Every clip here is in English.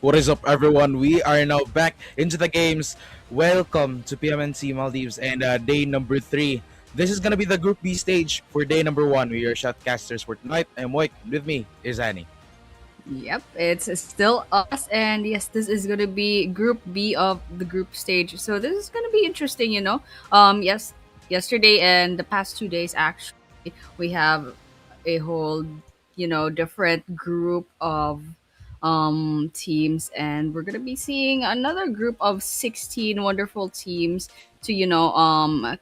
What is up, everyone? We are now back into the games. Welcome to Pmnc Maldives and day number 3. This is gonna be the Group B stage for day number 1. We are shotcasters for tonight. I'm Moik. With me is Annie. Yep, it's still us, and yes, this is gonna be Group B of the group stage. So this is gonna be interesting. Yes, yesterday and the past 2 days, actually, we have a whole, different group of teams, and we're gonna be seeing another group of 16 wonderful teams to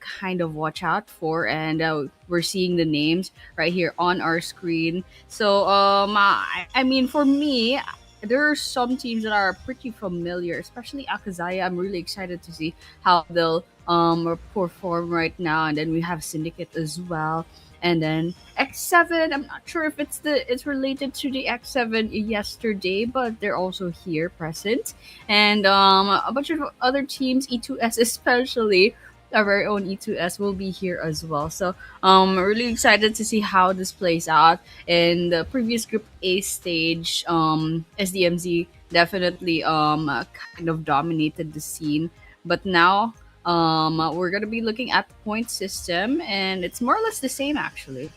kind of watch out for, and we're seeing the names right here on our screen. So, I mean, for me, there are some teams that are pretty familiar, especially AKAZAYA. I'm really excited to see how they'll perform right now. And then we have Syndicate as well. And then X7. I'm not sure if it's related to the X7 yesterday, but they're also here present. And a bunch of other teams, E2S especially, our very own E2S will be here as well. So really excited to see how this plays out. In the previous Group A stage, SDMZ definitely kind of dominated the scene, but now we're gonna be looking at the point system, and it's more or less the same actually.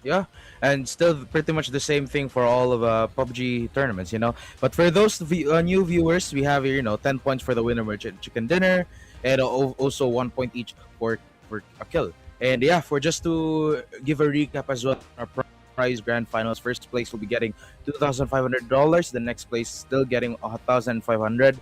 Yeah, and still pretty much the same thing for all of PUBG tournaments. But for those new viewers, we have here, 10 points for the winner chicken dinner, and also 1 point each for a kill. And yeah, for just to give a recap as well, our prize grand finals, first place will be getting $2,500. The next place still getting 1,500.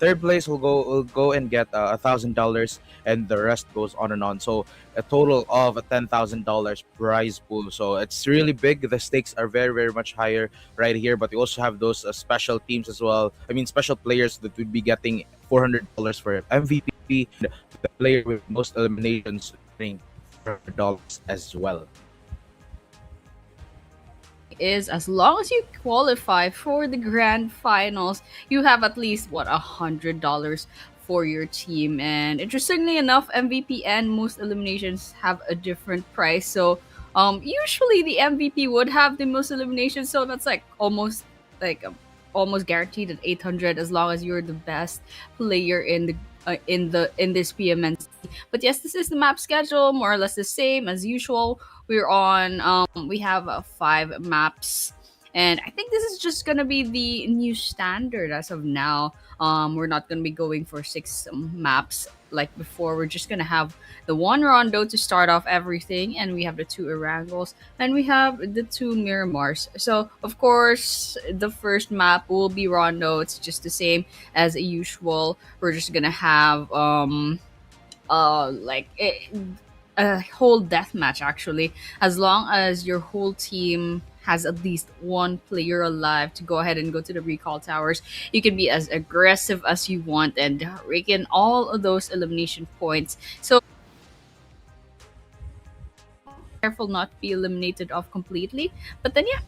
Third place will go and get $1,000, and the rest goes on and on. So a total of a $10,000 prize pool. So it's really big. The stakes are very, very much higher right here. But we also have those special teams as well. I mean, special players that would be getting $400 for MVP. The player with most eliminations getting $400 as well. Is as long as you qualify for the grand finals, you have at least what $100 for your team. And interestingly enough, MVP and most eliminations have a different price. So usually the MVP would have the most eliminations, so that's like almost guaranteed at 800 as long as you're the best player in this PMNC. But yes, this is the map schedule, more or less the same as usual. We have 5 maps, and I think this is just gonna be the new standard as of now. We're not gonna be going for 6 maps like before. We're just gonna have the one Rondo to start off everything, and we have the 2 Erangels, and we have the 2 Miramars. So of course, the first map will be Rondo. It's just the same as usual. We're just gonna have like a whole death match actually, as long as your whole team has at least one player alive to go ahead and go to the recall towers. You can be as aggressive as you want and rake in all of those elimination points. So careful not to be eliminated off completely. But then yeah,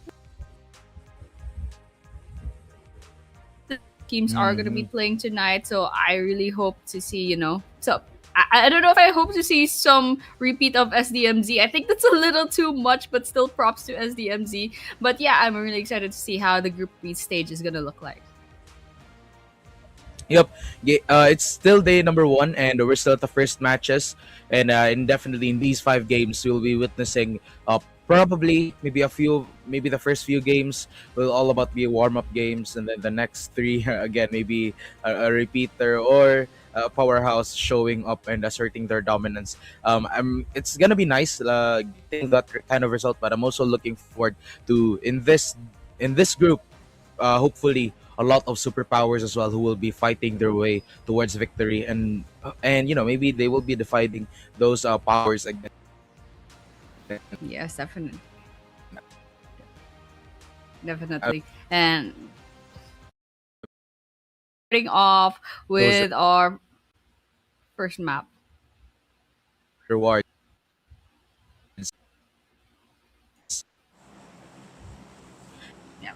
the teams are going to be Mhm. playing tonight, so I really hope to see, so I don't know if I hope to see some repeat of SDMZ. I think that's a little too much, but still props to SDMZ. But yeah, I'm really excited to see how the Group B stage is gonna look like. Yep. It's still day number 1, and we're still at the first matches. And definitely in these 5 games, we'll be witnessing probably maybe the first few games will all about be warm up games, and then the next 3 again maybe a repeater or a powerhouse showing up and asserting their dominance. It's gonna be nice getting that kind of result, but I'm also looking forward to in this group, hopefully a lot of superpowers as well who will be fighting their way towards victory, and maybe they will be defying those powers again. Yes, definitely, definitely. And starting off Those with our first map. rewards. Yeah.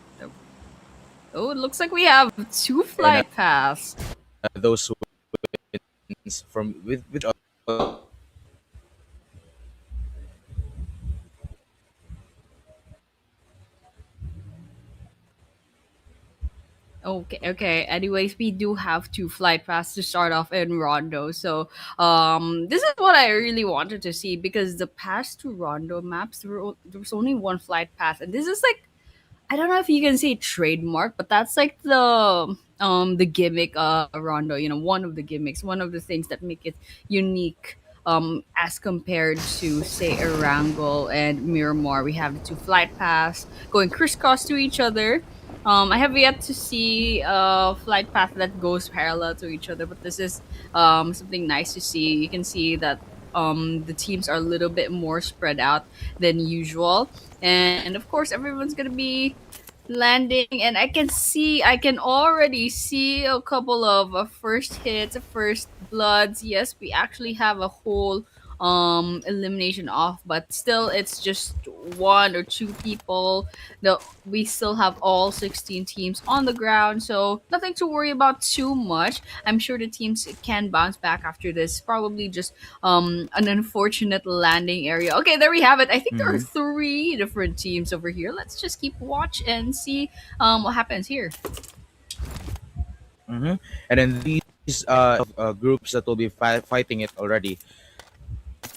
Oh, it looks like we have 2 And flight paths. those wins from with Okay, okay. Anyways, we do have two flight paths to start off in Rondo. So, this is what I really wanted to see because the past two Rondo maps there was only one flight path, and this is like I don't know if you can say trademark, but that's like the gimmick Rondo, one of the gimmicks, one of the things that make it unique as compared to say Erangel and Miramar. We have the two flight paths going crisscross to each other. I have yet to see a flight path that goes parallel to each other, but this is something nice to see. You can see that the teams are a little bit more spread out than usual, and of course everyone's gonna be landing, and I can already see a couple of first hits, first bloods. Yes, we actually have a whole elimination off, but still it's just one or two people. The We still have all 16 teams on the ground, so nothing to worry about too much. I'm sure the teams can bounce back after this. Probably just an unfortunate landing area. Okay, there we have it. I think there are Mm-hmm. three different teams over here. Let's just keep watch and see what happens here. Mm-hmm. And then these groups that will be fighting it already,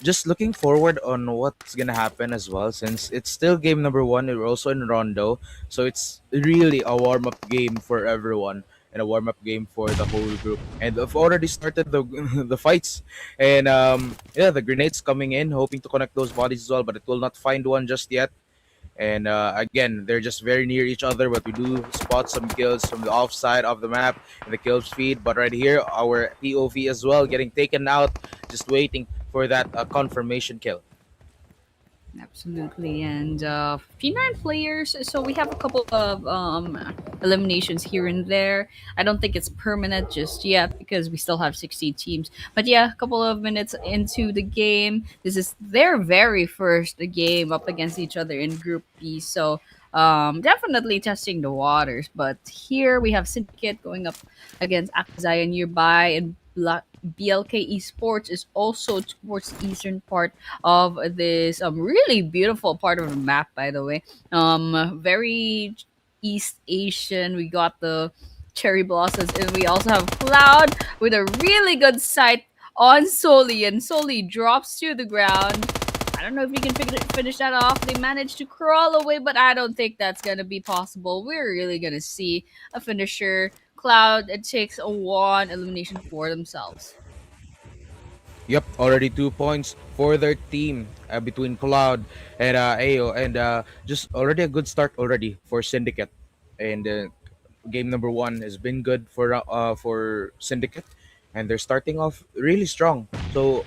just looking forward on what's gonna happen as well, since it's still game number one. We're also in Rondo, so it's really a warm up game for everyone and a warm up game for the whole group. And I've already started the the fights, and yeah, the grenades coming in, hoping to connect those bodies as well, but it will not find one just yet. And again, they're just very near each other, but we do spot some kills from the offside of the map in the kills feed. But right here, our POV as well getting taken out, just waiting for that confirmation kill. Absolutely, and 59 players. So we have a couple of eliminations here and there. I don't think it's permanent just yet because we still have 60 teams. But yeah, a couple of minutes into the game, this is their very first game up against each other in Group B. So definitely testing the waters. But here we have Syndicate going up against AKAZAYA nearby, and BLK Esports is also towards the eastern part of this really beautiful part of the map, by the way. Very East Asian. We got the cherry blossoms, and we also have Cloud with a really good sight on Soli, and Soli drops to the ground. I don't know if we can finish that off. They managed to crawl away, but I don't think that's gonna be possible. We're really gonna see a finisher. Cloud it takes a one elimination for themselves. Yep, already 2 points for their team between Cloud and AO, and just already a good start already for Syndicate. And game number one has been good for Syndicate, and they're starting off really strong. So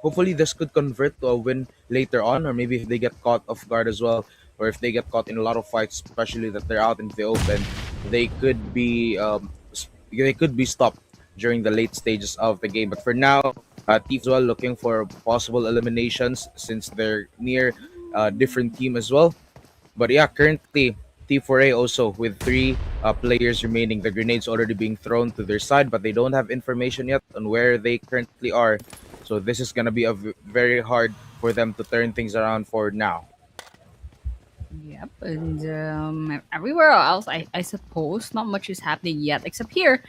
hopefully this could convert to a win later on, or maybe if they get caught off guard as well, or if they get caught in a lot of fights, especially that they're out in the open, they could be they could be stopped during the late stages of the game. But for now, Thief as well looking for possible eliminations since they're near a different team as well. But yeah, currently T4A also with three players remaining. The grenades already being thrown to their side, but they don't have information yet on where they currently are. So this is gonna be very hard for them to turn things around for now. Yep, and everywhere else, I suppose not much is happening yet, except here.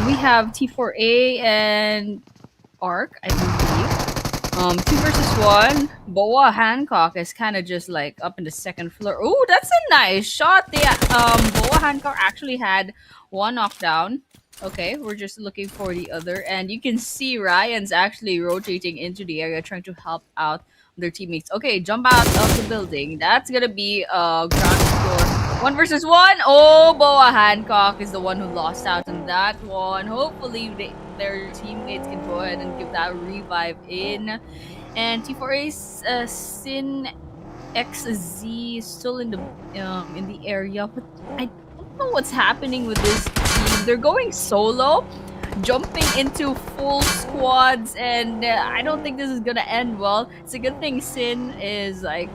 We have T4A and Arc, I believe. Two versus one. Boa Hancock is kind of just like up in the second floor. Oh, that's a nice shot. Boa Hancock actually had one knockdown. Okay, we're just looking for the other, and you can see Ryan's actually rotating into the area, trying to help out their teammates. Okay, jump out of the building. That's gonna be ground floor. One versus one. Oh, Boa Hancock is the one who lost out on that one. Hopefully, their teammates can go ahead and give that revive in. And T4A's Sin XZ is still in the area, but I don't know what's happening with this team. They're going solo, jumping into full squads, and I don't think this is gonna end well. It's a good thing Sin is like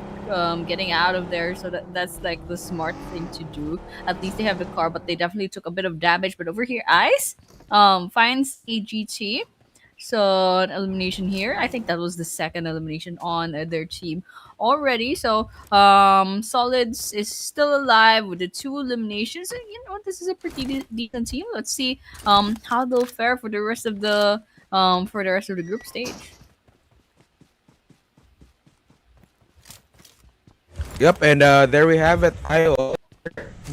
getting out of there, so that's like the smart thing to do. At least they have the car, but they definitely took a bit of damage. But over here, Ice finds AGT, So an elimination here. I think that was the second elimination on their team already. So Solids is still alive with the two eliminations. And you know this is a pretty decent team. Let's see how they'll fare for the rest of the group stage. Yep, and there we have it. IO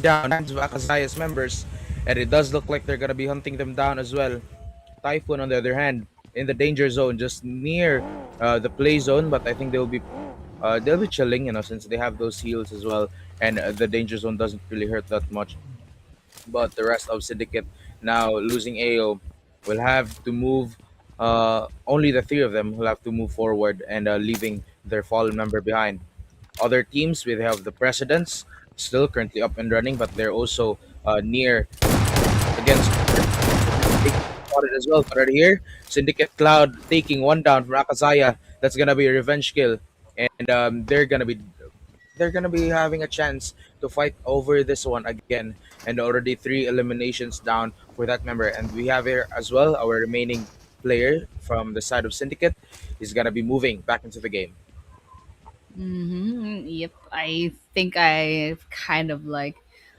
down hands of AKAZAYA's members, and it does look like they're gonna be hunting them down as well. Typhoon, on the other hand, in the danger zone, just near the play zone, but I think they'll be chilling, you know, since they have those heals as well, and the danger zone doesn't really hurt that much. But the rest of Syndicate now losing AO will have to move. Only the three of them will have to move forward and leaving their fallen member behind. Other teams, we have the Presidents still currently up and running, but they're also near against big spotted as well. But right here, Syndicate Cloud taking one down from Akazaya. That's gonna be a revenge kill, and they're gonna be having a chance to fight over this one again. And already three eliminations down for that member. And we have here as well our remaining player from the side of Syndicate is gonna be moving back into the game. Yep. I think I kind of like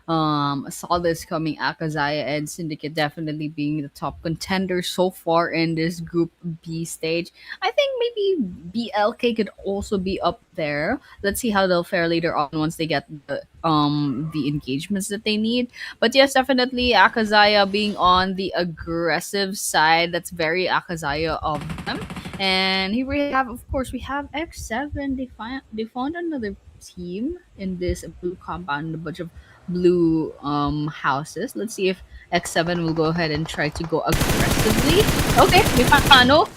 saw this coming. Akazaya and Syndicate definitely being the top contenders so far in this Group B stage. I think maybe BLK could also be up there. Let's see how they'll fare later on once they get the engagements that they need. But yes, definitely Akazaya being on the aggressive side. That's very Akazaya of them. And here we have, of course, we have X7. They found another team in this blue compound, a bunch of blue houses. Let's see if X7 will go ahead and try to go aggressively. Okay, we found Pano.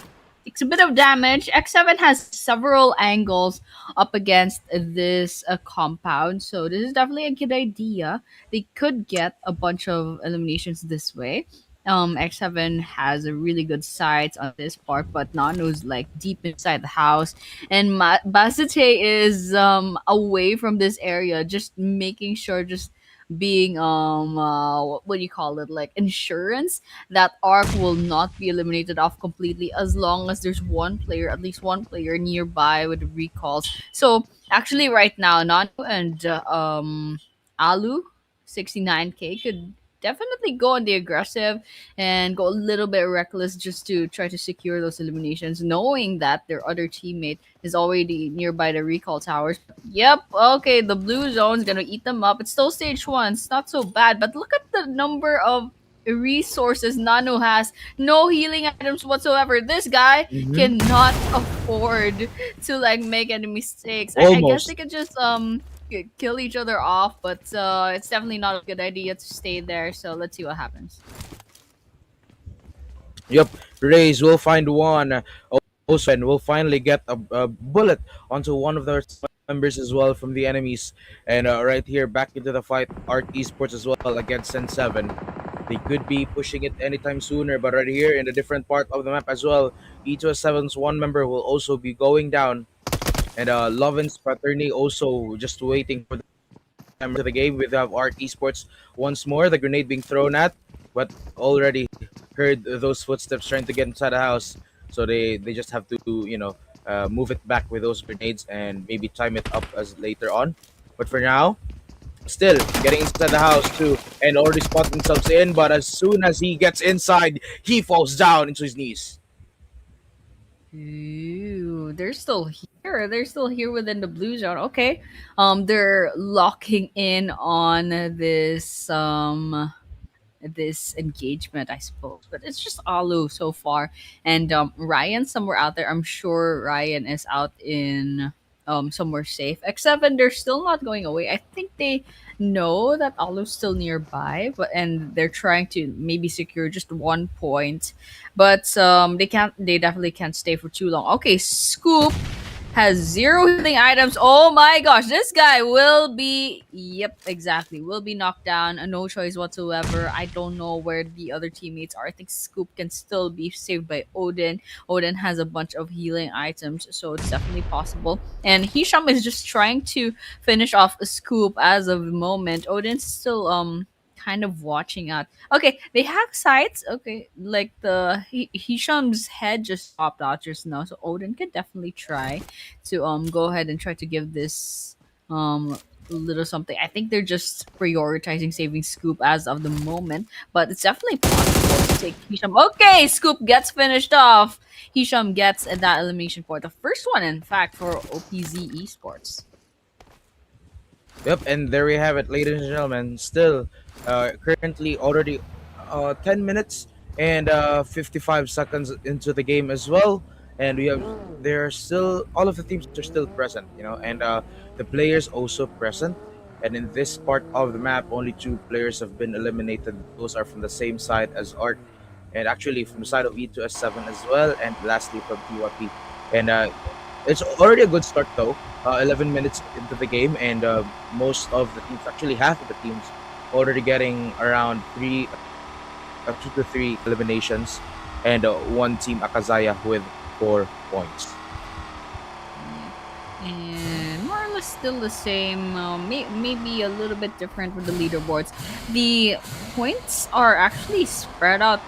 It's a bit of damage. X7 has several angles up against this compound, so this is definitely a good idea. They could get a bunch of eliminations this way. X7 has a really good sight on this part, but Nano's like deep inside the house, and Basite is away from this area, just making sure, just being what do you call it, like insurance that Arc will not be eliminated off completely as long as there's one player, at least one player nearby with the recalls. So actually, right now, Nano and Alu 69K could definitely go on the aggressive and go a little bit reckless just to try to secure those eliminations, knowing that their other teammate is already nearby the recall towers. Yep, okay, the blue zone's gonna eat them up. It's still stage one, it's not so bad, but look at the number of resources Nano has. No healing items whatsoever. This guy Hmm. cannot afford to like make any mistakes. I guess they Almost. could just kill each other off, but it's definitely not a good idea to stay there. So let's see what happens. Yep, Rays will find one. Also, and will finally get a bullet onto one of their members as well from the enemies. And right here, back into the fight, Arc Esports as well against Sen 7. They could be pushing it anytime sooner, but right here in a different part of the map as well, E2S7's one member will also be going down. And LOVINS, FRATERNI also just waiting for member to the game. We have Arc Esports once more, the grenade being thrown at, but already heard those footsteps trying to get inside the house. So they just have to, move it back with those grenades and maybe time it up as later on. But for now, still getting inside the house too, and already spot themselves in. But as soon as he gets inside, he falls down into his knees. Ooh, they're still here. They're still here within the blue zone. Okay. They're locking in on this engagement, I suppose. But it's just Alu so far, and Ryan somewhere out there. I'm sure Ryan is out in somewhere safe. X7, they're still not going away. I think they know that Alu's still nearby, but and they're trying to maybe secure just 1 point, but they can't. They definitely can't stay for too long. Okay, Scoop has zero healing items. Oh my gosh, this guy will be, yep, exactly, will be knocked down. No choice whatsoever. I don't know where the other teammates are. I think Scoop can still be saved by Odin. Odin has a bunch of healing items, so it's definitely possible. And Hisham is just trying to finish off a Scoop as of the moment. Odin's still kind of watching out. Okay, they have sights. Okay, like Hisham's head just popped out just now, so Odin could definitely try to go ahead and try to give this little something. I think they're just prioritizing saving Scoop as of the moment, but it's definitely possible to take Hisham. Okay, Scoop gets finished off. Hisham gets that elimination point, the first one in fact for OPZ Esports. Yep, and there we have it, ladies and gentlemen. Still, currently already 10 minutes and 55 seconds into the game as well. And we have, there are still, all of the teams are still present, you know, and the players also present. And in this part of the map, only two players have been eliminated. Those are from the same side as Arc, and actually from the side of E2S7 as well, and lastly from TYP. And it's already a good start though. 11 minutes into the game, and most of the teams, actually half of the teams, already getting around two to three eliminations, and one team AKAZAYA with 4 points. And more or less still the same. Maybe a little bit different with the leaderboards. The points are actually spread out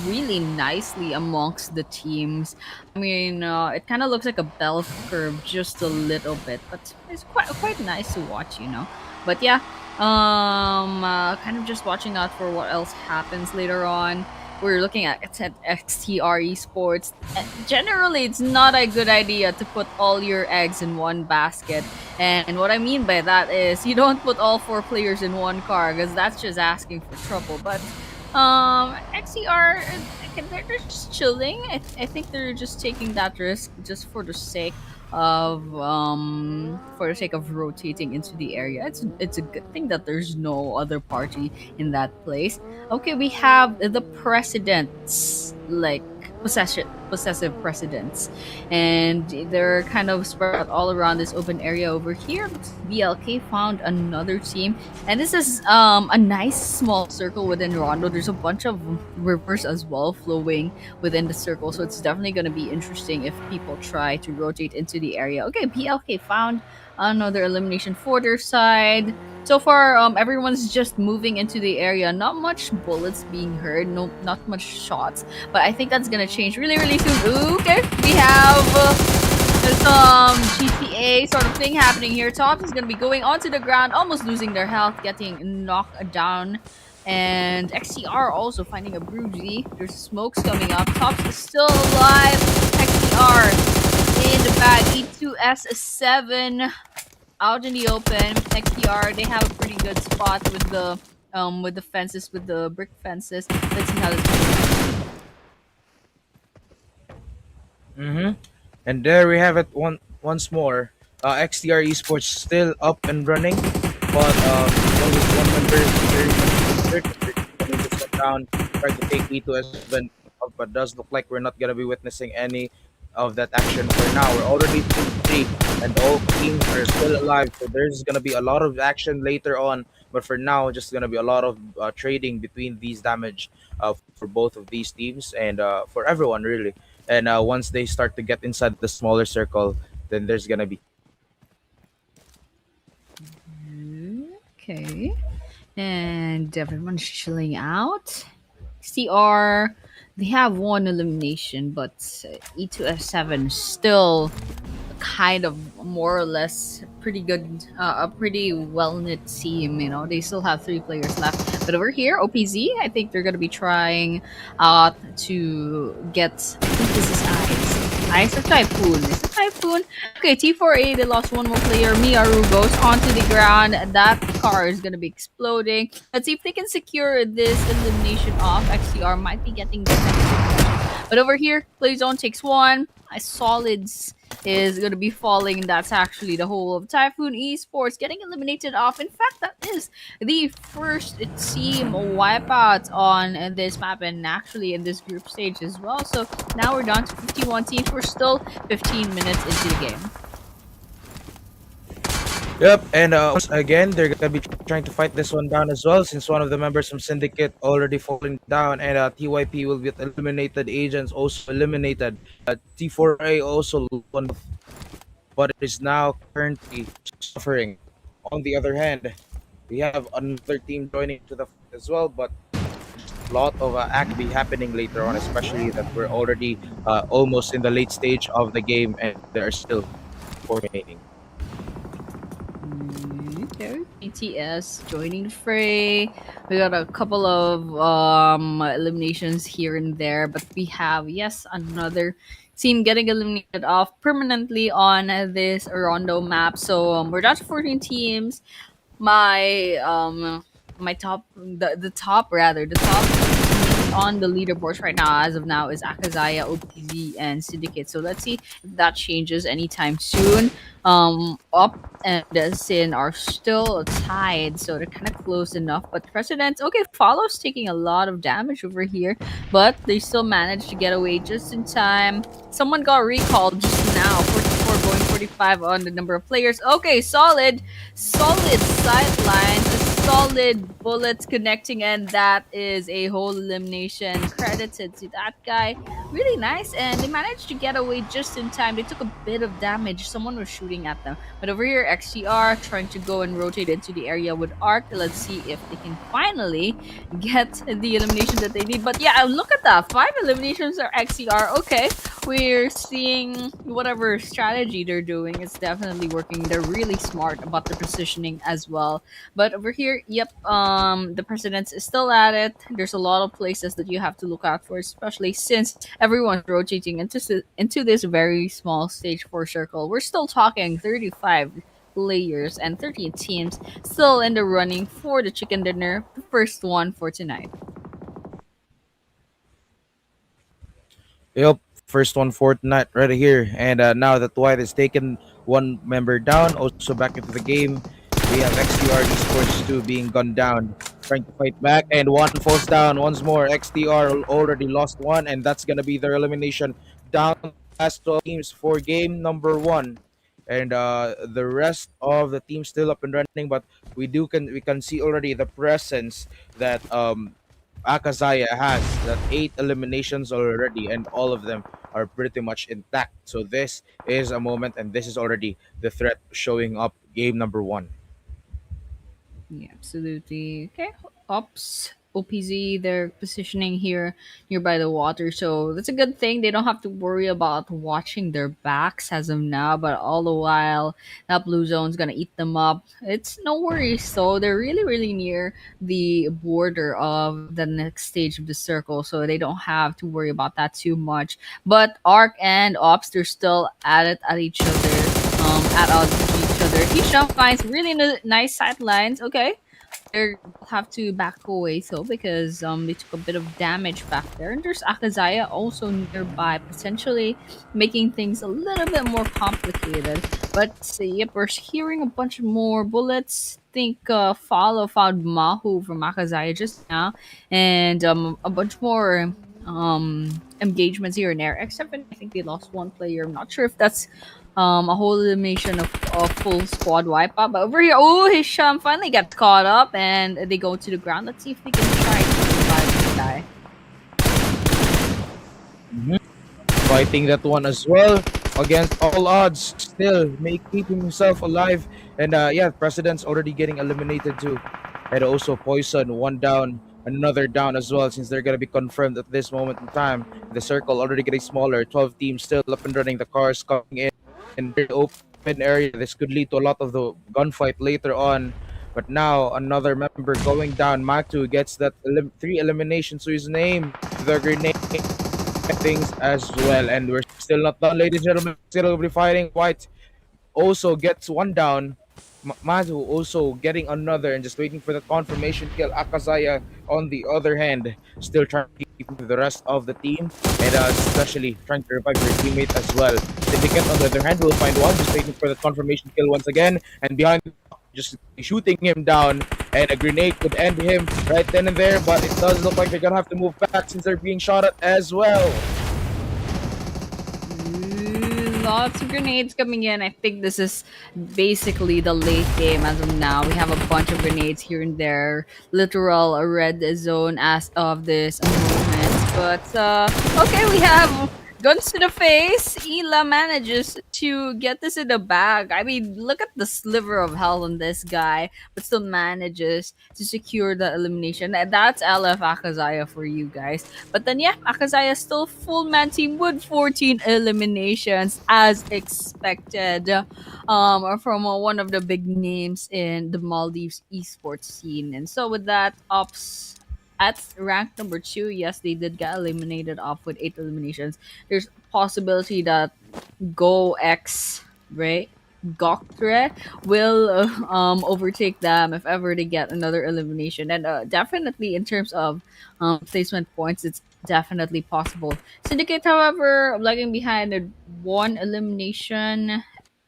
really nicely amongst the teams. I mean, it kind of looks like a bell curve just a little bit, but it's quite nice to watch, you know. But yeah, kind of just watching out for what else happens later on. We're looking at XTR Esports. Generally, it's not a good idea to put all your eggs in one basket. And what I mean by that is you don't put all four players in one car because that's just asking for trouble. But XCR, they're just chilling. I think they're just taking that risk just for the sake of rotating into the area. It's a good thing that there's no other party in that place. Okay, we have the presidents, like possessive presidents, and they're kind of spread out all around this open area over here. BLK found another team, and this is a nice small circle within Rondo. There's a bunch of rivers as well flowing within the circle, so it's definitely going to be interesting if people try to rotate into the area. Okay, BLK found another elimination for their side. So far, everyone's just moving into the area. Not much bullets being heard. No, not much shots. But I think that's gonna change really, really soon. Ooh, okay, we have some GTA sort of thing happening here. Tops is gonna be going onto the ground, almost losing their health, getting knocked down. And XCR also finding a bruisey. There's smokes coming up. Tops is still alive. XCR in the bag. E2S7 out in the open. XTR, they have a pretty good spot with the fences, with the brick fences. Let's see how this goes. Mm-hmm. And there we have it once more. XTR Esports still up and running, but only one member is very much coming to step down, try to take E2S7, but does look like we're not gonna be witnessing any of that action for now. We're already 2-3, and all teams are still alive, so there's gonna be a lot of action later on. But for now, just gonna be a lot of trading between these damage for both of these teams, and for everyone really. And once they start to get inside the smaller circle, then there's gonna be. Okay. And everyone's chilling out. CR, they have one elimination, but E2F7 still kind of more or less pretty good, a pretty well knit team. You know, they still have three players left. But over here, OPZ, I think they're gonna be trying to get. I think this is Eyes. Eyes of Typhoon. Is it Typhoon? Okay, T4A, they lost one more player. Miaru goes onto the ground. That car is gonna be exploding. Let's see if they can secure this elimination off. XCR might be getting the next. But over here, Playzone takes one. Solids is going to be falling. That's actually the whole of TYPHOON Esports getting eliminated off. In fact, that is the first team wipeout on this map and actually in this group stage as well. So now we're down to 51 teams. We're still 15 minutes into the game. Yep, and once again, they're gonna be trying to fight this one down as well, since one of the members from Syndicate already falling down, and TYP will get eliminated. Agents also eliminated. T4A also one, but is now currently suffering. On the other hand, We have another team joining to the fight as well, but a lot of act be happening later on, especially that we're already almost in the late stage of the game and there are still four remaining. Okay. BTS joining the fray. We got a couple of eliminations here and there, but we have yes another team getting eliminated off permanently on this Rondo map. So we're down to 14 teams. My top the top rather the top teams on the leaderboards right now as of now is AKAZAYA, OPZ, and Syndicate. So let's see if that changes anytime soon. Up and Sin are still tied, so they're kind of close enough. But Presidents, okay, follows taking a lot of damage over here, but they still managed to get away just in time. Someone got recalled just now. 44 going 45 on the number of players. Okay, solid sidelines, a solid bullets connecting, and that is a whole elimination. Credited to that guy. Really nice, and they managed to get away just in time. They took a bit of damage. Someone was shooting at them. But over here, XCR trying to go and rotate into the area with Arc. Let's see if they can finally get the elimination that they need. But yeah, look at that. 5 eliminations are XCR. Okay, we're seeing whatever strategy they're doing is definitely working. They're really smart about the positioning as well. But over here, yep, the presidents is still at it. There's a lot of places that you have to look out for, especially since everyone's rotating into this very small stage 4 circle. We're still talking 35 players and 13 teams still in the running for the chicken dinner, the first one for tonight. Yep, first one for tonight right here. And now that White has taken one member down, also back into the game, we have XTR Esports 2 being gunned down, trying to fight back, and one falls down once more. XTR already lost one, and that's gonna be their elimination. Down to the last 12 teams for game number one. And the rest of the team still up and running, but we can see already the presence that Akazaya has, that 8 eliminations already, and all of them are pretty much intact. So this is a moment, and this is already the threat showing up. Game number one. Yeah, absolutely. Okay. Ops, OPZ, they're positioning here nearby the water. So that's a good thing. They don't have to worry about watching their backs as of now, but all the while, that blue zone's going to eat them up. It's no worries. So they're really, really near the border of the next stage of the circle. So they don't have to worry about that too much. But Arc and Ops, they're still at it at each other. At odds with each other. Hisham finds really nice sidelines. Okay, they'll have to back away though because they took a bit of damage back there. And there's Akazaya also nearby, potentially making things a little bit more complicated. But yep, we're hearing a bunch more bullets. Think follow found Mahu from Akazaya just now, and a bunch more engagements here and there. Except I think they lost one player. I'm not sure if that's a whole elimination of full squad wipeout. But over here, oh, Hisham finally gets caught up and they go to the ground. Let's see if they can try to survive this guy. Mhm. Fighting that one as well against all odds, still keeping himself alive. And yeah, President's already getting eliminated too. And also Poison, one down, another down as well, since they're gonna be confirmed at this moment in time. The circle already getting smaller. 12 teams still up and running. The cars coming in very open area. This could lead to a lot of the gunfight later on. But now another member going down. Matu gets that 3 eliminations to his name. The grenade things as well, and we're still not done, ladies and gentlemen. Still be fighting. White also gets one down. Mazu also getting another, and just waiting for the confirmation kill. Akazaya, on the other hand, still trying to keep the rest of the team, and especially trying to revive their teammate as well. Syndicate, on the other hand, will find one, just waiting for the confirmation kill once again, and behind, just shooting him down, and a grenade could end him right then and there, but it does look like they're gonna have to move back since they're being shot at as well. Lots of grenades coming in. I think this is basically the late game as of now. We have a bunch of grenades here and there. Literal red zone as of this moment. But okay, we have Guns to the face, Ela manages to get this in the bag. I mean, look at the sliver of hell on this guy, but still manages to secure the elimination. That's LF AKAZAYA for you guys. But then, yeah, AKAZAYA still full man team with 14 eliminations as expected from one of the big names in the Maldives esports scene. And so, with that, Ops at rank number two, yes, they did get eliminated off with 8 eliminations. There's a possibility that Go X, right? Goktre will overtake them if ever they get another elimination. And definitely in terms of placement points, it's definitely possible. Syndicate, however, lagging behind at 1 elimination.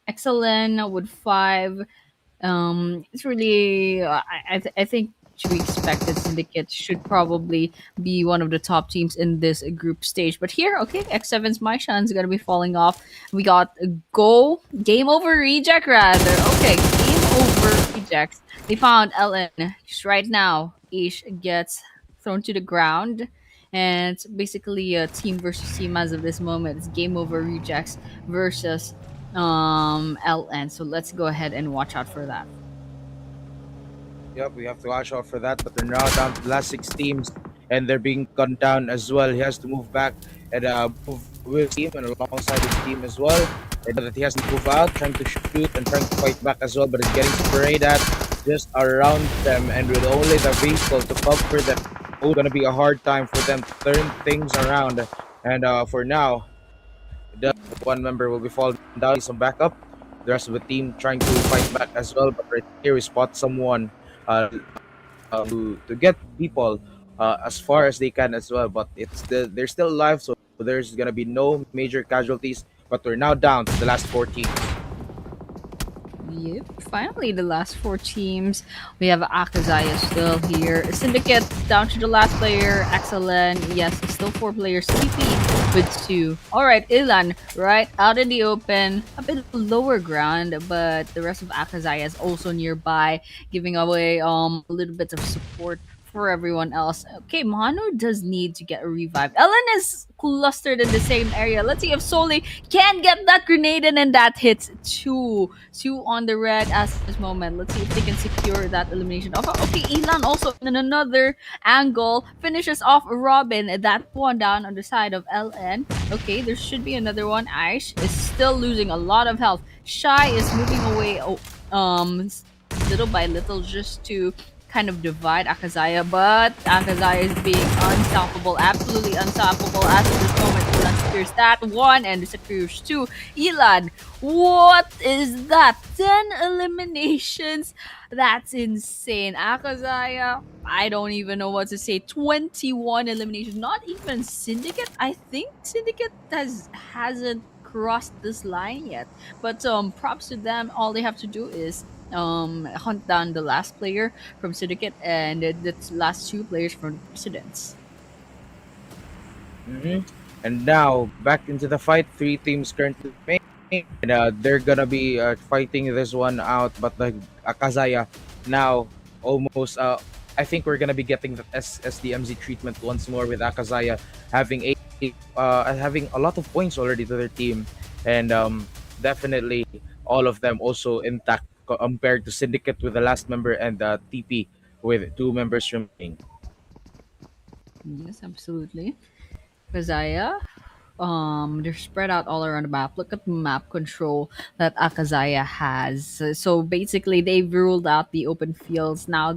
Excellent with 5. It's really I think to be expected. Syndicate should probably be one of the top teams in this group stage. But here, okay, X7's My Shun's gonna be falling off. We got a game over reject rather. Okay, game over rejects. They found Ellen just right now. Ish gets thrown to the ground. And it's basically a team versus team as of this moment. It's game over rejects versus LN. So let's go ahead and watch out for that. Yep, we have to watch out for that. But they're now down to the last 6 teams, and they're being gunned down as well. He has to move back and move with his team and alongside his team as well. And that he has to move out, trying to shoot and trying to fight back as well, but it's getting sprayed at just around them, and with only the vehicle to cover them, it's gonna be a hard time for them to turn things around. And for now, the one member will be falling down. Some backup. The rest of the team trying to fight back as well. But right here we spot someone uh, to get people as far as they can as well. But they're still alive, so there's gonna be no major casualties. But we're now down to the last 4 teams. Yep, finally the last 4 teams. We have AKAZAYA still here. Syndicate down to the last player. Excellent. Yes, still 4 players. TP with 2. Alright, Ilan, right out in the open. A bit lower ground, but the rest of AKAZAYA is also nearby, giving away a little bit of support for everyone else. Okay, Mano does need to get revived. Ellen is clustered in the same area. Let's see if Soli can get that grenade in, and that hits 2 on the red as this moment. Let's see if they can secure that elimination. Okay, Elan also in another angle finishes off Robin. That one down on the side of LN. Okay, there should be another one. Aish is still losing a lot of health. Shy is moving away little by little just to kind of divide AKAZAYA, but AKAZAYA is being unstoppable, absolutely unstoppable as of this moment. Elan secures that one and secures 2. Elan, what is that? 10 eliminations? That's insane. AKAZAYA, I don't even know what to say. 21 eliminations. Not even Syndicate. I think Syndicate hasn't crossed this line yet. But props to them. All they have to do is hunt down the last player from Syndicate and the last 2 players from the Presidents. And now back into the fight. 3 teams currently remain, and they're gonna be fighting this one out. But the AKAZAYA now almost. I think we're gonna be getting the SDMZ treatment once more with AKAZAYA having a lot of points already to their team, and definitely all of them also intact compared to Syndicate with the last member and TP with 2 members remaining. Yes, absolutely. Kazaya, they're spread out all around the map. Look at the map control that AKAZAYA has. So basically, they've ruled out the open fields. Now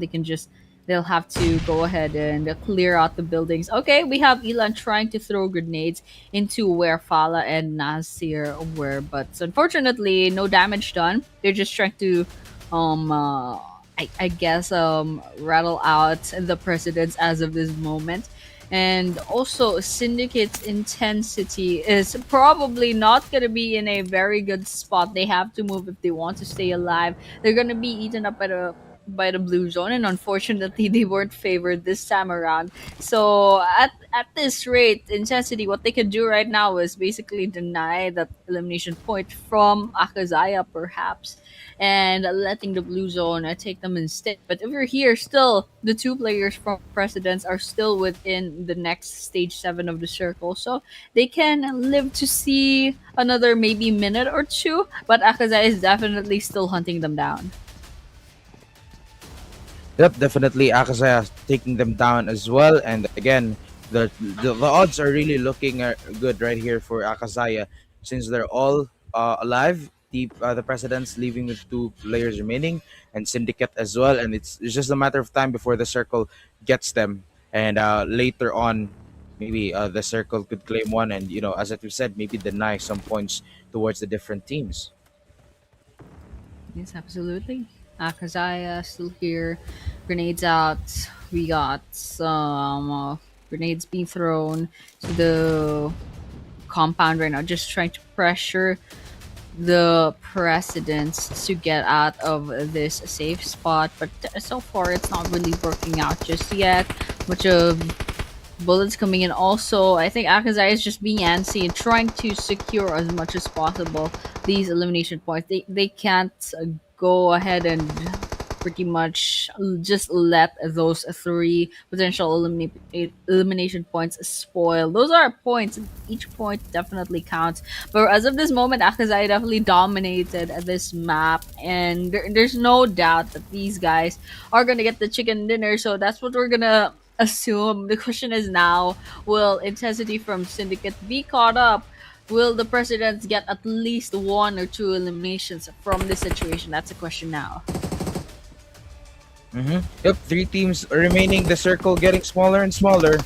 they'll have to go ahead and clear out the buildings. Okay, we have Elan trying to throw grenades into where Fala and Nasir were, but unfortunately, no damage done. They're just trying to, I guess, rattle out the presidents as of this moment. And also, Syndicate's intensity is probably not going to be in a very good spot. They have to move if they want to stay alive. They're going to be eaten up by the blue zone, and unfortunately, they weren't favored this time around. So at this rate, intensity, what they can do right now is basically deny that elimination point from AKAZAYA, perhaps, and letting the blue zone take them instead. But over here, still the two players from Precedence are still within the next stage 7 of the circle, so they can live to see another maybe minute or two. But Akaza is definitely still hunting them down. Yep, definitely Akazaya taking them down as well. And again, the odds are really looking good right here for Akazaya since they're all alive. The presidents leaving with two players remaining and Syndicate as well. And it's just a matter of time before the circle gets them. And later on, maybe the circle could claim one. And, as you said, maybe deny some points towards the different teams. Yes, absolutely. Akazaya still here. Grenades out. We got some grenades being thrown to the compound right now, just trying to pressure the precedents to get out of this safe spot. But so far, it's not really working out just yet. Much of bullets coming in. Also, I think Akazai is just being antsy and trying to secure as much as possible these elimination points. They can't go ahead and pretty much just let those three potential elimination points spoil. Those are points. Each point definitely counts. But as of this moment, Akazai definitely dominated this map, and there's no doubt that these guys are gonna get the chicken dinner. So that's what we're gonna assume. The question is now, will intensity from Syndicate be caught up? Will the presidents get at least one or two eliminations from this situation? That's a question now. Yep, three teams remaining. The circle getting smaller and smaller.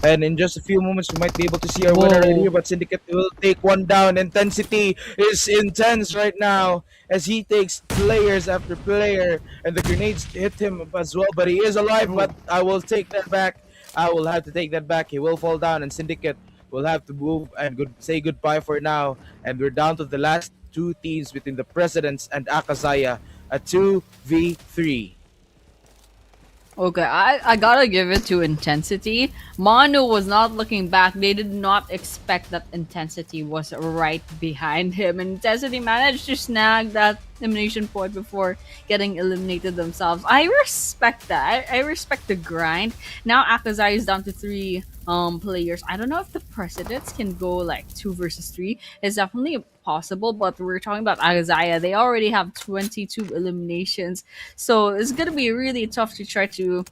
And in just a few moments, we might be able to see our winner right Whoa. here. But Syndicate will take one down. Intensity is intense right now as he takes players after player. And the grenades hit him as well. But he is alive. But I will take that back. I will have to take that back. He will fall down. And Syndicate will have to move and say goodbye for now. And we're down to the last two teams between the Presidents and Akazaya. A 2v3. Okay, I gotta give it to intensity. Manu was not looking back. They did not expect that intensity was right behind him. And intensity managed to snag that elimination point before getting eliminated themselves. I respect that. I respect the grind. Now Akazai is down to three players. I don't know if the precedents can go like 2 versus 3. It's definitely possible, but we're talking about Akazaya. They already have 22 eliminations, so it's gonna be really tough to try to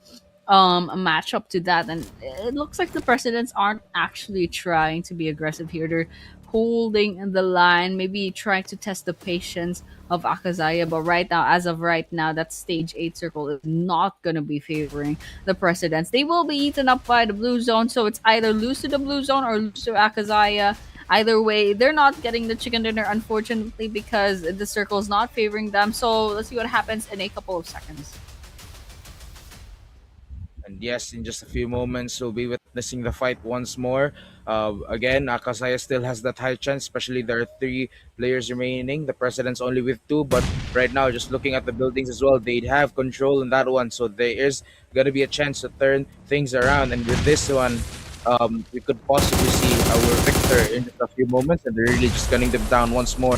match up to that. And it looks like the presidents aren't actually trying to be aggressive here. They're holding the line, maybe trying to test the patience of Akazaya. But right now, as of right now, that stage 8 circle is not gonna be favoring the presidents. They will be eaten up by the blue zone, so it's either lose to the blue zone or lose to Akazaya. Either way, they're not getting the chicken dinner, unfortunately, because the circle is not favoring them. So let's see what happens in a couple of seconds. And yes, in just a few moments, we'll be witnessing the fight once more. Again, Akasaya still has that high chance, especially there are three players remaining. The President's only with two, but right now, just looking at the buildings as well, they have control in that one. So there is going to be a chance to turn things around. And with this one, we could possibly see our victor in just a few moments. And they're really just gunning them down once more.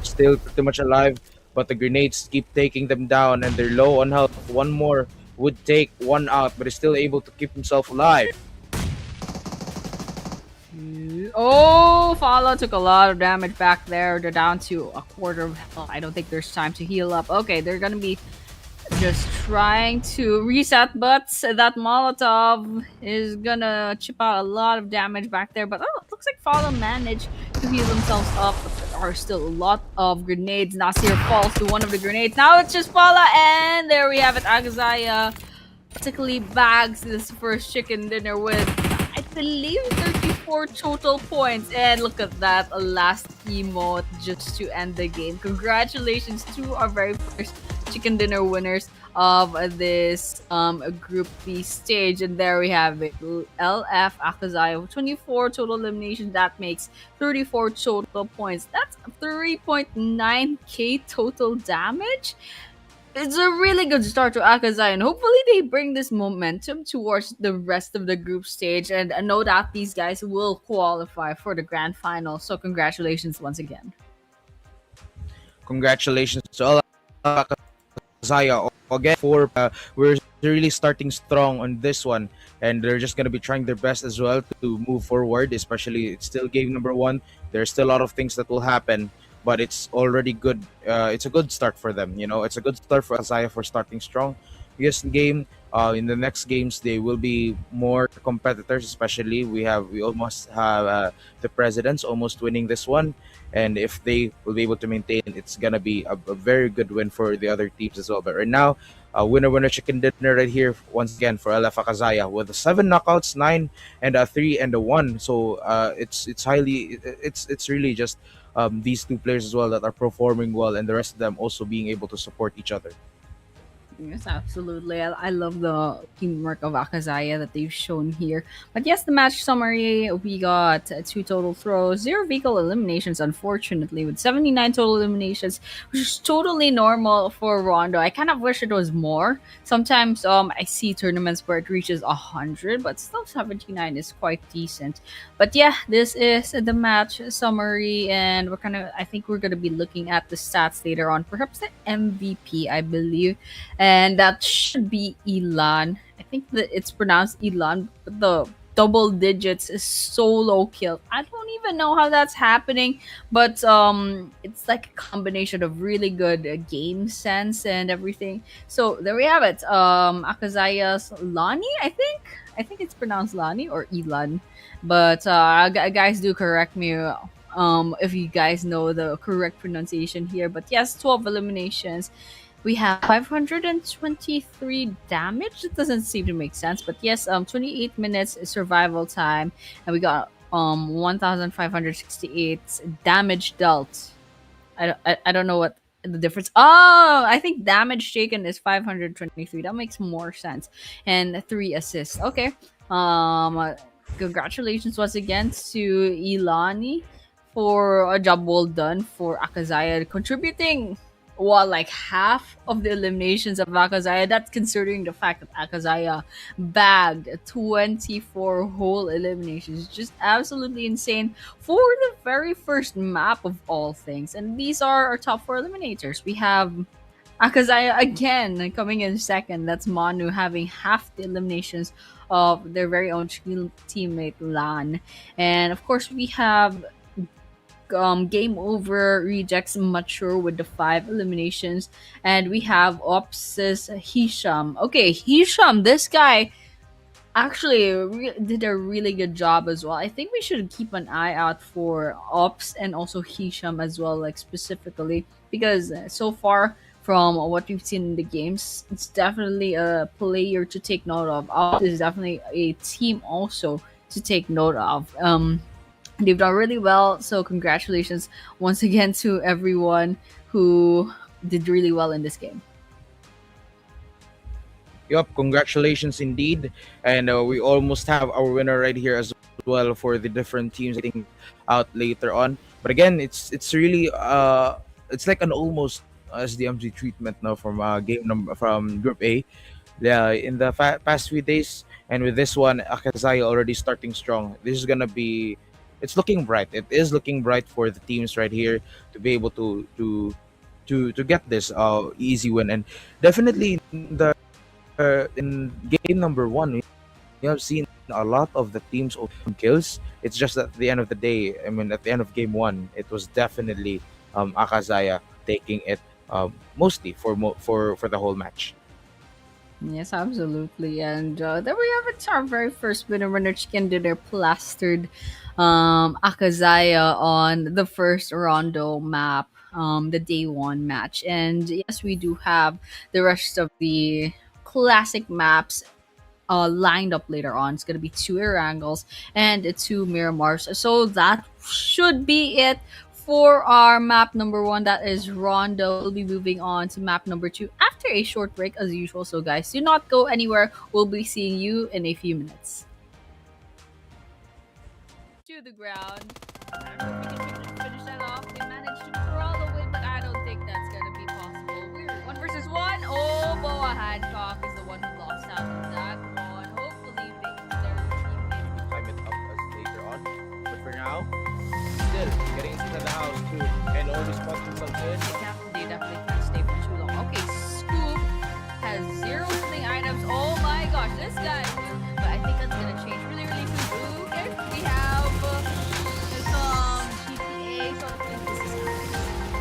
Still pretty much alive, but the grenades keep taking them down, and they're low on health. One more would take one out, but is still able to keep himself alive. Oh, Follow took a lot of damage back there. They're down to a quarter of health. I don't think there's time to heal up. Okay, they're gonna be just trying to reset, but that Molotov is gonna chip out a lot of damage back there. But oh, it looks like Follow managed to heal themselves up. But there are still a lot of grenades. Nasir falls to one of the grenades. Now it's just Follow, and there we have it. Akazaya basically bags this first chicken dinner with, I believe, 34 total points. And look at that, a last emote just to end the game. Congratulations to our very first chicken dinner winners of this group B stage. And there we have it, LF Akazaya with 24 total eliminations. That makes 34 total points. That's 3.9k total damage. it's a really good start to AKAZAYA, and hopefully they bring this momentum towards the rest of the group stage. And no doubt these guys will qualify for the grand final. So congratulations once again. Congratulations to all Zaya again for we're really starting strong on this one, and they're just gonna be trying their best as well to move forward. Especially it's still game number one. There's still a lot of things that will happen, but it's already good. It's a good start for them. You know, it's a good start for Zaya for starting strong. Yes, game. In the next games, they will be more competitors. Especially we almost have the presidents almost winning this one, and if they will be able to maintain, it's gonna be a very good win for the other teams as well. But right now, winner chicken dinner right here once again for LF Akazaya with 7 knockouts, 9 and 3 and 1. So it's really just these two players as well that are performing well, and the rest of them also being able to support each other. Yes, absolutely. I love the teamwork of AKAZAYA that they've shown here. But yes, the match summary, we got two total throws, zero vehicle eliminations, unfortunately, with 79 total eliminations, which is totally normal for Rondo. I kind of wish it was more. Sometimes I see tournaments where it reaches 100, but still 79 is quite decent. But yeah, this is the match summary, and I think we're gonna be looking at the stats later on. Perhaps the MVP, I believe, and that should be Elan. I think that it's pronounced Elan, but the double digits is solo kill. I don't even know how that's happening, but it's like a combination of really good game sense and everything. So there we have it. AKAZAYA's Lani, I think it's pronounced Lani or Elan, but guys, do correct me if you guys know the correct pronunciation here. But yes, 12 eliminations. We have 523 damage. It doesn't seem to make sense, but yes, 28 minutes survival time, and we got 1,568 damage dealt. I don't know what the difference. Oh, I think damage taken is 523. That makes more sense. And 3 assists. Okay. Congratulations once again to Ilani for a job well done for AKAZAYA contributing like half of the eliminations of AKAZAYA. That's considering the fact that AKAZAYA bagged 24 whole eliminations. Just absolutely insane for the very first map of all things. And these are our top 4 eliminators. We have AKAZAYA again coming in second. That's Manu having half the eliminations of their very own teammate Lan. And of course, we have Game Over rejects Mature with the 5 eliminations, and we have Ops's Hisham. Okay, Hisham, this guy actually did a really good job as well. I think we should keep an eye out for Ops and also Hisham as well, like specifically, because so far from what we've seen in the games, it's definitely a player to take note of. Ops is definitely a team also to take note of. They've done really well, so congratulations once again to everyone who did really well in this game. Yup, congratulations indeed. And we almost have our winner right here as well for the different teams getting out later on. But again, it's really it's like an almost SDMG treatment now from game number from Group A. Yeah, in the past few days, and with this one, AKAZAYA already starting strong. This is gonna be, it's looking bright. It is looking bright for the teams right here to be able to get this easy win. And definitely in game number one, we have seen a lot of the teams open kills. It's just at the end of the day, I mean, at the end of game one, it was definitely AKAZAYA taking it mostly for the whole match. Yes, absolutely. And there we have it. Our very first winner chicken dinner plastered AKAZAYA on the first Rondo map, the day one match. And yes, we do have the rest of the classic maps lined up later on. It's going to be 2 Erangels and 2 Miramars. So that should be it for our map number one. That is Rondo. We'll be moving on to map number two after a short break as usual. So guys, do not go anywhere. We'll be seeing you in a few minutes. To the ground. Finish that off. They managed to crawl away, but I don't think that's gonna be possible. We're 1 versus 1. one. Oh, Boa Hancock is the one who lost out on that one. Hopefully, their teammate Climb it up as later on. But for now, still getting into the house too, and already spot themselves in. they definitely can't stay for too long. Okay, Scoop has 0 healing items. Oh my gosh, this guy. But I think that's gonna change really, really soon. Okay, we have some GTA sort of thing. This is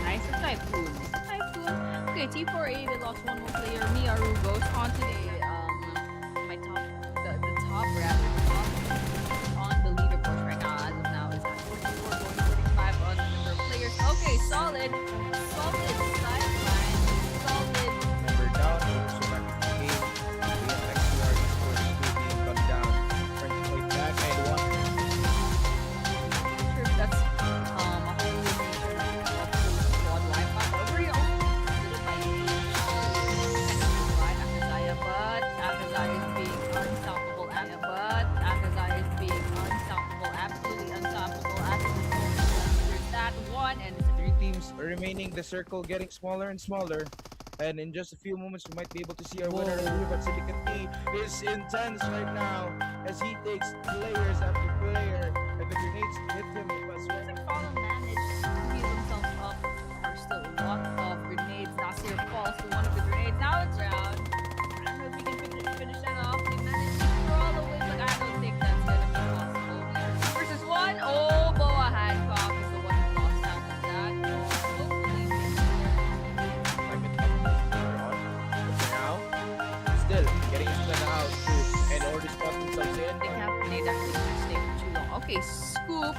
nice. It's Typhoon. Okay, T4A, they lost one more player. Miaru goes on to my top, the top rather, the top on the leaderboard right now. As of now, is at 44, going 45 on the number of players. Okay, solid sideline, solid. Member down, so back to the game. We have XR Esports 2 being cut down. Trying to fight back and one. Not sure if that's a whole new nature of squad wipeout over here. But AKAZAYA is being unstoppable. AKAZAYA is being unstoppable. Absolutely unstoppable. There's that one, and it's 3 teams remaining. The circle getting smaller and smaller. And in just a few moments, we might be able to see our winner. But Syndicate is intense right now as he takes players after player. And the grenades hit him as well. Follow managed to heal himself up. There's still a lot of grenades. Nasir falls to one of the grenades. Now it's round. I don't know if we can finish that off. They managed to crawl away, but I don't think that's gonna be possible. Versus one. Oh, Boa Hancock is the one who lost out on that. Hopefully, Climb it up later on. But for now, still getting into the house too. And already spot themselves in. they definitely can't stay for too long. Okay, Scoop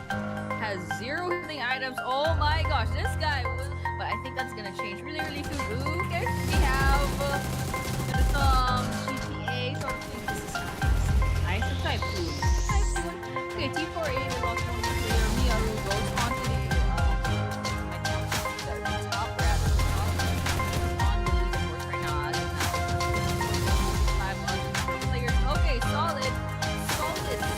has 0 healing items. Oh my gosh, this guy. But I think that's gonna change really, really soon. Okay, we have some GTA sort of thing. This is nice. It's Typhoon. Okay, T4A, they lost one more player. Miaru goes on to the top rather. On the leaderboard right now. As of now, 5 on the number of players. Okay, solid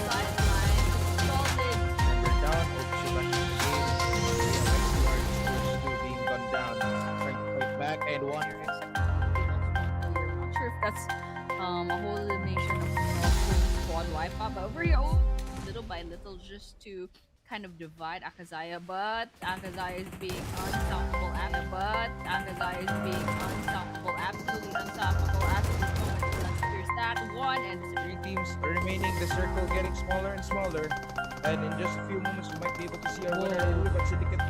sideline. Solid. Member down, also back to the game. We have XR Esports 2 being gunned down. Trying to fight back and one. I'm not sure if that's a whole elimination of full squad wipeout, but over here, little by little, just to kind of divide AKAZAYA, but AKAZAYA is being unstoppable. AKAZAYA is being unstoppable, absolutely unstoppable. There's that one, and 3 teams remaining. The circle getting smaller and smaller. And in just a few moments, we might be able to see our winner. But Syndicate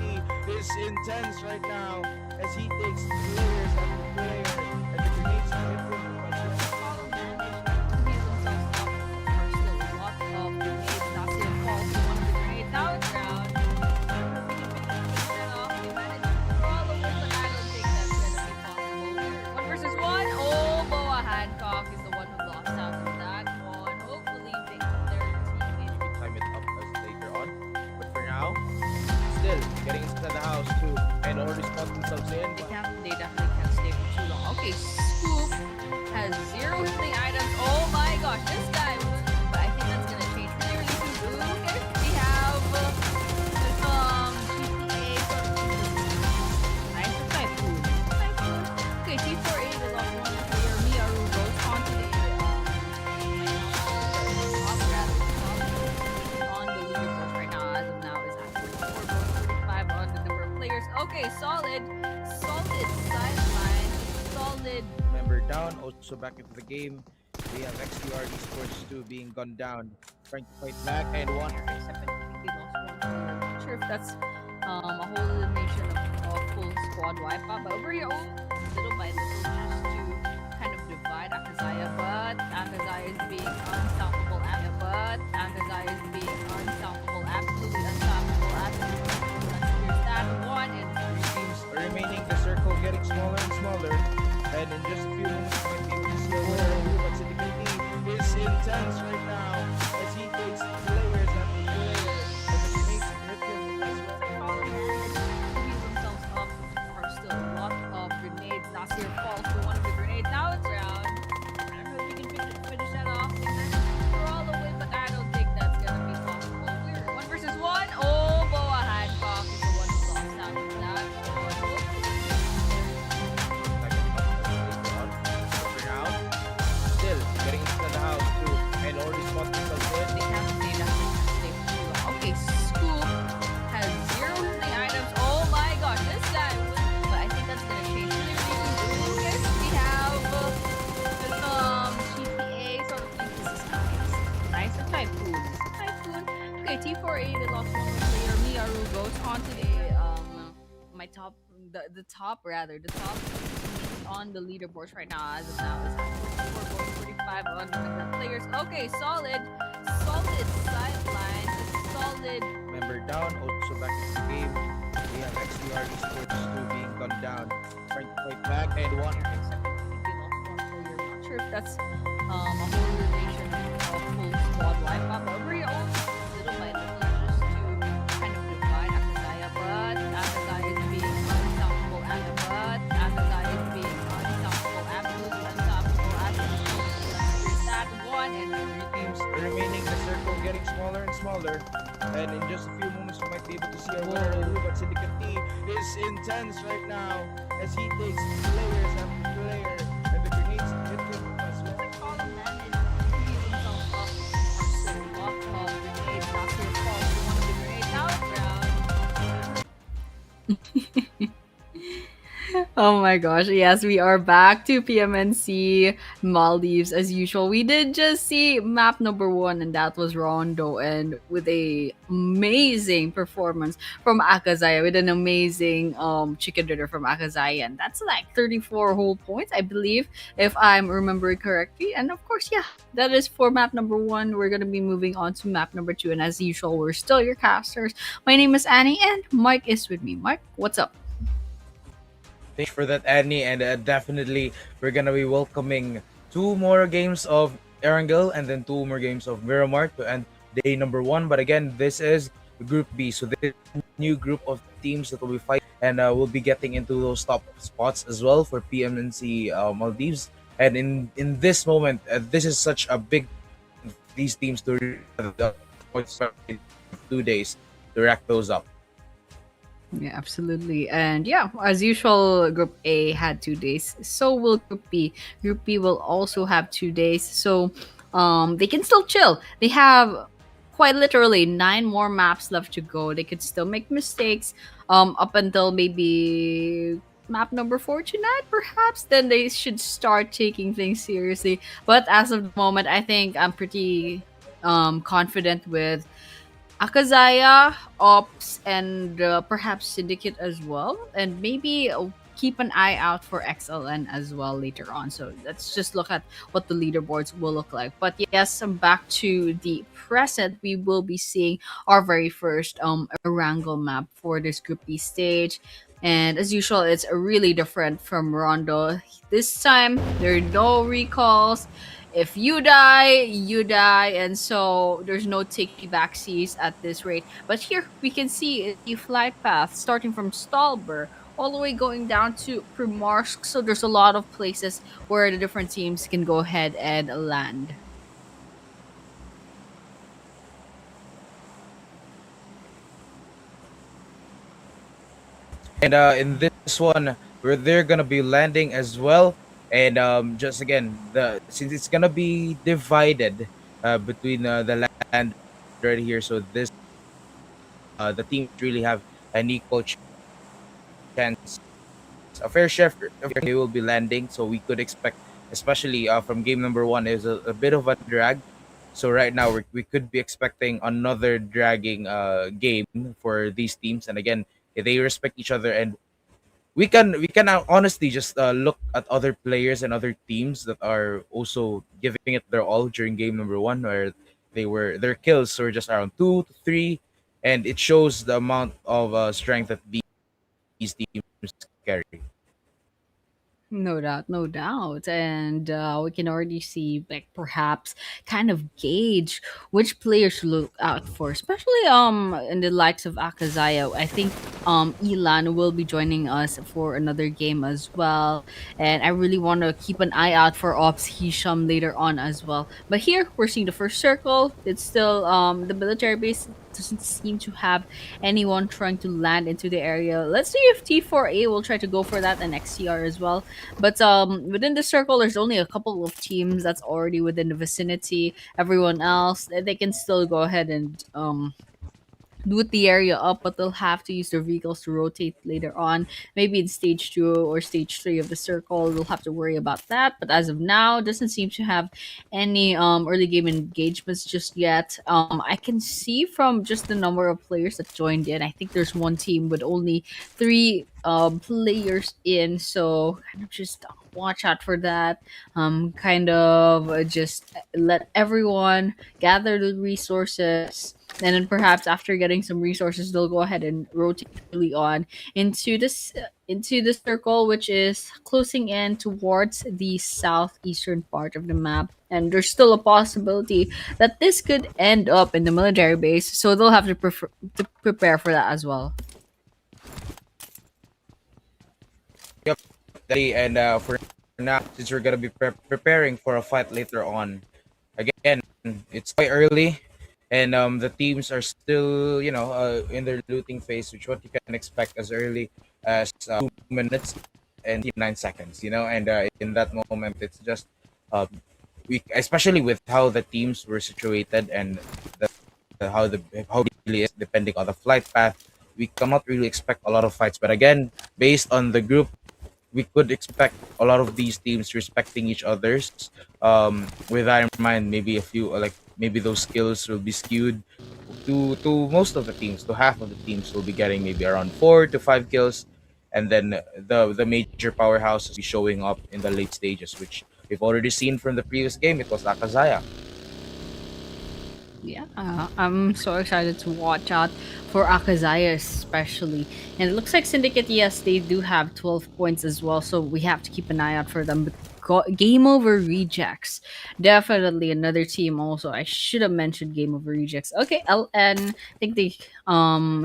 is intense right now as he takes players after player. And the grenades hit him. follow managed to heal themselves up. There's still a lot of grenades. Nasir falls to one of the grenades. Now it's round. I don't know if we can finish that off. They managed to crawl away, but I don't think that's gonna be possible. 1 versus 1. Oh, Boa Hancock is the one who lost out on that one. Hopefully, their teammate. Climb it up as later on. But for now, still getting into the house too. And already spot themselves in. They definitely can't stay for too long. Okay, Scoop has 0 healing items. Oh my gosh, this guy. But I think that's gonna change really, really soon. Okay, we have some GTA sort of thing. Nice. It's Typhoon. Okay, T4A, they lost one more player. Miaru goes on to the top rather. On the leaderboard right now. As of now, is at 44, going 45 on the number of players. Okay, solid sideline, solid. Member down, also back into the game. We have XR Esports 2 being gunned down. Trying to fight back and one. Except I think they lost one player. I'm not sure if that's a whole elimination of full squad wipeout, but over here, little by little, just to kind of divide AKAZAYA, but AKAZAYA is being unstoppable. AKAZAYA is being unstoppable, absolutely unstoppable. There's that one, and 3 teams remaining. The circle getting smaller and smaller. And in just a few moments, we might be able to see our winner. But Syndicate is intense right now as he takes players after player. And the grenades hit him as well. follow managed to heal themselves up. There's still a lot of grenades. Nasir falls to one of the grenades. Now it's round. I don't know if we can finish that off. They managed to crawl away, but I don't think that's gonna be possible. 1 versus 1. Oh, Boa Hancock is the one who lost out on that one. Climb it up as later Okay, T4A, they lost one more player. Miaru goes on to my top, the top rather, the top on the leaderboards right now as of now is at 44 going 45 on the players. Okay, solid sideline, solid. Member down, also back into the game. We have XDR Esports 2 being gunned down. Trying to fight back and one. Except I think they lost one player. Not sure if that's a whole relation of full squad wipeout, but we're all little by little just to kind of divide AKAZAYA, but AKAZAYA is being unstoppable but AKAZAYA is being unstoppable, absolutely unstoppable, absolutely. There's that one and Three teams remaining, the circle getting smaller and smaller. And in just a few moments, we might be able to see our winner. But Syndicate is intense right now as he takes players after player. And the grenades hit him as well. like Colin managed to heal himself up so lot of grenades after a fall to one of the grenades out round. Oh my gosh, yes, we are back to Pmnc Maldives as usual. We did just see map number one, and that was Rondo, and with a amazing performance from AKAZAYA, with an amazing chicken dinner from AKAZAYA, and that's like 34 whole points, I believe, if I'm remembering correctly. And of course, yeah, that is for map number one. We're gonna be moving on to map number two, and as usual, we're still your casters. My name is Annie, and Mike is with me. Mike, what's up? Thanks for that, Annie. And definitely, we're going to be welcoming two more games of Erangel and then two more games of Miramar to end day number one. But again, this is Group B. So this is a new group of teams that will be fighting. And we'll be getting into those top spots as well for PMNC Maldives. And in this moment, this is such a big these teams to points 2 days to rack those up. Yeah, absolutely. And yeah, as usual, Group A had 2 days. So will Group B. Group B will also have 2 days. So they can still chill. They have quite literally 9 more maps left to go. They could still make mistakes up until maybe map number 49 perhaps. Then they should start taking things seriously. But as of the moment, I think I'm pretty confident with AKAZAYA, Ops, and perhaps Syndicate as well. And maybe keep an eye out for XLN as well later on. So let's just look at what the leaderboards will look like. But yes, I'm back to the present. We will be seeing our very first Erangel map for this Group B stage. And as usual, it's really different from Rondo. This time, there are no recalls. If you die, you die, and so there's no take back seas at this rate. But here we can see the flight path starting from Stalber all the way going down to Primarsk. So there's a lot of places where the different teams can go ahead and land. And in this one, where they're gonna be landing as well. And just again, the since it's gonna be divided between the land right here, so this the teams really have an equal chance, a fair share. They will be landing, so we could expect, especially from game number one, is a bit of a drag. So right now we could be expecting another dragging game for these teams, and again, they respect each other, and we can honestly just look at other players and other teams that are also giving it their all during game number one, where their kills were just around 2 to 3, and it shows the amount of strength that these teams carry. No doubt, no doubt. And we can already see, like, perhaps kind of gauge which players to look out for, especially in the likes of AKAZAYA. I think Elan will be joining us for another game as well. And I really want to keep an eye out for Ops Hisham later on as well. But here we're seeing the first circle. It's still the military base doesn't seem to have anyone trying to land into the area. Let's see if T4A will try to go for that and XCR as well. But within the circle, there's only a couple of teams that's already within the vicinity. Everyone else, they can still go ahead and loot the area up, but they'll have to use their vehicles to rotate later on. Maybe in stage 2 or stage 3 of the circle, they'll have to worry about that. But as of now, doesn't seem to have any early game engagements just yet. I can see from just the number of players that joined in, I think there's one team with only 3 players in, so kind of just watch out for that. Kind of just let everyone gather the resources, and then perhaps after getting some resources, they'll go ahead and rotate early on into the circle, which is closing in towards the southeastern part of the map. And there's still a possibility that this could end up in the military base, so they'll have to, to prepare for that as well. Yep. And for now, since we're gonna be preparing for a fight later on, again, it's quite early, and the teams are still, in their looting phase, which what you can expect as early as 2 minutes and 9 seconds. And in that moment, it's just we, especially with how the teams were situated and how it really is depending on the flight path, we cannot really expect a lot of fights. But again, based on the group, we could expect a lot of these teams respecting each other's. With that in mind, maybe a few, like maybe those skills will be skewed to most of the teams. To half of the teams will be getting maybe around 4 to 5 kills, and then the major powerhouse will be showing up in the late stages, which we've already seen from the previous game. It was AKAZAYA. Yeah, I'm so excited to watch out for AKAZAYA especially. And it looks like Syndicate, yes, they do have 12 points as well, so we have to keep an eye out for them. But Game Over Rejects, definitely another team also. I should have mentioned Game Over Rejects. Okay, LN, I think they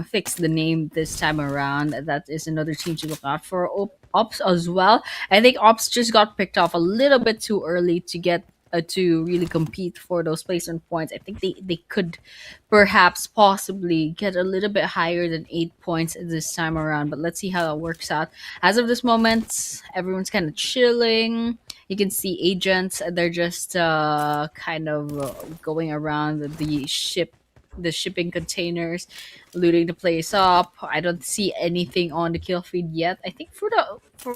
fixed the name this time around. That is another team to look out for. Ops as well. I think Ops just got picked off a little bit too early to get to really compete for those placement points. I think they could perhaps possibly get a little bit higher than 8 points this time around, but let's see how that works out. As of this moment, everyone's kind of chilling. You can see agents, they're just kind of going around the shipping containers, looting the place up. I don't see anything on the kill feed yet. I think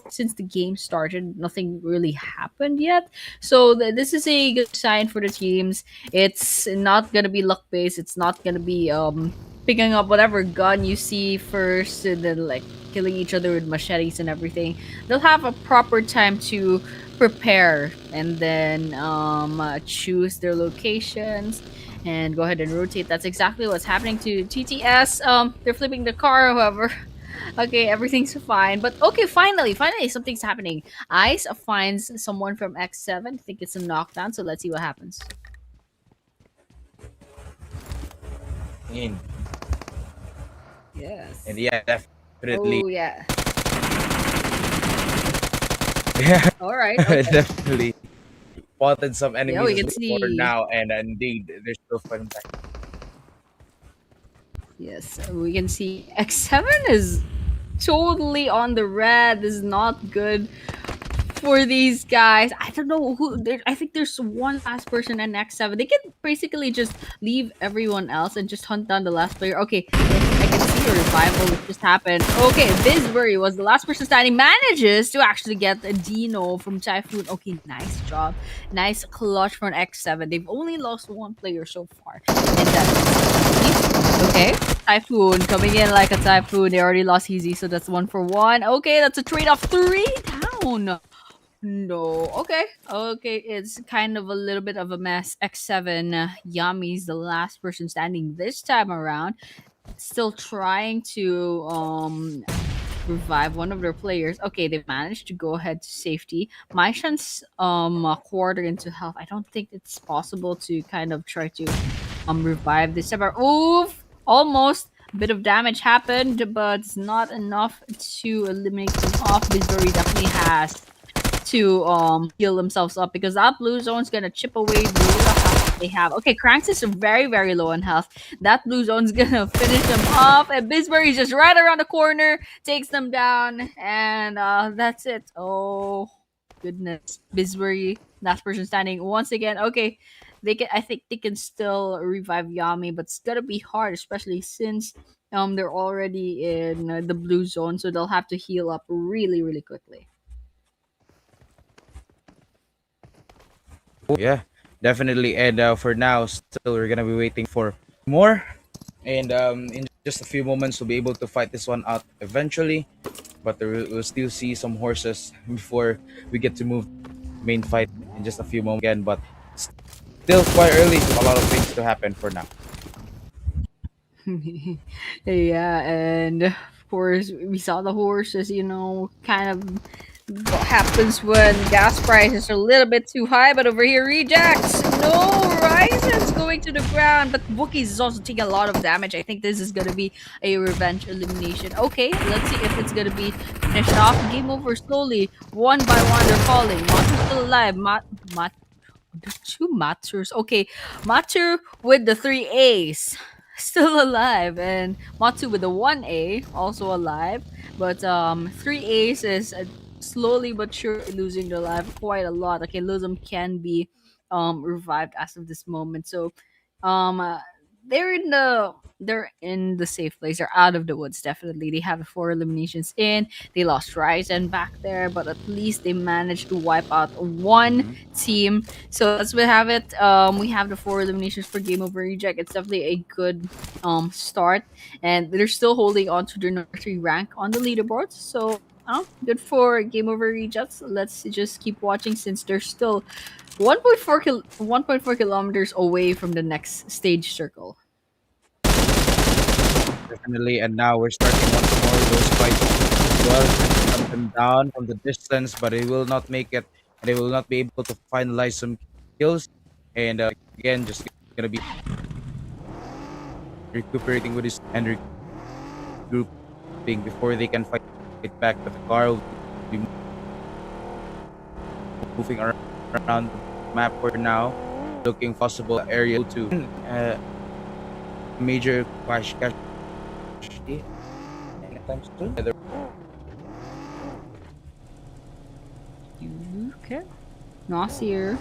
since the game started, nothing really happened yet. So this is a good sign for the teams. It's not gonna be luck based. It's not gonna be picking up whatever gun you see first and then like killing each other with machetes and everything. They'll have a proper time to prepare and then choose their locations and go ahead and rotate. That's exactly what's happening to TTS. They're flipping the car, however. Okay, everything's fine. But okay, finally, something's happening. Ice finds someone from X7. I think it's a knockdown, so let's see what happens. In. Yes. And yeah, definitely. Oh yeah. Yeah, All right. Okay. definitely spotted some Yeah, enemies we as can well for see. now, and indeed, they're still fighting back. Yes, we can see X7 is totally on the red. This is not good for these guys. I don't know who. I think there's one last person in X7. They can basically just leave everyone else and just hunt down the last player. Okay, I can see a revival that just happened. Okay, Bisbury was the last person standing. Manages to actually get a Dino from Typhoon. Okay, nice job. Nice clutch from X7. They've only lost one player so far, and that's okay. Typhoon coming in like a typhoon. They already lost easy, so that's 1 for 1. Okay, that's a trade off 3 down. No. Okay. Okay. It's kind of a little bit of a mess. X7, Yami's the last person standing this time around. Still trying to revive one of their players. Okay, they managed to go ahead to safety. Maishan's a quarter into health. I don't think it's possible to kind of try to revive this ever. Oof! Almost. A bit of damage happened, but it's not enough to eliminate them off. Bisbury definitely has to heal themselves up because that blue zone's gonna chip away the little health they have. Okay, Cranks is very, very low on health. That blue zone's gonna finish them off, and Bisbury's just right around the corner, takes them down, and that's it. Oh goodness. Bisbury, last person standing once again. Okay. I think they can still revive Yami, but it's gonna be hard, especially since they're already in the blue zone, so they'll have to heal up really really quickly. Yeah, definitely. And for now, still we're gonna be waiting for more. And in just a few moments, we'll be able to fight this one out eventually. But we'll still see some horses before we get to move main fight in just a few moments again. But still quite early. So a lot of things to happen for now. Yeah, and of course we saw the horses, kind of what happens when gas prices are a little bit too high. But over here, rejects, no, rises going to the ground, but Wookiees is also taking a lot of damage. I think this is gonna be a revenge elimination. Okay, let's see if it's gonna be finished off. Game over slowly, one by one. They're falling. Matu's still alive. There's two Matsurs. Okay, Matsu with the three A's still alive, and Matsu with the one A also alive. But three A's is slowly but surely losing their life quite a lot. Okay, Lizum can be revived as of this moment. So um uh, they're in the safe place. They're out of the woods. Definitely, they have four eliminations in. They lost Ryzen back there, but at least they managed to wipe out one Mm-hmm. team. So that's what we have it. We have the four eliminations for Game Over Reject. It's definitely a good start, and they're still holding on to their number three rank on the leaderboard. So good for Game Over Rejects. Let's just keep watching since they're still 1.4 kilometers away from the next stage circle. Definitely. And now we're starting once more those fights as well. Hunt them down from the distance, but it will not make it. And they will not be able to finalize some kills. And again, just gonna be recuperating with his and regrouping before they can fight back. But the car will be moving around the map for now, looking possible area to major casualty anytime soon. Okay. Nasir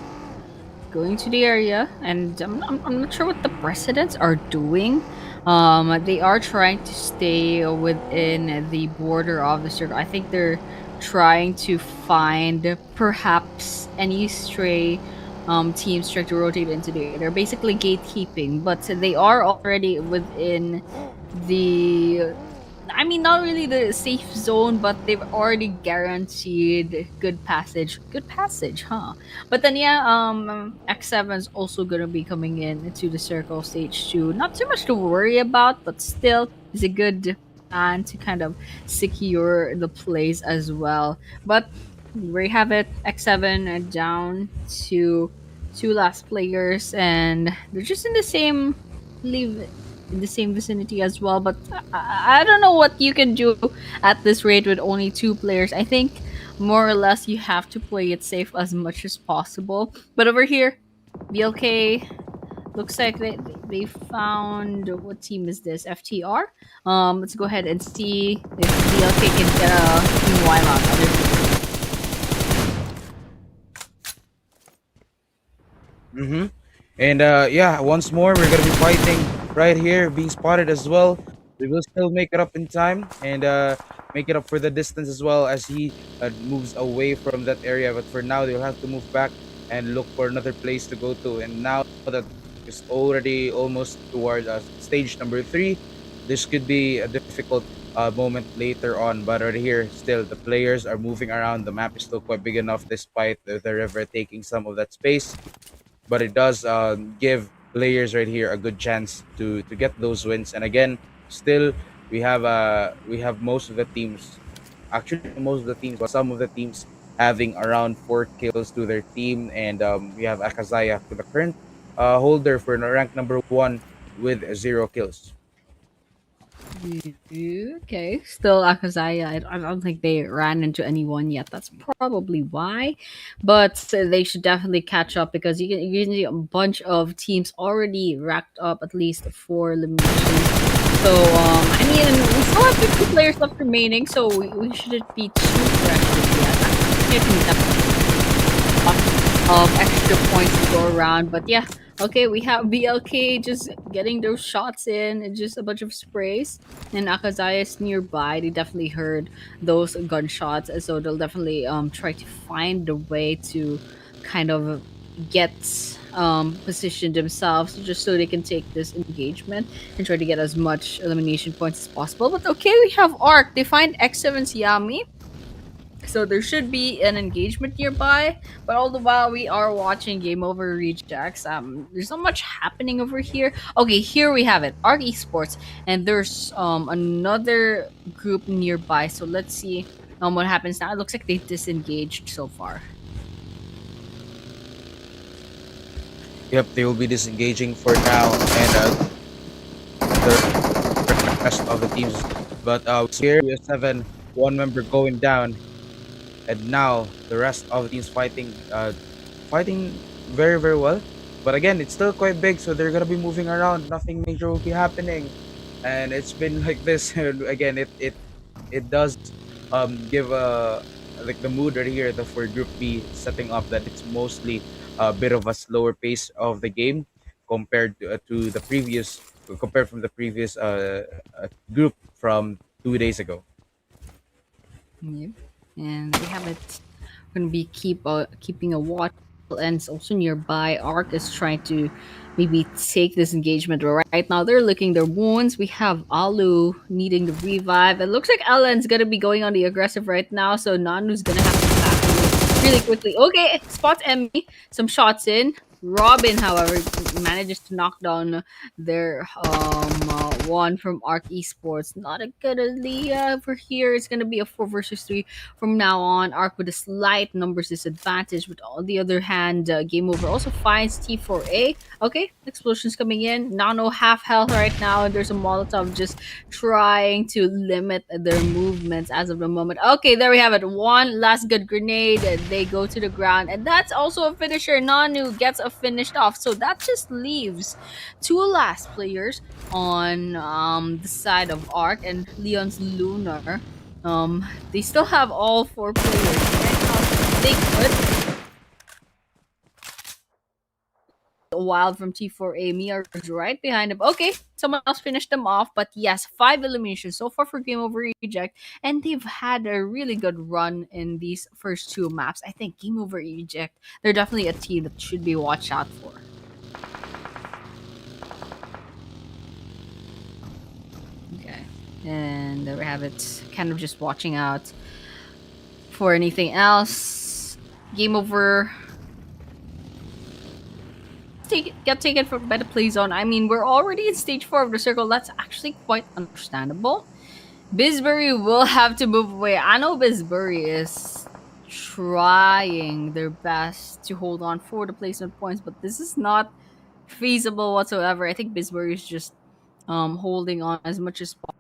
going to the area, and I'm not sure what the presidents are doing. They are trying to stay within the border of the circle. I think they're trying to find perhaps any stray teams trying to rotate into the area. They're basically gatekeeping, but they are already within the, I mean, not really the safe zone, but they've already guaranteed good passage. Good passage, huh? But then, yeah, X7's also gonna be coming in to the circle stage too. Not too much to worry about, but still, is a good plan to kind of secure the place as well. But we have it. X7 down to two last players, and they're just in the same leave in the same vicinity as well. But I don't know what you can do at this rate with only two players. I think more or less you have to play it safe as much as possible. But over here, BLK looks like they found, what team is this? FTR. Let's go ahead and see if BLK can get a team wipeout. Mm-hmm. And yeah, once more, we're gonna be fighting right here, being spotted as well. We will still make it up in time and make it up for the distance as well as he moves away from that area. But for now, they'll have to move back and look for another place to go to. And now that it's already almost towards stage number three, this could be a difficult moment later on. But right here, still, the players are moving around. The map is still quite big enough despite the river taking some of that space, but it does give players right here a good chance to get those wins. And again, still we have most of the teams, actually most of the teams, but some of the teams having around 4 kills to their team. And we have AKAZAYA to the current holder for rank number one with 0 kills. Okay, still Akazaya. I don't think they ran into anyone yet. That's probably why, but they should definitely catch up because you can see a bunch of teams already racked up at least four eliminations. So I mean, we still have 50 players left remaining, so we shouldn't be too pressured yet. I think extra points to go around. But yeah, okay, we have BLK just getting those shots in and just a bunch of sprays. And AKAZAYA is nearby. They definitely heard those gunshots, so they'll definitely try to find a way to kind of get position themselves just so they can take this engagement and try to get as much elimination points as possible. But okay, we have Arc. They find X7's Yami. So there should be an engagement nearby, but all the while we are watching Game Over Rejects. There's not much happening over here. Okay, here we have it, ARC Esports, and there's another group nearby. So let's see what happens now. It looks like they disengaged so far. Yep, they will be disengaging for now, and the rest of the teams. But here, seven, one member going down, and now the rest of the teams fighting very very well. But again, it's still quite big, so they're gonna be moving around. Nothing major will be happening, and it's been like this. And again, it does give like the mood right here the for Group B setting up that it's mostly a bit of a slower pace of the game to the previous compared from the previous group from 2 days ago. Yep. And we have it. We're gonna be keeping a watch, and it's also nearby. Arc is trying to maybe take this engagement. Right now, they're licking their wounds. We have Alu needing the revive. It looks like Ellen's gonna be going on the aggressive right now, so Nanu's gonna have to back really quickly. Okay, spots Emmy. Some shots in. Robin, however, manages to knock down their one from Arc Esports. Not a good idea over here. It's gonna be a 4 versus 3 from now on. Arc with a slight numbers disadvantage, but on the other hand, Game Over also finds T4A. Okay, explosions coming in. Nano half health right now, and there's a Molotov just trying to limit their movements as of the moment. Okay, there we have it. One last good grenade. They go to the ground, and that's also a finisher. Nanu gets a finished off, so that just leaves two last players on the side of Arc and Leon's Lunar. They still have all four players. Right now, they could a wild from T4A. Mia is right behind him. Okay, someone else finished them off. But yes, 5 eliminations so far for Game Over Reject. And they've had a really good run in these first two maps. I think Game Over Reject, they're definitely a team that should be watched out for. Okay. And there we have it. Kind of just watching out for anything else. Game Over get taken from by the play zone. I mean, we're already in stage 4 of the circle. That's actually quite understandable. Bisbury will have to move away. I know Bisbury is trying their best to hold on for the placement points, but this is not feasible whatsoever. I think Bisbury is just holding on as much as possible.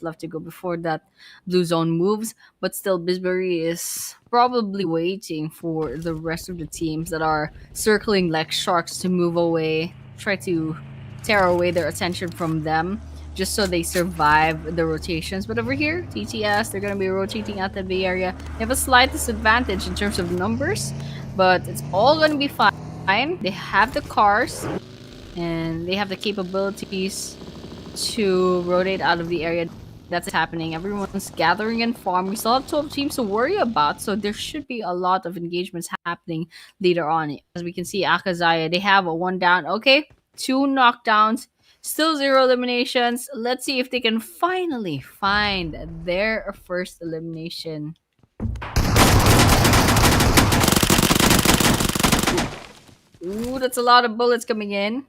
Left to go before that blue zone moves, but still Bisbury is probably waiting for the rest of the teams that are circling like sharks to move away, try to tear away their attention from them just so they survive the rotations. But over here, TTS, they're going to be rotating out the Bay Area. They have a slight disadvantage in terms of numbers, but it's all going to be fine. They have the cars and they have the capabilities to rotate out of the area. That's happening. Everyone's gathering in farm. We still have 12 teams to worry about, so there should be a lot of engagements happening later on. As we can see, AKAZAYA, they have a 1 down. Okay, 2 knockdowns, still 0 eliminations. Let's see if they can finally find their first elimination. Ooh, that's a lot of bullets coming in.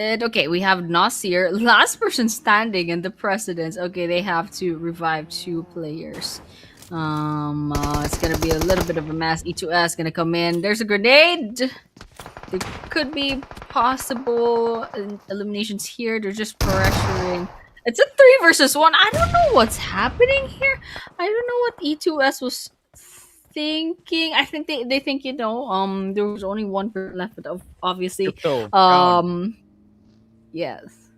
And okay, we have Nasir, last person standing in the precedence. Okay, they have to revive 2 players. It's gonna be a little bit of a mess. E2S gonna come in. There's a grenade. There could be possible eliminations here. They're just pressuring. It's a 3 versus 1. I don't know what's happening here. I don't know what E2S was thinking. I think they think, there was only 1 person left, but obviously Crypto down. Yes.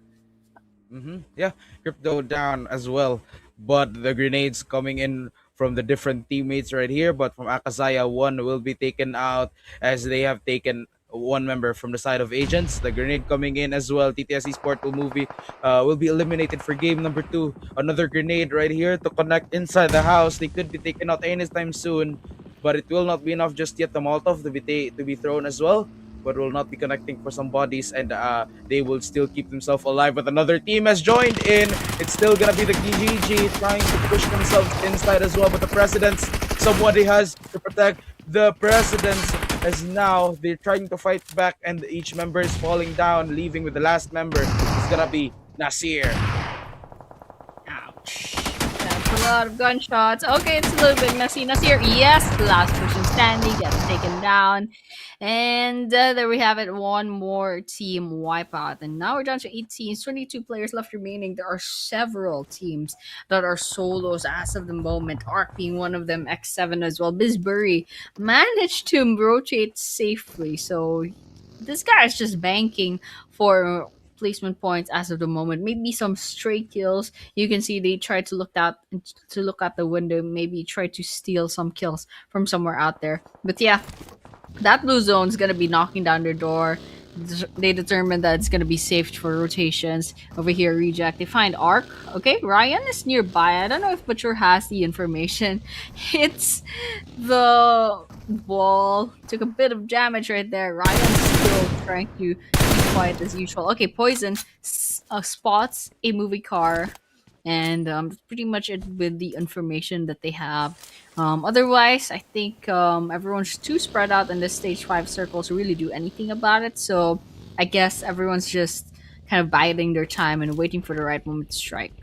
Yeah, crypto down as well, but the grenades coming in from the different teammates right here. But from AKAZAYA, one will be taken out as they have taken one member from the side of agents. The grenade coming in as well. TTS Esports will be eliminated for game number 2. Another grenade right here to connect inside the house. They could be taken out anytime soon, but it will not be enough just yet. The Molotov to be thrown as well, but will not be connecting for some bodies, and they will still keep themselves alive. But another team has joined in. It's still gonna be the GG trying to push themselves inside as well. But the presidents, somebody has to protect the presidents, as now they're trying to fight back, and each member is falling down, leaving with the last member. It's gonna be Nasir. Ouch. That's a lot of gunshots. Okay, it's a little bit messy. Nasir, yes, the last person standing gets taken down. And there we have it. One more team wipeout. And now we're down to 8 teams, 22 players left remaining. There are several teams that are solos as of the moment. Arc being one of them, X7 as well. Bisbury managed to rotate safely. So this guy is just banking for placement points as of the moment. Maybe some stray kills. You can see they try to look at the window, maybe try to steal some kills from somewhere out there. But yeah, that blue zone is gonna be knocking down their door. They determine that it's gonna be safe for rotations. Over here, reject. They find Arc. Okay, Ryan is nearby. I don't know if Butcher has the information. Hits the wall. Took a bit of damage right there. Ryan's still trying to be quiet as usual. Okay, Poison spots a movie car. And that's pretty much it with the information that they have. Otherwise, I think everyone's too spread out in this stage 5 circle to really do anything about it. So I guess everyone's just kind of biding their time and waiting for the right moment to strike.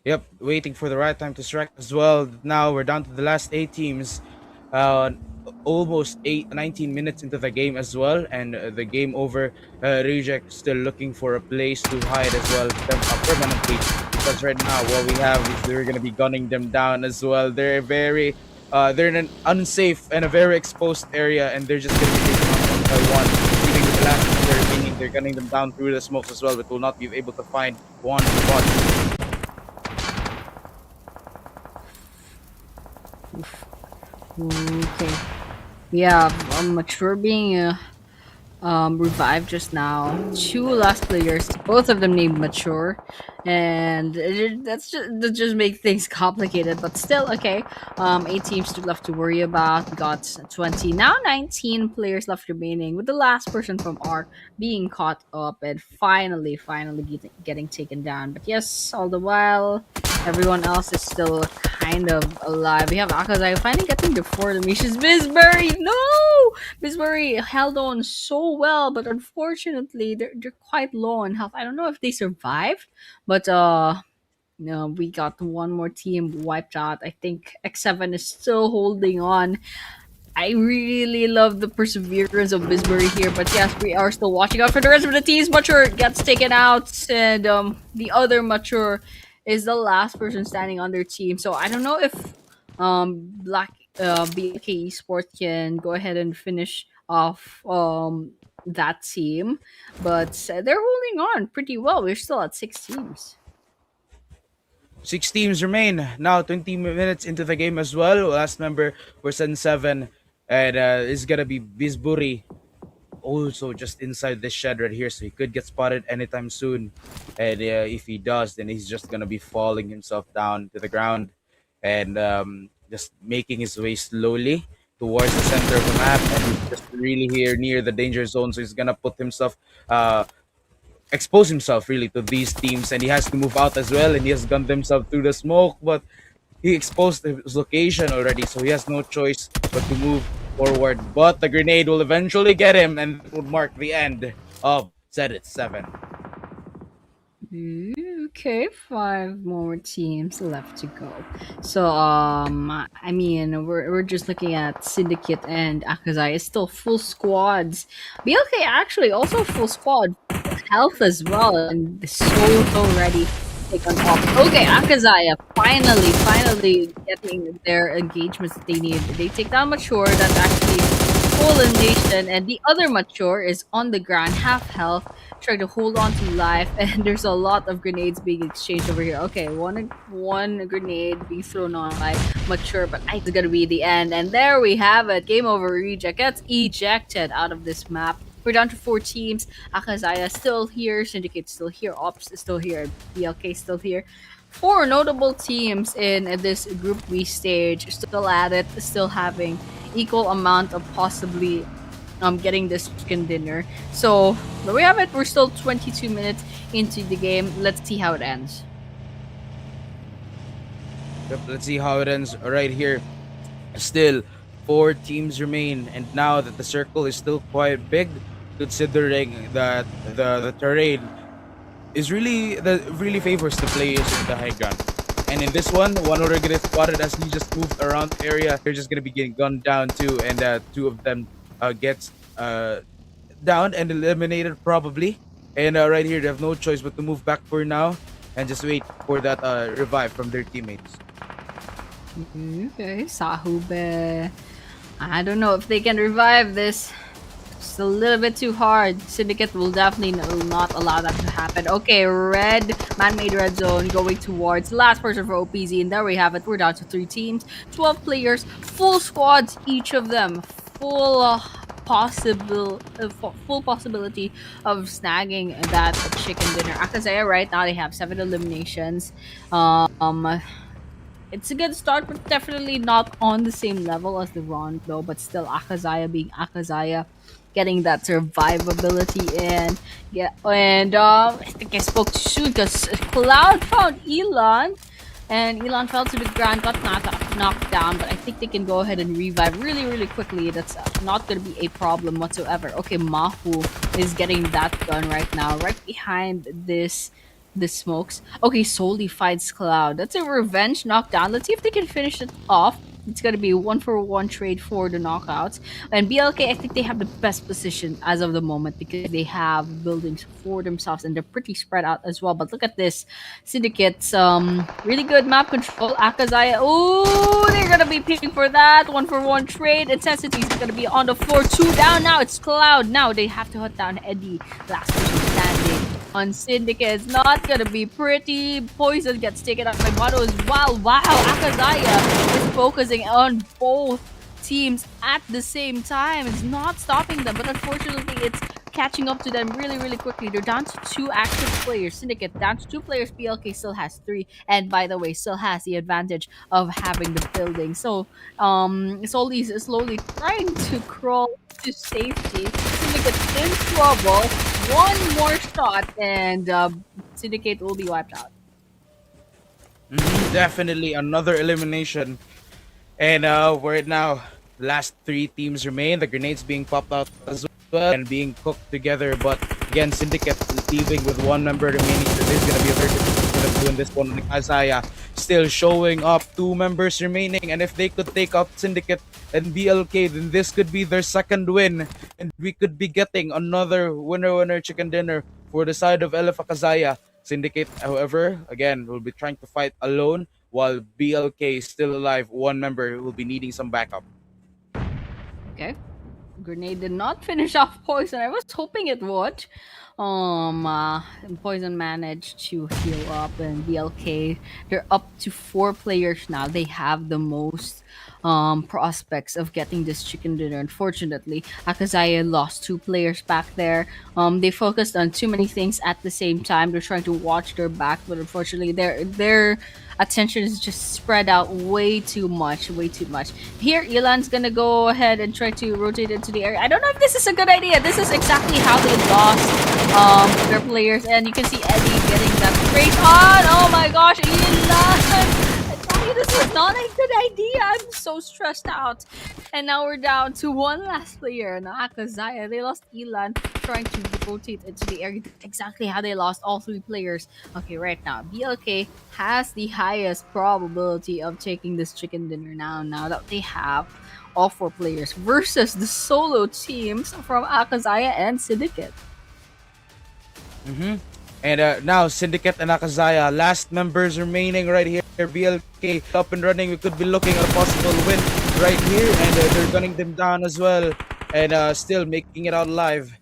Yep, waiting for the right time to strike as well. Now we're down to the last 8 teams. Almost 19 minutes into the game as well, and the game over. Reject still looking for a place to hide as well, permanently, because right now what we have is they're gonna be gunning them down as well. They're in an unsafe and a very exposed area, and they're just gonna be taken out one by one, leaving with the last player, meaning they're gunning them down through the smokes as well, but will not be able to find one spot. Okay. Yeah, Mature being revived just now. 2 last players, both of them named Mature, and that just makes things complicated. But still, okay. 8 teams still left to worry about. We got 20 now, 19 players left remaining, with the last person from Arc being caught up and finally getting taken down. But yes, all the while, everyone else is still kind of alive. We have AKAZAYA finally getting the 4 eliminations. Bisbury, no! Bisbury held on so well, but unfortunately, they're quite low on health. I don't know if they survived, but no, we got one more team wiped out. I think X7 is still holding on. I really love the perseverance of Bisbury here, but yes, we are still watching out for the rest of the teams. Mature gets taken out, and the other Mature is the last person standing on their team. So I don't know if BLK Esports can go ahead and finish off that team, but they're holding on pretty well. We're still at 6 teams. 6 teams remain. Now 20 minutes into the game as well. Last member was N7, and it's gonna be Bisbury, also just inside this shed right here, so he could get spotted anytime soon. And if he does, then he's just gonna be falling himself down to the ground, and just making his way slowly towards the center of the map, and he's just really here near the danger zone, so he's gonna put himself expose himself really to these teams, and he has to move out as well, and he has gunned himself through the smoke, but he exposed his location already, so he has no choice but to move forward. But the grenade will eventually get him, and it will mark the end of Zedit 7. Okay, 5 more teams left to go. So I mean, we're just looking at Syndicate and AKAZAYA. It's still full squads. BLK actually also full squad, health as well, and so ready to take on top. Okay, AKAZAYA finally getting their engagements that they need. They take down Mature. That's actually full elimination, and the other Mature is on the ground, half health, trying to hold on to life, and there's a lot of grenades being exchanged over here. Okay, one grenade being thrown on by Mature, but I think it's gonna be the end. And there we have it. Game over. Reject gets ejected out of this map. We're down to 4 teams. AKAZAYA still here, Syndicate still here, Ops is still here, BLK still here. 4 notable teams in this Group B stage, still at it, still having equal amount of possibly getting this chicken dinner. So there we have it. We're still 22 minutes into the game. Let's see how it ends. Yep, let's see how it ends right here. Still, 4 teams remain, and now that the circle is still quite big, considering that the terrain is really favors the players in the high ground. And in this one already gets spotted as he just moved around the area. They're just gonna be getting gunned down too, and 2 of them gets down and eliminated probably. And right here, they have no choice but to move back for now and just wait for that revive from their teammates. Okay, Sahube. I don't know if they can revive this. It's a little bit too hard. Syndicate will definitely not allow that to happen. Okay, red, man-made red zone going towards the last person for OPZ. And there we have it. We're down to 3 teams, 12 players, full squads, each of them. Full possibility of snagging that chicken dinner. AKAZAYA right now, they have 7 eliminations. It's a good start, but definitely not on the same level as the Rondo, but still AKAZAYA being AKAZAYA, getting that survivability in. Yeah, and I think I spoke too soon because Cloud found Elon, and Elon fell to the ground, got knocked down, but I think they can go ahead and revive really quickly. That's not going to be a problem whatsoever. Okay, Mahu is getting that done right now, right behind this smokes. Okay, Solely fights Cloud. That's a revenge knockdown. Let's see if they can finish it off. It's gonna be 1-for-1 trade for the knockouts. And BLK, I think they have the best position as of the moment because they have buildings for themselves and they're pretty spread out as well. But look at this. Syndicate's really good map control. AKAZAYA. Oh, they're gonna be picking for that. 1-for-1 trade. Intensity is gonna be on the floor. 2 down now. It's Cloud. Now they have to hunt down Eddie. Last person standing on Syndicate. It's not gonna be pretty. Poison gets taken out by Mono as well. Wow, AKAZAYA is focusing on both teams at the same time. It's not stopping them, but unfortunately it's catching up to them really quickly. They're down to 2 active players. Syndicate down to 2 players. BLK still has 3, and by the way, still has the advantage of having the building. So Solly is slowly trying to crawl to safety. Syndicate in trouble. One more shot, and Syndicate will be wiped out. Definitely another elimination. And right now, last 3 teams remain. The grenades being popped out as well and being cooked together. But again, Syndicate leaving with 1 member remaining. So there's going to be a 30% win this one. AKAZAYA still showing up, 2 members remaining. And if they could take out Syndicate and BLK, then this could be their 2nd win. And we could be getting another winner chicken dinner for the side of AKAZAYA. Syndicate, however, again, will be trying to fight alone, while BLK is still alive. 1 member will be needing some backup. Okay. Grenade did not finish off Poison. I was hoping it would. Poison managed to heal up, and BLK, they're up to 4 players now. They have the most prospects of getting this chicken dinner. Unfortunately, AKAZAYA lost 2 players back there. They focused on too many things at the same time. They're trying to watch their back, but unfortunately, their attention is just spread out way too much. Here, Elon's gonna go ahead and try to rotate into the area. I don't know if this is a good idea. This is exactly how they lost their players, and you can see Eddie getting that race on. Oh my gosh, Elon! This is not a good idea. I'm so stressed out. And now we're down to 1 last player. Now AKAZAYA, they lost Elon trying to rotate into the area. Exactly how they lost all 3 players. Okay, right now, BLK has the highest probability of taking this chicken dinner now that they have all 4 players versus the solo teams from AKAZAYA and Syndicate. And now Syndicate and AKAZAYA, last members remaining right here. BLK up and running. We could be looking at a possible win right here, and they're gunning them down as well, and still making it out alive.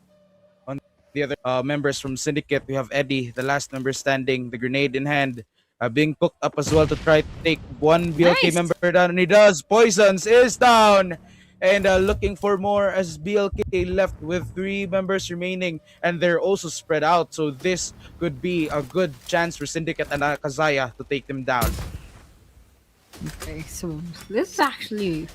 the other members from Syndicate. We have Eddie, the last member standing, the grenade in hand, being cooked up as well to try to take one BLK Nice. member down, and he does. Poisons is down. And looking for more as BLK left with 3 members remaining, and they're also spread out. So this could be a good chance for Syndicate and AKAZAYA to take them down. Okay, so this is actually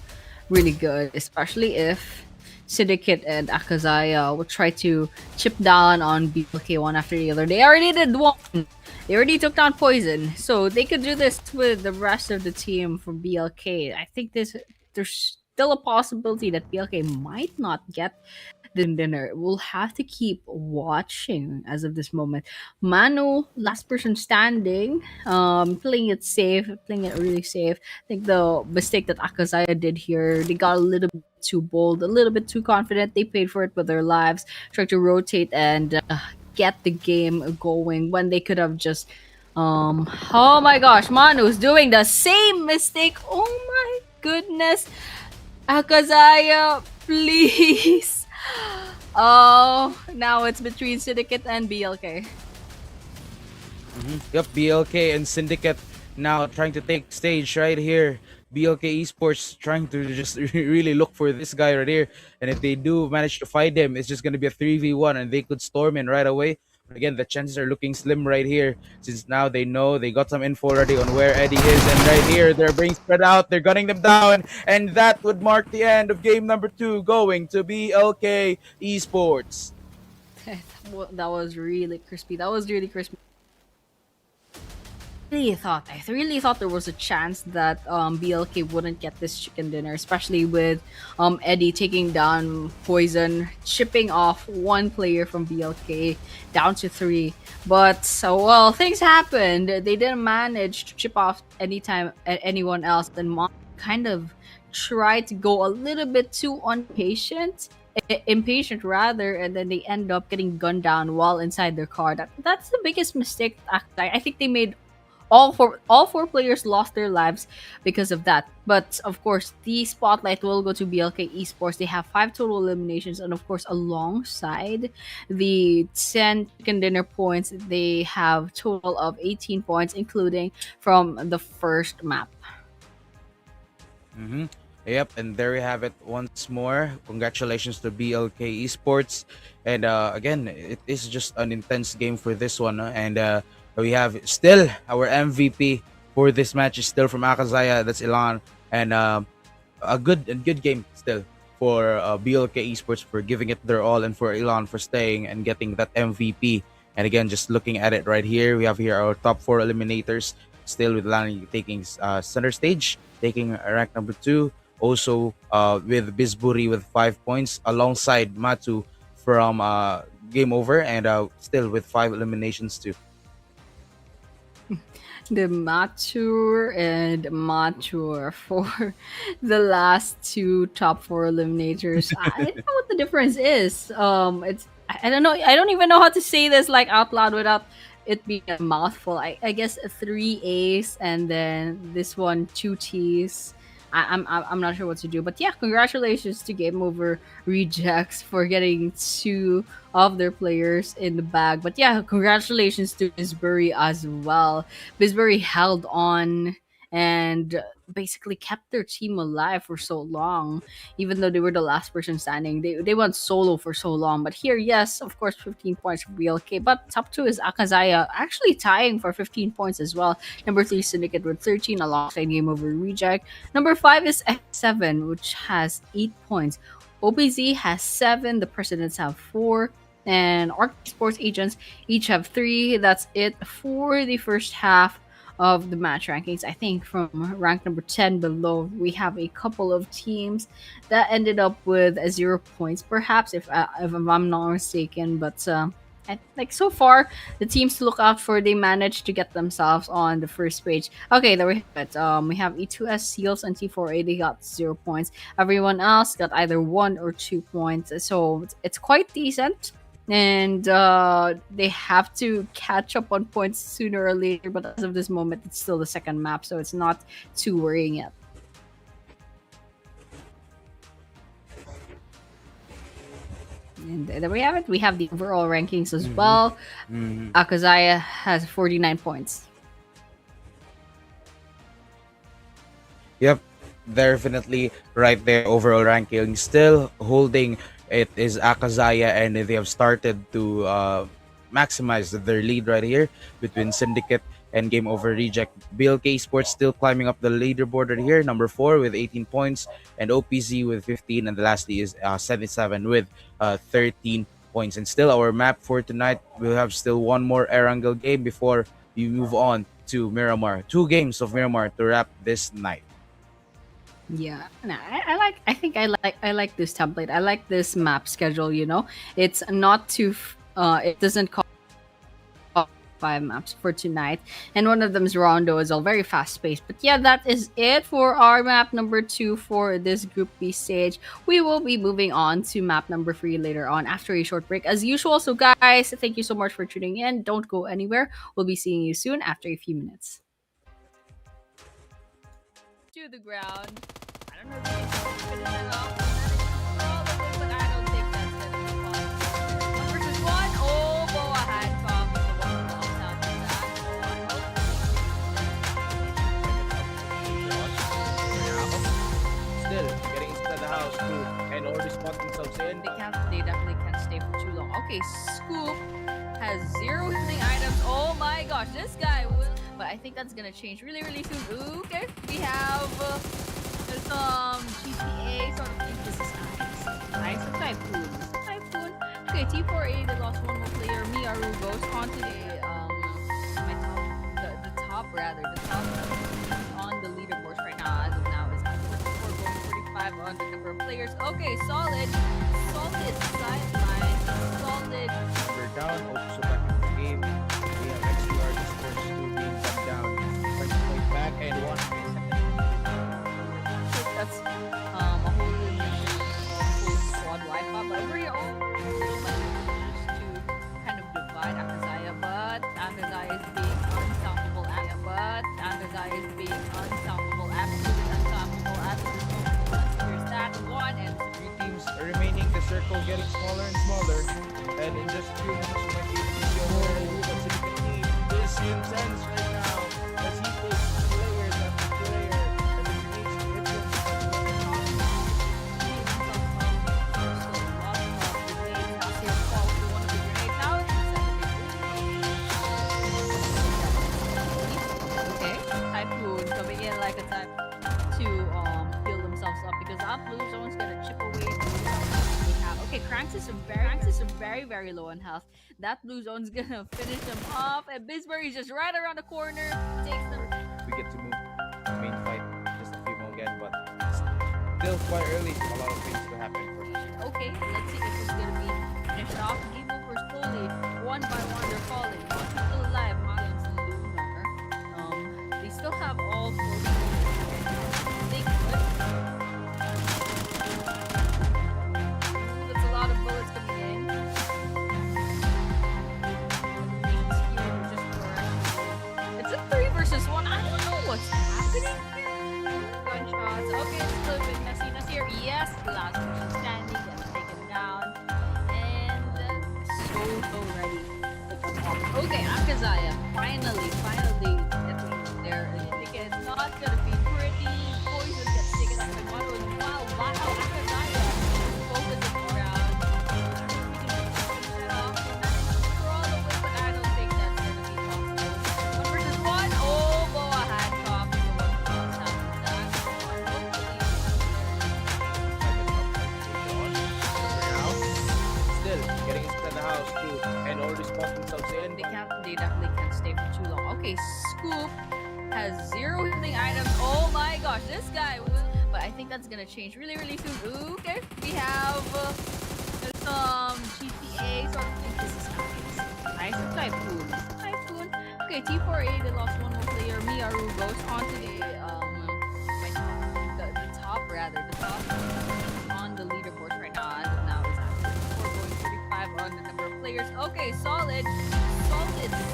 really good, especially if Syndicate and Akazaya would try to chip down on BLK one after the other. They already did one. They already took down Poison, so they could do this with the rest of the team from BLK. I think there's still a possibility that BLK might not get the dinner. We'll have to keep watching as of this moment. Manu, last person standing, playing it safe, playing it really safe. I think the mistake that Akazaya did here, they got a little bit too bold, a little bit too confident. They paid for it with their lives, tried to rotate and get the game going when they could have just oh my gosh, Manu's doing the same mistake. Oh my goodness. Akazaya, please. Oh, now it's between Syndicate and BLK. Yep, BLK and Syndicate now trying to take stage right here. BLK Esports trying to just really look for this guy right here. And if they do manage to fight him, it's just going to be a 3v1 and they could storm in right away. But again, the chances are looking slim right here since now they know they got some info already on where Eddie is. And right here, they're being spread out. They're gunning them down. And that would mark the end of game number 2 going to BLK Esports. That was really crispy. That was really crispy. I really thought there was a chance that BLK wouldn't get this chicken dinner, especially with Eddie taking down Poison, chipping off one player from BLK down to 3. But so well, things happened. They didn't manage to chip off anyone else. Then Mon kind of tried to go a little bit too impatient rather, and then they end up getting gunned down while inside their car. That's the biggest mistake. I think they made all four players lost their lives because of that. But of course, the spotlight will go to BLK Esports. They have 5 total eliminations, and of course, alongside the 10 chicken dinner points, they have total of 18 points, including from the first map. Mm-hmm. Yep, and there we have it once more. Congratulations to BLK Esports. And again, it is just an intense game for this one. And we have still our MVP for this match is still from AKAZAYA. That's Ilan. And a good game still for BLK Esports for giving it their all, and for Ilan for staying and getting that MVP. And again, just looking at it right here, we have here our top 4 eliminators. Still with Lani taking center stage, taking rank number 2. Also with Bisburi with 5 points, alongside Matu from Game Over, and still with 5 eliminations too. The mature for the last 2 top 4 eliminators. I don't know what the difference is. I don't know. I don't even know how to say this like out loud without it being a mouthful. I guess 3 A's and then this one 2 T's. I'm not sure what to do, but yeah, congratulations to Game Over Rejects for getting 2 of their players in the bag. But yeah, congratulations to Bisbury as well. Bisbury held on and basically kept their team alive for so long, even though they were the last person standing. They went solo for so long. But here, yes, of course, 15 points for BLK. But top 2 is Akazaya, actually tying for 15 points as well. Number 3, Syndicate with 13, alongside Game Over Reject. Number 5 is X7, which has 8 points. OBZ has 7. The Presidents have 4. And Arc Sports Agents each have 3. That's it for the first half of the match rankings. I think from rank number 10 below, we have a couple of teams that ended up with 0 points, perhaps, if I'm not mistaken. But like so far, the teams to look out for, they managed to get themselves on the first page. Okay, there we have it. We have E2S, Seals, and T4A. They got 0 points. Everyone else got either 1 or 2 points. So it's quite decent. And they have to catch up on points sooner or later, but as of this moment, it's still the second map, so it's not too worrying yet. And there we have it. We have the overall rankings as Mm-hmm. well. Mm-hmm. AKAZAYA has 49 points. Yep, definitely right there. Overall ranking still holding. It is AKAZAYA, and they have started to maximize their lead right here between Syndicate and Game Over Reject. BLK Esports still climbing up the leaderboard right here, number 4 with 18 points, and OPZ with 15, and the lastly is 77 with 13 points. And still our map for tonight, we'll have still one more Erangel game before we move on to Miramar. 2 games of Miramar to wrap this night. Yeah, nah, I think I like this template. I like this map schedule. It's not too. It doesn't cost 5 maps for tonight, and one of them is Rondo as well, very fast paced. But yeah, that is it for our map number 2 for this Group B stage. We will be moving on to map number 3 later on after a short break, as usual. So guys, thank you so much for tuning in. Don't go anywhere. We'll be seeing you soon after a few minutes. To the ground. I don't know if you can finish it off. But I don't think that's gonna be possible. One versus one. Oh, Boa Hancock is the one who lost out to that. Still getting inside the house too, and already spot themselves in. They definitely can't stay for too long. Okay, Scoop has 0 healing items. Oh my gosh, this guy will. But I think that's gonna change really, really soon. Okay, we have some GTA sort of thing. This is nice. Nice of TYPHOON. TYPHOON. Okay, T48, they lost one more player. Miaru goes on to the top on the leaderboards right now. As of now, is 44 going 45 on the number of players. Okay, solid sideline, solid. We're down, also back in the game. We have XUR Esports 2 being cut down. Trying to fight back, and one. That's a whole full squad wipe up. But we're all little by little just to kind of divide AKAZAYA, but AKAZAYA is being unstoppable. Absolutely unstoppable at this moment. Here's that one, and 3 teams remaining. The circle getting smaller and smaller. And in just a few minutes, we might be able to see over but Syndicate team is intense right now as he takes players after player. And the grenades hit them. Okay, TYPHOON coming in like a type to heal themselves up because that blue zone's gonna chip away the they have. Okay, Cranks is very, very low on health. That blue zone's gonna finish them off, and Bisbury's just right around the corner, takes them. We get to move to the main fight just a few more again, but still quite early. A lot of things to happen first. Okay, let's see if it's gonna be finished off. Game over slowly, one by one they're falling. One still alive, Malians and LUNAR. They still have all 4 they could. That's a lot of bullets coming in. It's a 3 versus 1. I don't know what's happening here. Gunshots. Okay, it's a little bit messy. Nasir, yes, last person standing, gets taken down. And so ready to come off. Okay, AKAZAYA finally getting there. I think it's not gonna be pretty. Poison gets taken out by one with wow, AKAZAYA focusing around. All the way, but I don't think that's gonna be possible. 1 versus 1. Oh, Boa Hancock is the one who lost out to that. Still getting inside the house too, and already spot themselves in. They definitely can't stay for too long. Okay, Scoop has 0 healing items. Oh my gosh, this guy will. But I think that's gonna change really, really soon. Okay, we have some GTA sort of thing. This is nice of TYPHOON. Okay, T48, they lost one more player. Miaru goes on to the top on the leaderboards right now. As of now, is actually 4 going 35 on the number of players. Okay, solid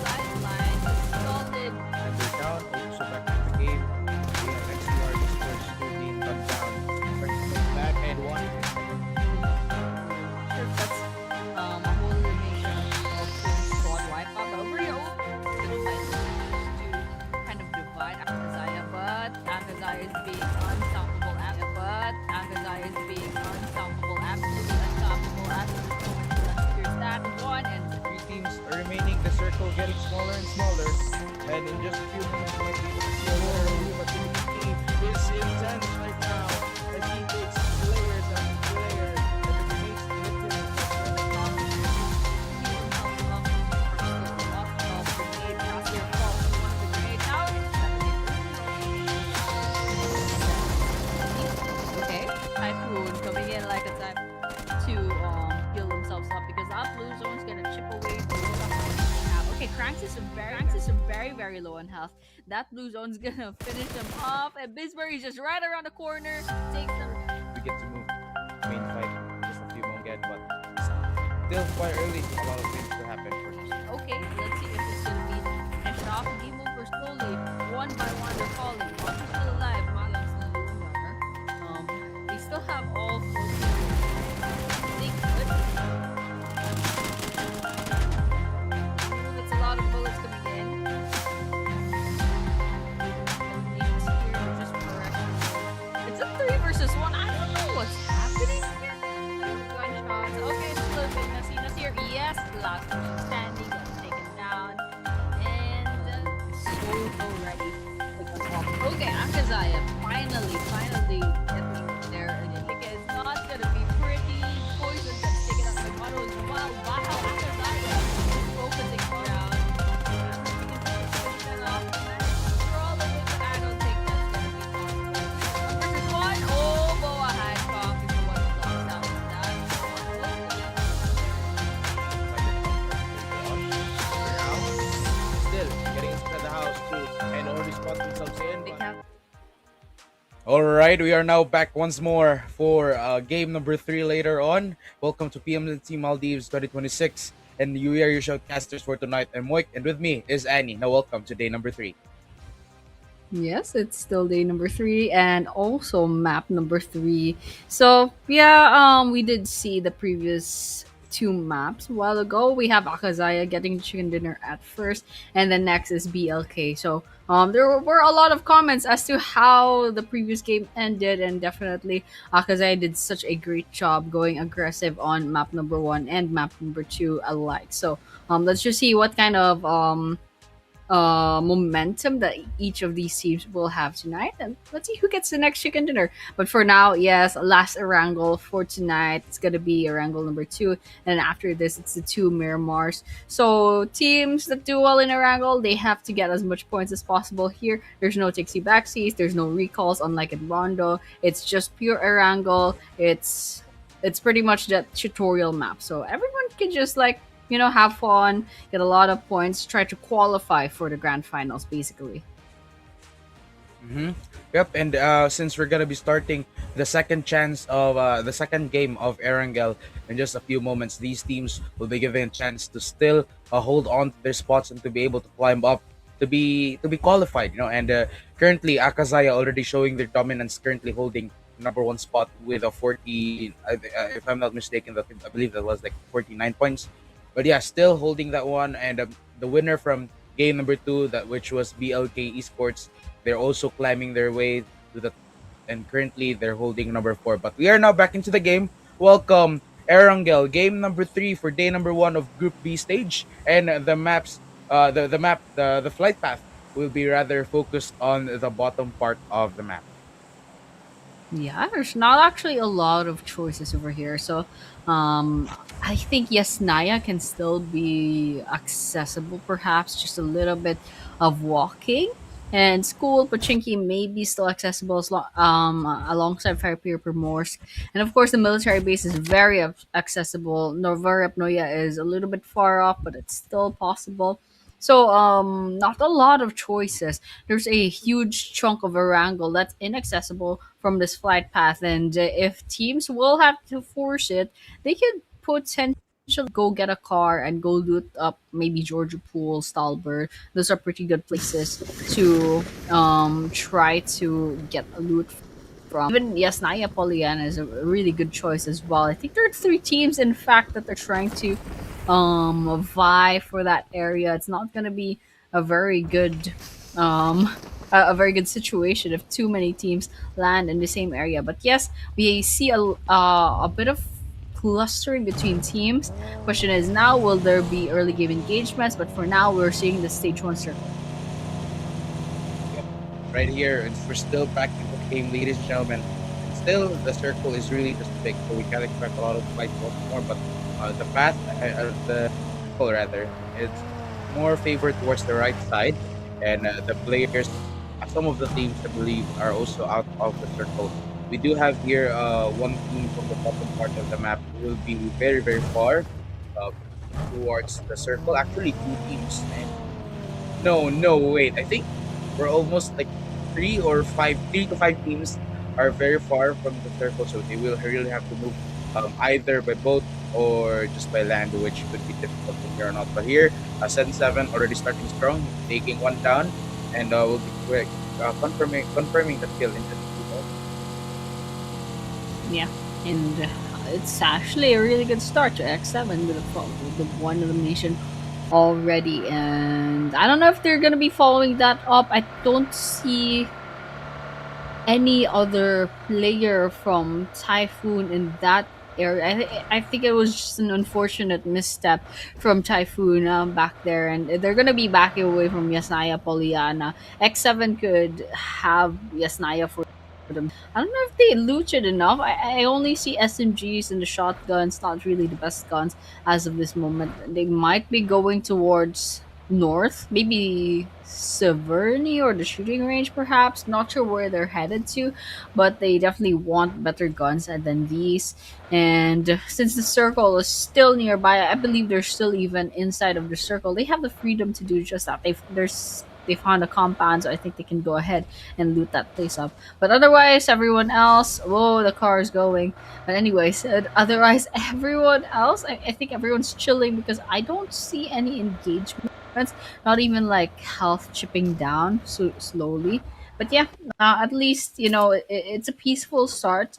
sideline, solid. And they're down, also back in the game. We have XUR Esports 2 being cut down. Trying to fight back, and one. That's also getting smaller and smaller. And in just a few moments, you might be able to see a winner review, but the is intense right now as he takes players after players and the grenades Okay, Typhoon coming in like a type to heal themselves up because that blue zone's gonna chip away the okay, Cranks is very low on health. That blue zone's gonna finish them off, and Bisbury's just right around the corner, takes them. we get to move main fight in just a few moments again, but still quite early. A lot of things to happen first. Okay, let's see if it's gonna be finished off. Game over slowly, one by one. They're falling. One is still alive. Malon's the LUNAR. They still have all four. They could. It's a lot of bullets coming in. It's a 3 versus 1. I don't know what's happening here. Gunshots. Okay, it's a little bit messy. Nasir, yes, last one standing, gets taken down. And so ready. Okay, AKAZAYA finally getting there. And Indika is not gonna be pretty. Poison gets taken out by Mono as well. Wow, AKAZAYA focusing around. Still getting inside the house too, and already spot themselves in. They have All right, we are now back once more for game number 3 later on. Welcome to Pmnc Maldives 2026, and we are your shoutcasters for tonight. I'm Moik, and with me is Annie. Now, welcome to day number 3. Yes, it's still day number 3 and also map number 3. So yeah, we did see the previous 2 maps a while ago. We have AKAZAYA getting chicken dinner at first, and then next is BLK. So there were a lot of comments as to how the previous game ended, and definitely AKAZAYA did such a great job going aggressive on map number 1 and map number 2 alike. So let's just see what kind of momentum that each of these teams will have tonight, and let's see who gets the next chicken dinner. But for now, yes, last Erangel for tonight, it's gonna be Erangel number 2, and after this it's the 2 Miramars. So teams that do well in Erangel, they have to get as much points as possible here. There's no takesy backsies, there's no recalls unlike in Rondo. It's just pure Erangel. It's pretty much that tutorial map, so everyone can just have fun, get a lot of points, try to qualify for the grand finals, basically. Yep, and since we're gonna be starting the second chance of the second game of Erangel in just a few moments, these teams will be given a chance to still hold on to their spots and to be able to climb up to be qualified. And currently AKAZAYA already showing their dominance, currently holding number 1 spot with a 40. If I'm not mistaken, I believe that was like 49 points. But yeah, still holding that one, and the winner from game number 2, which was BLK Esports, they're also climbing their way to the, and currently they're holding number 4. But we are now back into the game. Welcome, Erangel, game number 3 for day number 1 of Group B stage, and the flight path will be rather focused on the bottom part of the map. Yeah, there's not actually a lot of choices over here. So I think yes, Naya can still be accessible, perhaps just a little bit of walking. And school Pachinki may be still accessible alongside Fire Pier Primorsk. And of course, the military base is very accessible. Novarepnoya is a little bit far off, but it's still possible. So not a lot of choices. There's a huge chunk of Erangel that's inaccessible from this flight path, and if teams will have to force it, they could potentially go get a car and go loot up maybe Georgia Pool, Stalbert. Those are pretty good places to try to get a loot from. Even yes, Naya Poliana is a really good choice as well. I think there are 3 teams, in fact, that are trying to vie for that area. It's not going to be a very good a very good situation if too many teams land in the same area. But yes, we see a bit of clustering between teams. Question is now, will there be early game engagements? But for now, we're seeing the stage one circle. Yep, right here, and we're still back in the game, ladies and gentlemen. And still, the circle is really just big, so we can't expect a lot of fights once more. But the path, the circle rather, it's more favored towards the right side, and the players, some of the teams, I believe, are also out of the circle. We do have here one team from the bottom part of the map who will be very, very far uh, towards the circle. Actually, two teams. And no, no, wait. I think we're almost like three to five teams are very far from the circle, so they will really have to move either by boat or just by land, which could be difficult from here on out. But here, Sen 7 already starting strong, taking one down, and will be quick, confirming the kill in just 2 minutes. Yeah, and it's actually a really good start to X7 with the one elimination already. And I don't know if they're gonna be following that up. I don't see any other player from Typhoon in that area. I think it was just an unfortunate misstep from Typhoon back there, and they're gonna be backing away from Yasnaya Poliana. X7 could have Yasnaya for them. I don't know if they loot it enough. I only see SMGs and the shotguns, not really the best guns as of this moment. They might be going towards north, maybe Severny or the shooting range, perhaps. Not sure where they're headed to, but they definitely want better guns than these. And since the circle is still nearby, I believe they're still even inside of the circle. They have the freedom to do just that. They found a compound, so I think they can go ahead and loot that place up. But otherwise, everyone else, whoa, the car is going. But anyways, otherwise, everyone else, I think everyone's chilling because I don't see any engagement, not even like health chipping down so slowly. But yeah, at least it's a peaceful start.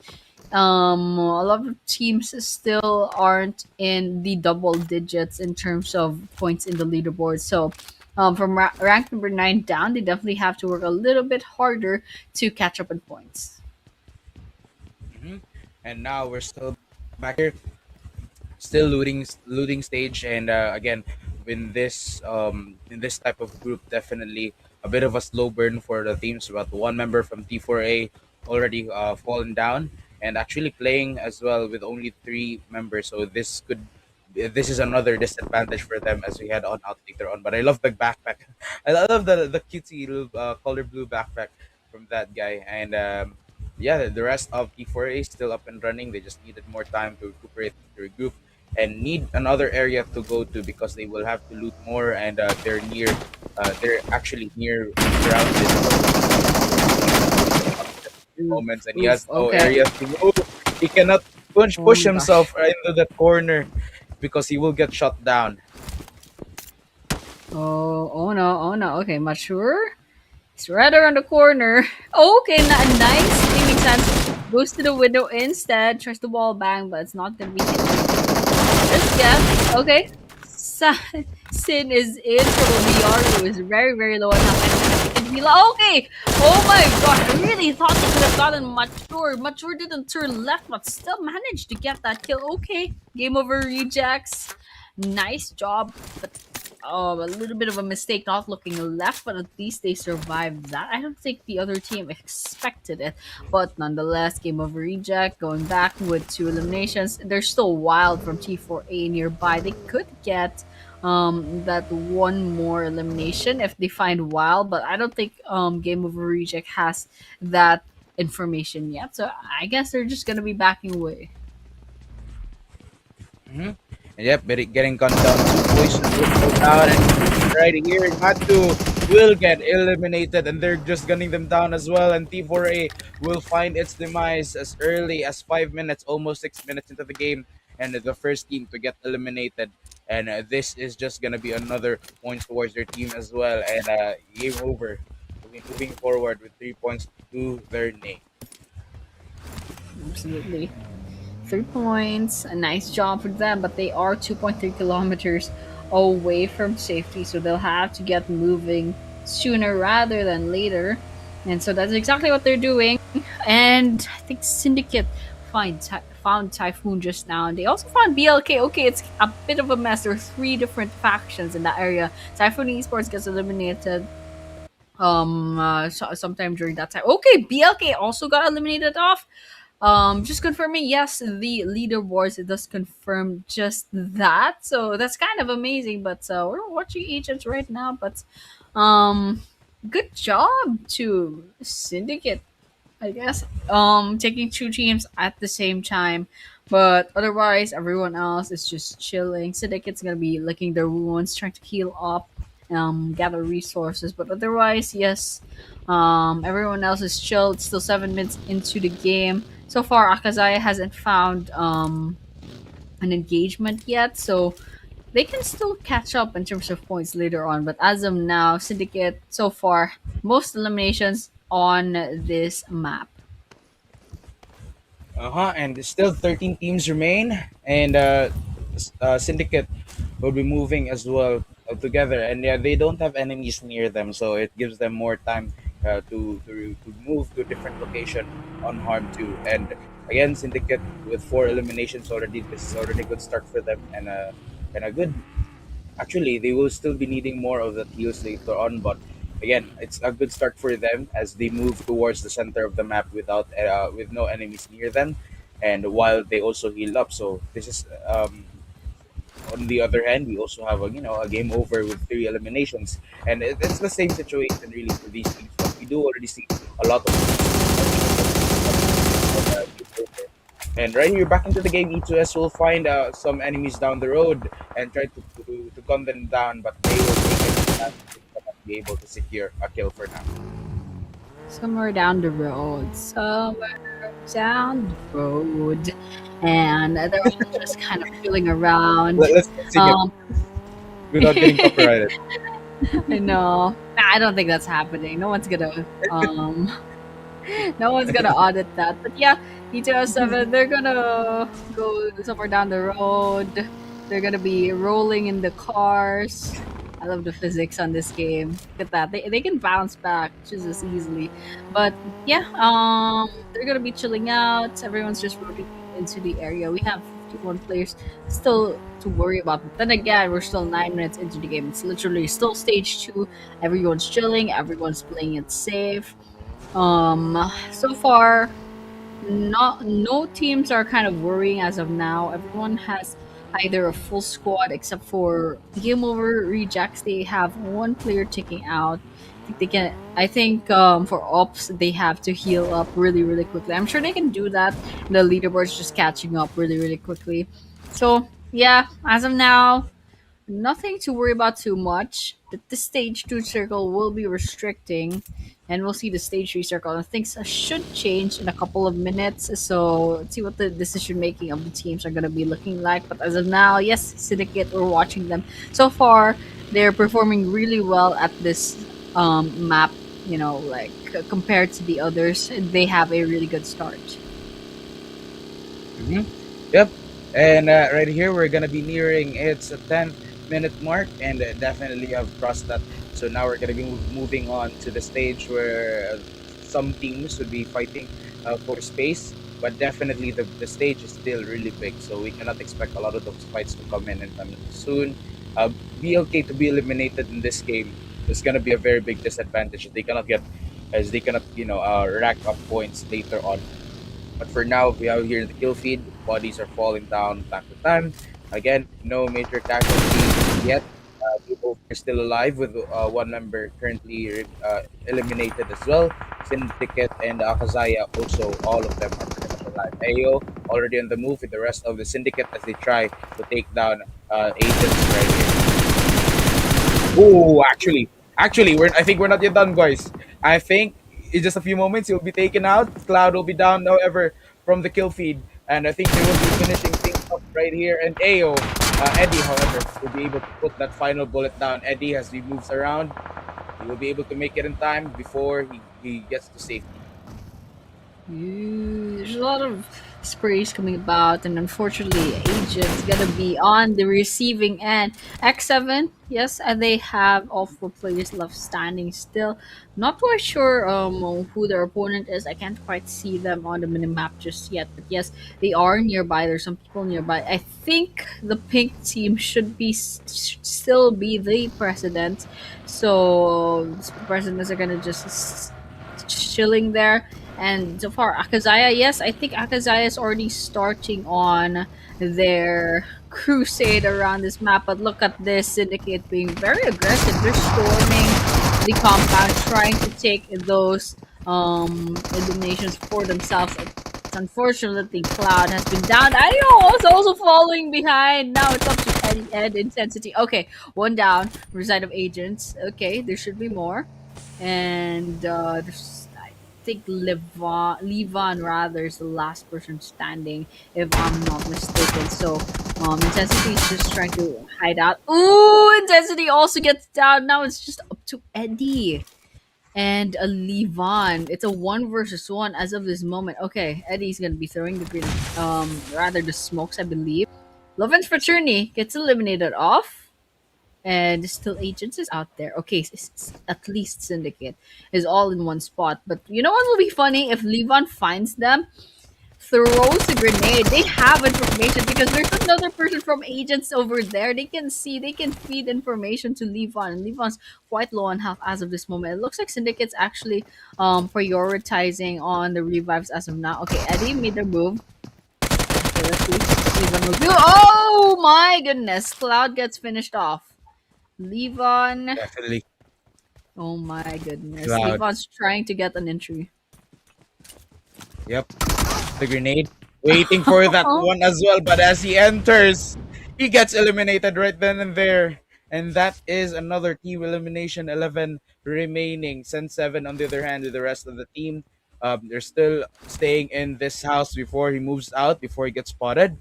A lot of teams still aren't in the double digits in terms of points in the leaderboard. So from rank number 9 down, they definitely have to work a little bit harder to catch up in points. Hmm. And now we're still back here, still looting stage, and again, in this type of group, definitely a bit of a slow burn for the teams. But one member from T4A already fallen down, and actually playing as well with only three members, so this is another disadvantage for them as we head on out later on. But I love the backpack. I love the cutesy little color blue backpack from that guy. And yeah, the rest of T4A is still up and running. They just needed more time to recuperate, to regroup, and need another area to go to because they will have to loot more. And they're actually near grounded Oof, moments, and he oof, has no okay. area to move. He cannot Oh push my gosh. himself into the corner because he will get shot down. Oh no, oh no. Okay, mature. It's right around the corner. Okay, nice. Aiming sense. Goes to the window instead. Tries the wall bang, but it's not gonna be hit. Just guess. Okay. Sin is in trouble. Miyaru is very, very low on health. And Vila. Okay. Oh my gosh. I really thought they could have gotten Mature. Mature didn't turn left, but still managed to get that kill. Okay. Game over, rejects. Nice job. But a little bit of a mistake not looking left, but at least they survived that. I don't think the other team expected it, but nonetheless, game over reject, going back with 2 eliminations. They're still wild from T4A nearby. They could get that one more elimination if they find wild, but I don't think game over reject has that information yet. So I guess they're just gonna be backing away. Hmm. And yep, getting gunned down. Two boys will go down, and right here, Matu will get eliminated, and they're just gunning them down as well. And T4A will find its demise as early as 5 minutes, almost 6 minutes into the game, and the first team to get eliminated. And this is just gonna be another point towards their team as well, and game over. Moving forward with 3 points to their name. Absolutely. 3 points, a nice job for them, but they are 2.3 kilometers away from safety, so they'll have to get moving sooner rather than later. And so that's exactly what they're doing. And I think Syndicate found Typhoon just now, and they also found BLK. Okay, it's a bit of a mess. There are three different factions in that area. Typhoon Esports gets eliminated sometime during that time. Okay, BLK also got eliminated off. Just confirming, yes, the leaderboards, it does confirm just that. So that's kind of amazing. But we're watching agents right now. But good job to Syndicate, I guess. Taking two teams at the same time. But otherwise, everyone else is just chilling. Syndicate's gonna be licking their wounds, trying to heal up, gather resources. But otherwise, yes, everyone else is chill. It's still 7 minutes into the game. So far, AKAZAYA hasn't found an engagement yet, so they can still catch up in terms of points later on. But as of now, Syndicate so far most eliminations on this map. And still 13 teams remain, and Syndicate will be moving as well together. And yeah, they don't have enemies near them, so it gives them more time to move to a different location unharmed too. And again, Syndicate with 4 eliminations already, this is already a good start for them, and a good. Actually, they will still be needing more of the heals later on, but again, it's a good start for them as they move towards the center of the map with no enemies near them, and while they also heal up. So this is on the other hand, we also have a game over with 3 eliminations, and it's the same situation really for these teams. But we do already see a lot of teams starting to game over. And right here, back into the game, E2S will find some enemies down the road and try to gun them down, but they will take it and will not be able to secure a kill for now. Somewhere down the road, somewhere down the road, and they're all just kind of feeling around. Let's continue Um, without getting copyrighted. I know. Nah, I don't think that's happening. No one's gonna audit that. But yeah, E207, they're gonna go somewhere down the road. They're gonna be rolling in the cars. I love the physics on this game. Look at that. They can bounce back just as easily. But yeah, they're gonna be chilling out. Everyone's just rotating into the area. We have 51 players still to worry about. But then again, we're still 9 minutes into the game. It's literally still stage 2. Everyone's chilling, everyone's playing it safe. So far, no teams are kind of worrying as of now. Everyone has either a full squad except for Game Over Rejects. They have one player taking out. I think they can. I think for ops they have to heal up really really quickly. I'm sure they can do that. The leaderboard's just catching up really really quickly. So yeah, as of now, nothing to worry about too much. The stage 2 circle will be restricting, and we'll see the stage 3 circle. And things should change in a couple of minutes. So let's see what the decision making of the teams are going to be looking like. But as of now, yes, Syndicate, we're watching them. So far, they're performing really well at this map. Like compared to the others, they have a really good start. Hmm. Yep. And right here, we're gonna be nearing its 10th minute mark, and definitely have crossed that. So now we're gonna be moving on to the stage where some teams would be fighting for space, but definitely the stage is still really big, so we cannot expect a lot of those fights to come in anytime soon. BLK to be eliminated in this game is gonna be a very big disadvantage. They cannot rack up points later on. But for now, we are here in the kill feed. Bodies are falling down time to time. Again, no major casualties yet. People are still alive with one member currently eliminated as well. Syndicate and AKAZAYA also, all of them are pretty much alive. AO already on the move with the rest of the Syndicate as they try to take down agents right here. Oh, actually, I think we're not yet done, guys. I think in just a few moments he'll be taken out. Cloud will be down, however, from the kill feed, and I think they will be finishing things up right here. And Ao, Eddie, however, will be able to put that final bullet down. Eddie, as he moves around, he will be able to make it in time before he gets to safety. There's a lot of sprays coming about, and unfortunately, Agent's gonna be on the receiving end. X7, yes, and they have all four players left standing still. Not quite sure who their opponent is. I can't quite see them on the minimap just yet, but yes, they are nearby. There's some people nearby. I think the pink team should be still be the president, so the presidents are gonna just chilling there. And so far, AKAZAYA, yes, I think AKAZAYA is already starting on their crusade around this map. But look at this Syndicate being very aggressive. They're storming the compound, trying to take those eliminations for themselves. Unfortunately, Cloud has been down. I know, also following behind. Now it's up to Ed Intensity. Okay, one down. Reside of Agents. Okay, there should be more. And there's, I think Levon rather is the last person standing, if I'm not mistaken. So Intensity is just trying to hide out. Ooh, Intensity also gets down. Now it's just up to Eddie and a Levon. It's a 1 versus 1 as of this moment. Okay, Eddie's gonna be throwing the green, rather the smokes, I believe. Lovins Fraternity gets eliminated off, and still Agents is out there. Okay, at least Syndicate is all in one spot. But you know what will be funny if Levon finds them, throws a grenade. They have information because there's another person from Agents over there. They can see, they can feed information to Levon, and Levon's quite low on health as of this moment. It looks like Syndicate's actually prioritizing on the revives as of now. Okay, Eddie made their move. Okay, let's see. Levon will do. Oh my goodness! Cloud gets finished off. Levon. Definitely Oh my goodness. Cloud. Levon's trying to get an entry. Yep. The grenade. Waiting for that one as well, but as he enters, he gets eliminated right then and there. And that is another team elimination. 11 remaining. Send 7 on the other hand with the rest of the team. They're still staying in this house before he moves out, before he gets spotted.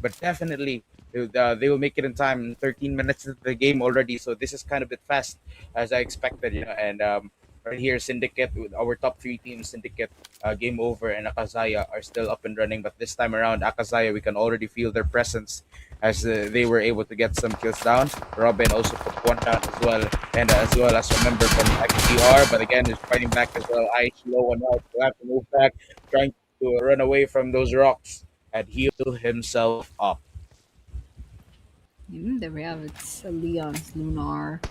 But definitely, they will make it in time. 13 minutes into the game already, so this is kind of a bit fast as I expected, you know. And right here, Syndicate with our top 3 teams, Syndicate, Game Over, and AKAZAYA are still up and running. But this time around, AKAZAYA, we can already feel their presence as they were able to get some kills down. Robin also put one down as well, and as well as a member from XDR. But again, is fighting back as well. Ice low on health, will have to move back, trying to run away from those rocks and heal himself up. There we have it. It's Leon's LUNAR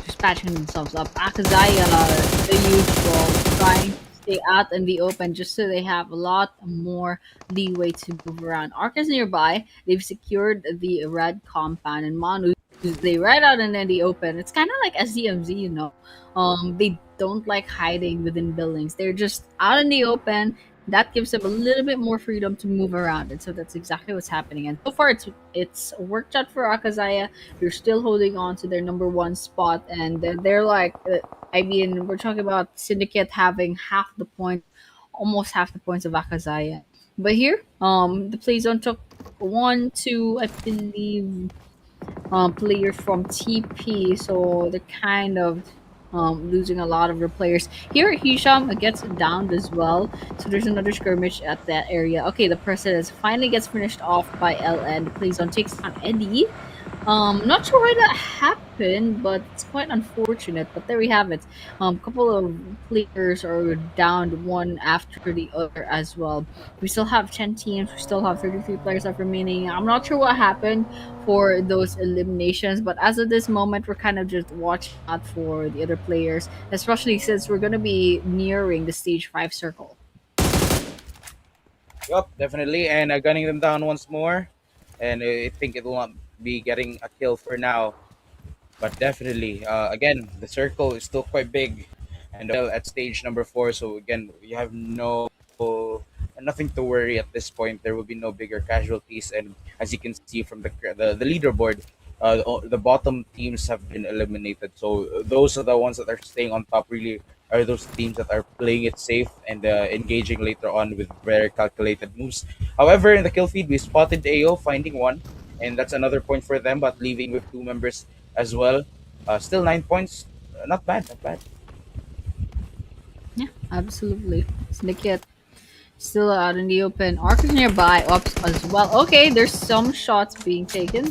just patching themselves up. AKAZAYA, the usual, trying to stay out in the open just so they have a lot more leeway to move around. Ark is nearby. They've secured the red compound, and Manu, they right out and in the open. It's kind of like SDMZ, you know. They don't like hiding within buildings. They're just out in the open. That gives them a little bit more freedom to move around, and so that's exactly what's happening. And so far, it's worked out for AKAZAYA. They're still holding on to their number 1 spot, and they're like, I mean, we're talking about Syndicate having half the point, almost half the points of AKAZAYA. But here, the play zone took 1, 2, I believe, players from TP, so they're kind of losing a lot of their players. Here, Hisham gets downed as well, so there's another skirmish at that area. Okay, the President finally gets finished off by LN. The Playzone takes on Eddie. Not sure why that happened, but it's quite unfortunate. But there we have it. Couple of players are downed one after the other as well. We still have 10 teams. We still have 33 players left remaining. I'm not sure what happened for those eliminations, but as of this moment, we're kind of just watching out for the other players, especially since we're gonna be nearing the stage 5 circle. Yup, definitely. And gunning them down once more. And I think it will not be getting a kill for now. But definitely, again, the circle is still quite big. And still at stage number 4. So again, we have nothing to worry at this point. There will be no bigger casualties. And as you can see from the leaderboard, the bottom teams have been eliminated. So those are the ones that are staying on top. Really are those teams that are playing it safe and engaging later on with very calculated moves. However, in the kill feed, we spotted AO finding one, and that's another point for them. But leaving with 2 members as well. Still 9 points. Not bad. Not bad. Yeah, absolutely. Syndicate Still out in the open. Arc is nearby. Oops, as well. Okay, there's some shots being taken.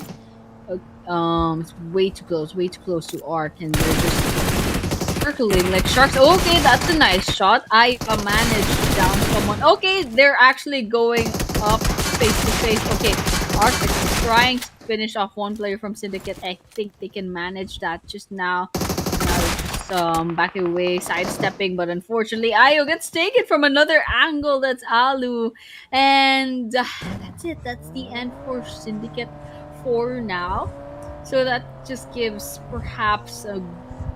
It's way too close to Arc, and they're just circling like sharks. Okay, that's a nice shot. I managed to down someone. Okay, they're actually going up face to face. Okay, Arc is trying to finish off one player from Syndicate. I think they can manage that just now. Now they're just backing away, sidestepping, but unfortunately, Ayo gets taken from another angle. That's Alu, and that's it. That's the end for Syndicate for now. So that just gives perhaps a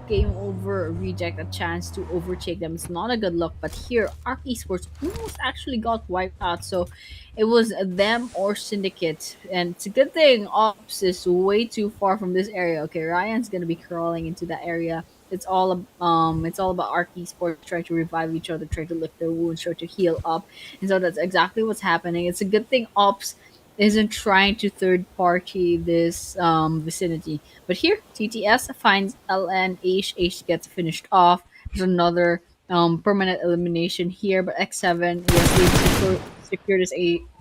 game over reject a chance to overtake them. It's not a good look, but here Arc Esports almost actually got wiped out. So it was them or Syndicate, and it's a good thing Ops is way too far from this area. Okay, Ryan's gonna be crawling into that area. It's all about Arc Esports trying to revive each other, trying to lick their wounds, trying to heal up, and so that's exactly what's happening. It's a good thing Ops isn't trying to third party this vicinity. But here, TTS finds LN H. H gets finished off. There's another permanent elimination here, but X7, yes, they've secured this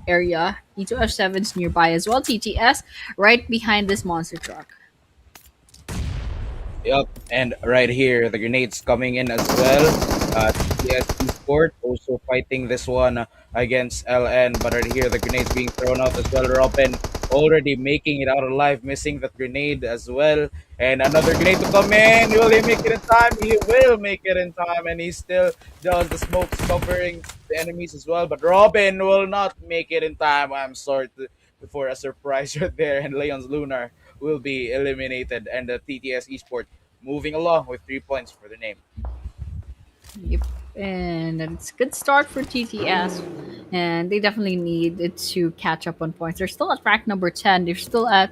area. E2F7's nearby as well. TTS right behind this monster truck. Yep, and right here, the grenades coming in as well. TTS Esport also fighting this one against LN, but right here, the grenades being thrown out as well. Robin already making it out alive, missing that grenade as well. And another grenade to come in. Will he make it in time? He will make it in time, and he still does the smokes covering the enemies as well. But Robin will not make it in time. I'm sorry for a surprise right there, and Leon's Lunar will be eliminated, and the TTS Esports moving along with 3 points for the name. Yep. And it's a good start for TTS. And they definitely need to catch up on points. They're still at rank number 10. They're still at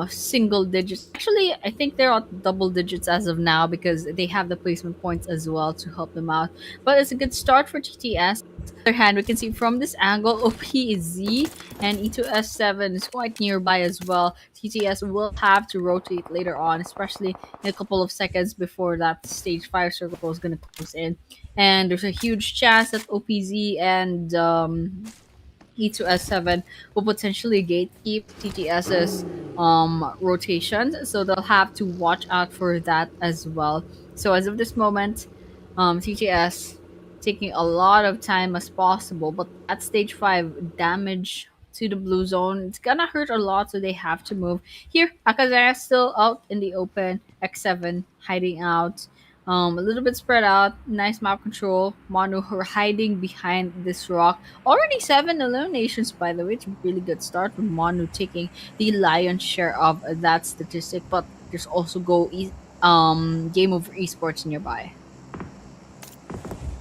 single digits. Actually, I think they're at double digits as of now because they have the placement points as well to help them out. But it's a good start for TTS. On the other hand, we can see from this angle, OPZ and E2S7 is quite nearby as well. TTS will have to rotate later on, especially in a couple of seconds before that stage 5 circle is going to close in. And there's a huge chance that OPZ and E2S7 will potentially gatekeep TTS's rotations, so they'll have to watch out for that as well. So as of this moment, TTS taking a lot of time as possible, but at stage 5 damage to the blue zone, it's gonna hurt a lot, so they have to move. Here, AKAZAYA still out in the open, X7 hiding out. A little bit spread out, nice map control. Manu hiding behind this rock. Already 7 eliminations, by the way. It's a really good start with Manu taking the lion's share of that statistic. But there's also Game Over Esports nearby.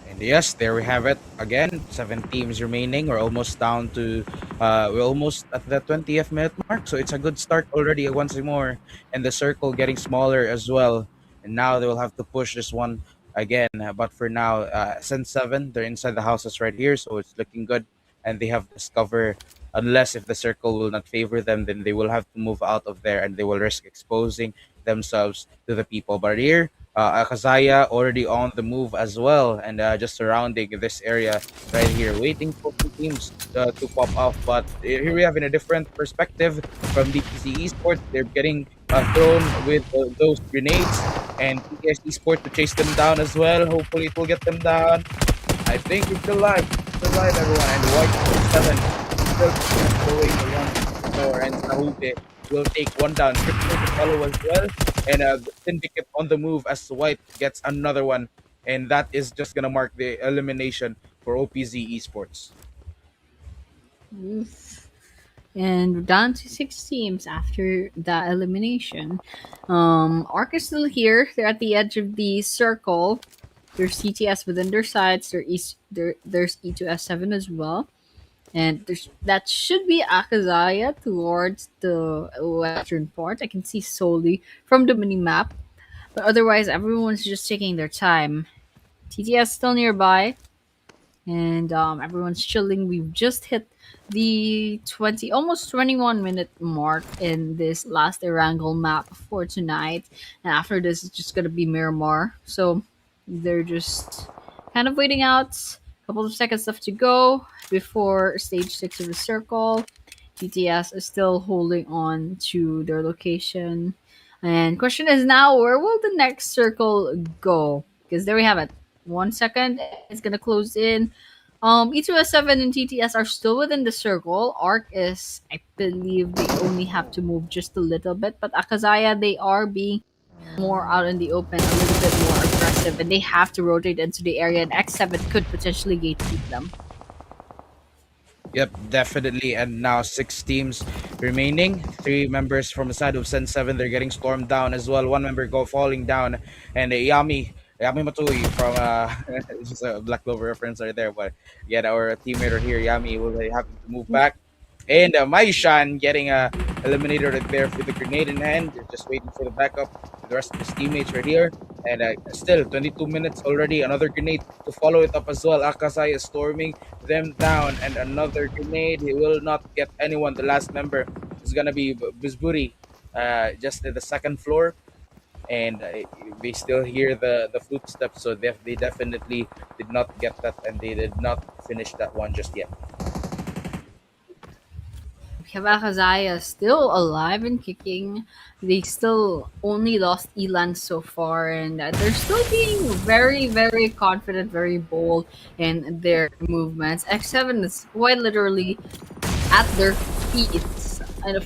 And yes, there we have it. Again, 7 teams remaining. We're almost at the 20th minute mark. So it's a good start already once more. And the circle getting smaller as well. And now they will have to push this one again. But for now, Sen 7, they're inside the houses right here. So it's looking good. And they have this cover. Unless if the circle will not favor them, then they will have to move out of there and they will risk exposing themselves to the people. But here, AKAZAYA already on the move as well, and just surrounding this area right here, waiting for 2 teams to pop off. But here we have in a different perspective from DPC Esports. They're getting thrown with those grenades, and TTS Esports to chase them down as well. Hopefully, it will get them down. I think it's still live. Still live, everyone. And White 7 still going around more, and Sahute will take one down. Crypto to follow as well. And the Syndicate on the move as White gets another one. And that is just going to mark the elimination for OPZ Esports. Oof. And we're down to 6 teams after that elimination. Arc is still here. They're at the edge of the circle. There's CTS within their sides. There's E2S7 as well. And that should be AKAZAYA towards the western part. I can see solely from the mini map. But otherwise, everyone's just taking their time. TTS still nearby, and everyone's chilling. We've just hit the 21 minute mark in this last Erangel map for tonight. And after this, it's just gonna be Miramar. So they're just kind of waiting out. Couple of seconds left to go before stage 6 of the circle. TTS is still holding on to their location. And question is now, where will the next circle go? Because there we have it. 1 second, it's gonna close in. E2S7 and TTS are still within the circle. Arc is, I believe, they only have to move just a little bit. But AKAZAYA, they are being more out in the open, a little bit more aggressive, and they have to rotate into the area. And X7 could potentially gatekeep them. Yep, definitely. And now 6 teams remaining. 3 members from the side of Sen 7. They're getting stormed down as well. 1 member go falling down. And Yami Matui from it's just a Black Clover reference right there. But yeah, our teammate right here, Yami, will have to move back. And Maishan getting eliminated right there with the grenade in hand. They're just waiting for the backup. The rest of his teammates right here. And still 22 minutes already. Another grenade to follow it up as well. AKAZAYA is storming them down, and another grenade. He will not get anyone. The last member is gonna be Bisburi, just at the second floor, and they still hear the footsteps. So they definitely did not get that, and they did not finish that one just yet. AKAZAYA still alive and kicking. They still only lost Elan so far, and they're still being very, very confident, very bold in their movements. X7 is quite literally at their feet and a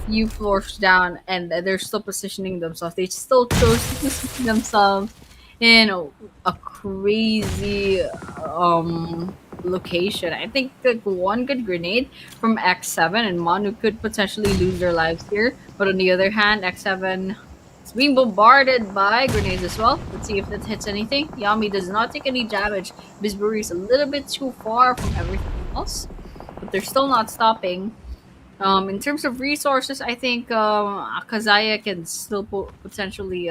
few floors down, and they're still positioning themselves. They still chose to position themselves in a crazy location. I think that one good grenade from X7 and Manu could potentially lose their lives here. But on the other hand, X7 is being bombarded by grenades as well. Let's see if that hits anything. Yami does not take any damage. Bisbury is a little bit too far from everything else, but they're still not stopping. In terms of resources, I think AKAZAYA can still potentially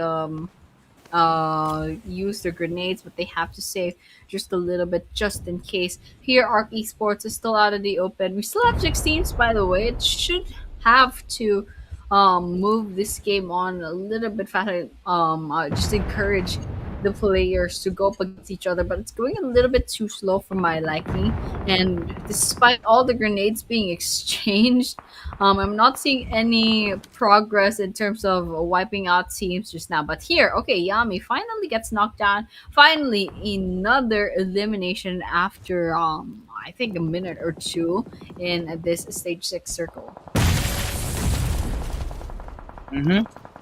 use their grenades, but they have to save just a little bit just in case. Here, ARC Esports is still out in the open. We still have 6 teams, by the way. It should have to move this game on a little bit faster. Just encourage the players to go up against each other, but it's going a little bit too slow for my liking. And despite all the grenades being exchanged, I'm not seeing any progress in terms of wiping out teams just now. But here, okay, Yami finally gets knocked down. Finally, another elimination after I think a minute or two in this stage 6 circle.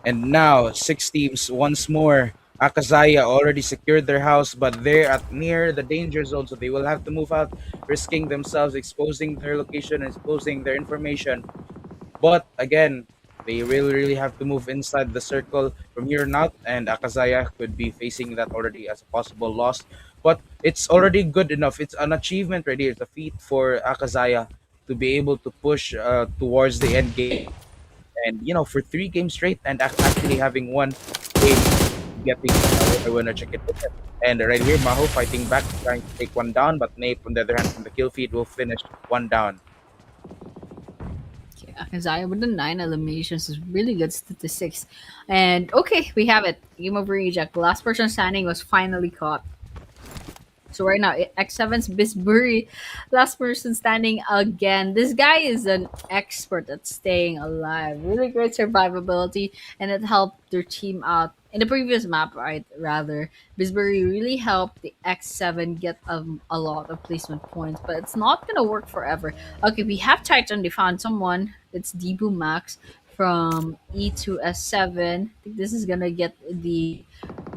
And now 6 teams once more. AKAZAYA already secured their house, but they're at near the danger zone, so they will have to move out, risking themselves, exposing their location, exposing their information. But again, they really have to move inside the circle from here on out, and AKAZAYA could be facing that already as a possible loss. But it's already good enough. It's an achievement already. It's a feat for AKAZAYA to be able to push towards the end game. And for 3 games straight, and actually having one game getting a winner chicken dinner. And right here, Maho fighting back, trying to take one down, but Nape, on the other hand, from the kill feed, will finish one down. Okay, AKAZAYA with the 9 eliminations is really good statistics. And okay, we have it. Game over eject. The last person standing was finally caught. So right now, X7's Bisbury, last person standing again. This guy is an expert at staying alive. Really great survivability, and it helped their team out. In the previous map, right, rather, Bisbury really helped the X7 get a lot of placement points, but it's not gonna work forever. Okay, we have Titan. They found someone. It's Debu Max from E2S7. I think this is gonna get the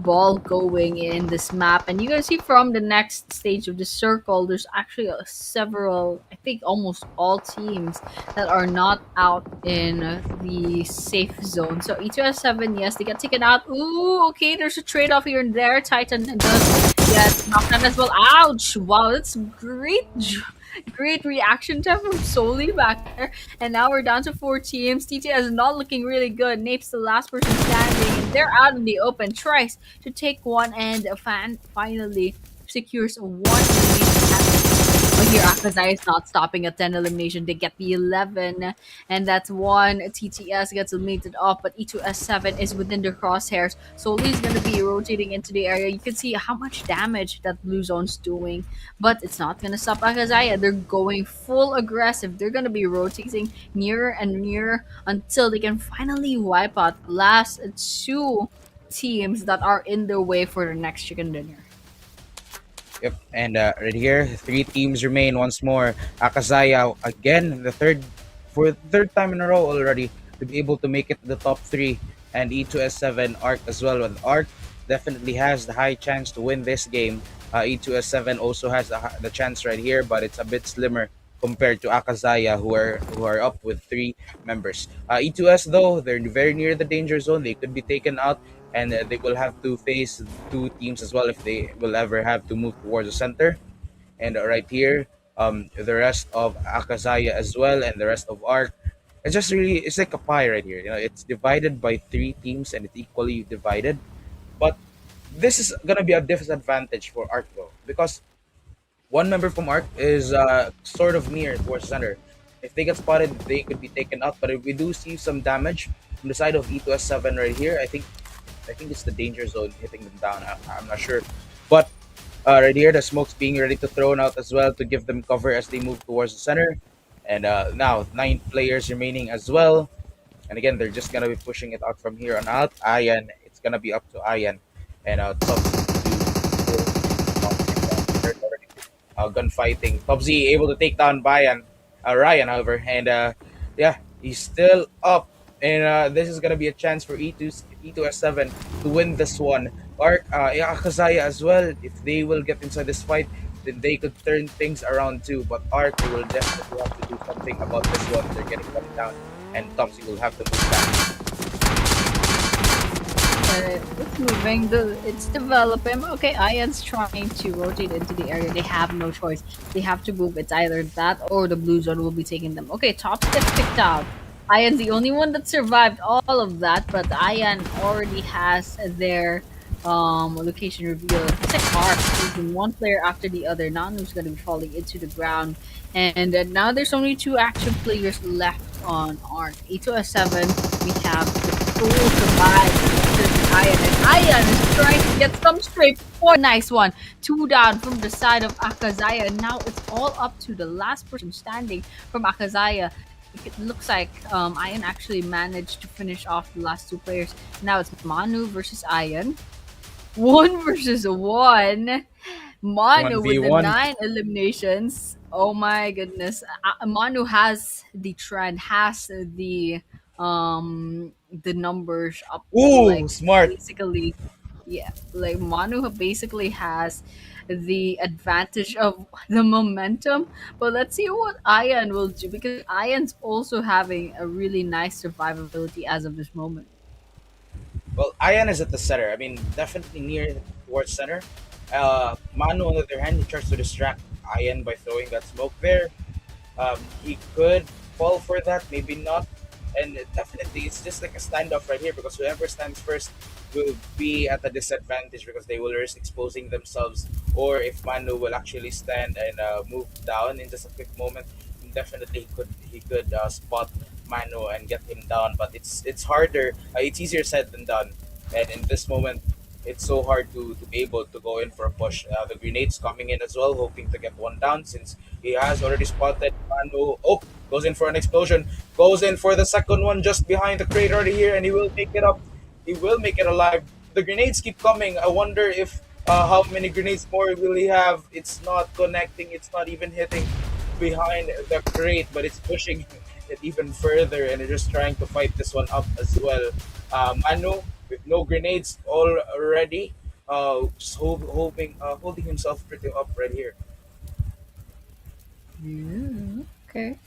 ball going in this map, and you can see from the next stage of the circle there's actually several, I think almost all teams that are not out in the safe zone. So E2S7, yes, they got taken out. Ooh, okay, there's a trade-off here and there. Titan does get knocked out as well. Ouch. Wow, that's great reaction time from Soli back there. And now we're down to 4 teams. TTS is not looking really good. Nape's the last person standing, and they're out in the open. Tries to take one, and a fan finally secures one elimination. A here, Akazai is not stopping at 10 elimination. They get the 11, and that's one. TTS gets eliminated off, but E2S7 is within the crosshairs. So Lee's going to be rotating into the area. You can see how much damage that blue zone's doing, but it's not going to stop Akazaya. They're going full aggressive. They're going to be rotating nearer and nearer until they can finally wipe out the last two teams that are in their way for the next chicken dinner. Yep, and right here, three teams remain once more. Akazaya again, for the third time in a row already to be able to make it to the top three, and E2S7 Arc as well. And Arc definitely has the high chance to win this game. E2S7 also has the chance right here, but it's a bit slimmer compared to Akazaya, who are up with three members. E2S though, they're very near the danger zone. They could be taken out, and they will have to face two teams as well if they will ever have to move towards the center. And right here, the rest of Akazaya as well, and the rest of Arc. It's like a pie right here. You know, it's divided by three teams, and it's equally divided. But this is gonna be a disadvantage for Arc though, because one member from Arc is sort of near towards center. If they get spotted, they could be taken out. But if we do see some damage from the side of E2S7 right here, I think it's the danger zone hitting them down. I'm not sure, but right here the smoke's being ready to thrown out as well to give them cover as they move towards the center. And now 9 players remaining as well. And again, they're just gonna be pushing it out from here on out. Ayan, it's gonna be up to Ayan, and gunfighting. Topsy able to take down Ryan, however, and yeah, he's still up. And this is gonna be a chance for E2S7 to win this one. Or yeah, Akazaya as well. If they will get inside this fight, then they could turn things around too. But Arc will definitely have to do something about this one. They're getting cut down, and Topsy will have to move back. It's moving. It's developing. Okay, Ian's trying to rotate into the area. They have no choice. They have to move. It's either that or the blue zone will be taking them. Okay, top gets picked out. Ian's the only one that survived all of that, but Ian already has their location revealed. It's like Arc losing one player after the other. Nanu's gonna be falling into the ground. And now there's only 2 active players left on Arc. A2S7, we have the full survive. Ian, and Ian is trying to get some straight. Oh, nice one. 2 down from the side of Akazaya. And now it's all up to the last person standing from Akazaya. It looks like Ian actually managed to finish off the last 2 players. Now it's Manu versus Ian. 1 versus 1. Manu with the 9 eliminations. Oh my goodness. Manu has the trend, has the numbers up. Ooh, Like smart. basically, yeah, like Manu basically has the advantage of the momentum. But let's see what Ian will do, because Ian's also having a really nice survivability as of this moment. Well, Ayan is at the center. I mean, definitely near towards center. Manu, on the other hand, he tries to distract Ayan by throwing that smoke there. He could fall for that, maybe not. And definitely, it's just like a standoff right here, because whoever stands first will be at a disadvantage because they will risk exposing themselves. Or if Manu will actually stand and move down in just a quick moment, definitely he could spot Manu and get him down. But it's harder. It's easier said than done. And in this moment, it's so hard to be able to go in for a push. The grenades coming in as well, hoping to get one down since he has already spotted Manu. Oh, goes in for an explosion. Goes in for the second one just behind the crate right here, and he will make it up. He will make it alive. The grenades keep coming. I wonder if how many grenades more will he have. It's not connecting. It's not even hitting behind the crate, but it's pushing it even further, and they're just trying to fight this one up as well. Manu with no grenades already, holding himself pretty up right here. Okay.